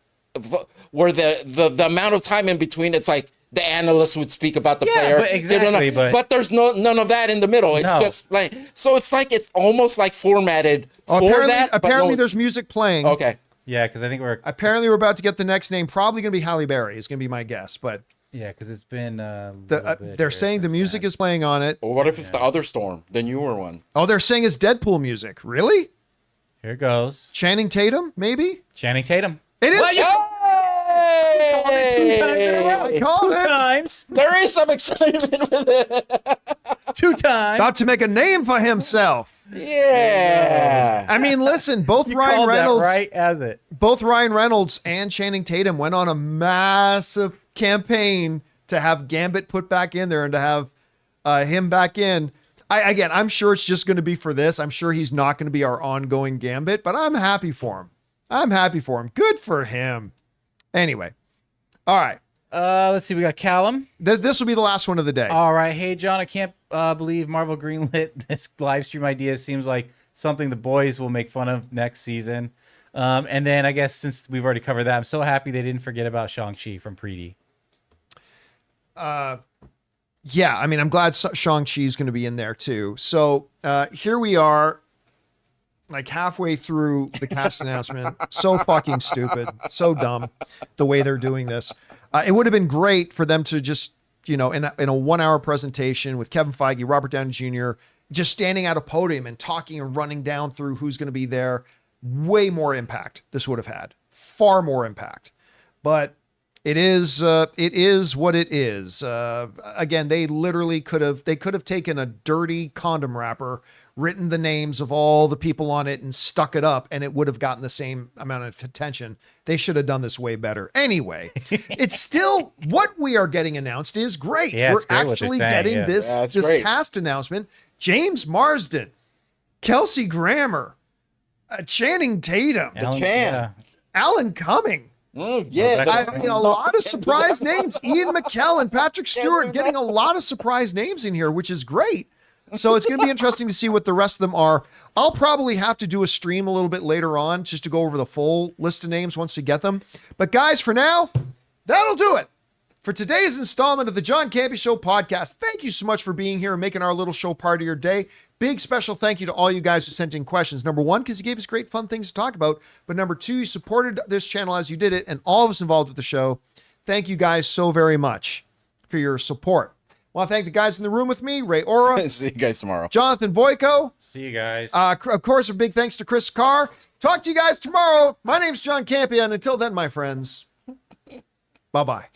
where the amount of time in between, it's like the analysts would speak about the player. But exactly, but there's none of that in the middle. It's just like, so it's like it's almost like formatted for that. Apparently, there's music playing. Okay. Yeah, because I think we're about to get the next name. Probably going to be Halle Berry. Is going to be my guess. But yeah, because it's been they're saying the music is playing on it. Well, what if it's the other Storm, the newer one? Oh, they're saying it's Deadpool music. Really? Here it goes. Channing Tatum, maybe? Channing Tatum. It is. Hey! Called it. Times. There is some excitement with it. 2 times. About to make a name for himself. Yeah. I mean, listen, both You Ryan called that Reynolds, right as it. both Ryan Reynolds and Channing Tatum went on a massive campaign to have Gambit put back in there and to have him back in. I'm sure it's just going to be for this. I'm sure he's not going to be our ongoing Gambit, but I'm happy for him. Good for him. Anyway. All right. Let's see. We got Callum. This will be the last one of the day. All right. Hey, John, I can't believe Marvel greenlit this live stream idea. Seems like something the boys will make fun of next season. And then I guess since we've already covered that, I'm so happy they didn't forget about Shang-Chi from Preety. Yeah, I mean, I'm glad Shang-Chi is going to be in there too. So here we are, like halfway through the cast announcement. So fucking stupid. So dumb the way they're doing this. It would have been great for them to just, in a 1 hour presentation with Kevin Feige, Robert Downey Jr., just standing at a podium and talking and running down through who's going to be there. Way more impact this would have had. Far more impact. But it is what it is. Again, they literally could have taken a dirty condom wrapper, written the names of all the people on it and stuck it up, and it would have gotten the same amount of attention. They should have done this way better. Anyway, it's still what we are getting announced is great. Yeah, We're it's great what they're actually saying, getting yeah. this great. cast announcement. James Marsden, Kelsey Grammer, Channing Tatum, Chan. Alan Cumming. Yeah. I mean, a lot of surprise names. Ian McKellen, Patrick Stewart, getting a lot of surprise names in here, which is great. So it's going to be interesting to see what the rest of them are. I'll probably have to do a stream a little bit later on just to go over the full list of names once we get them. But guys, for now, that'll do it for today's installment of the John Campea Show podcast. Thank you so much for being here and making our little show part of your day. Big special thank you to all you guys who sent in questions. Number one, because you gave us great fun things to talk about. But number two, you supported this channel as you did it, and all of us involved with the show. Thank you guys so very much for your support. I want to thank the guys in the room with me, Ray Ora, See you guys tomorrow. Jonathan Voico. See you guys. Of course, a big thanks to Chris Carr. Talk to you guys tomorrow. My name's John Campea, and until then, my friends, bye-bye.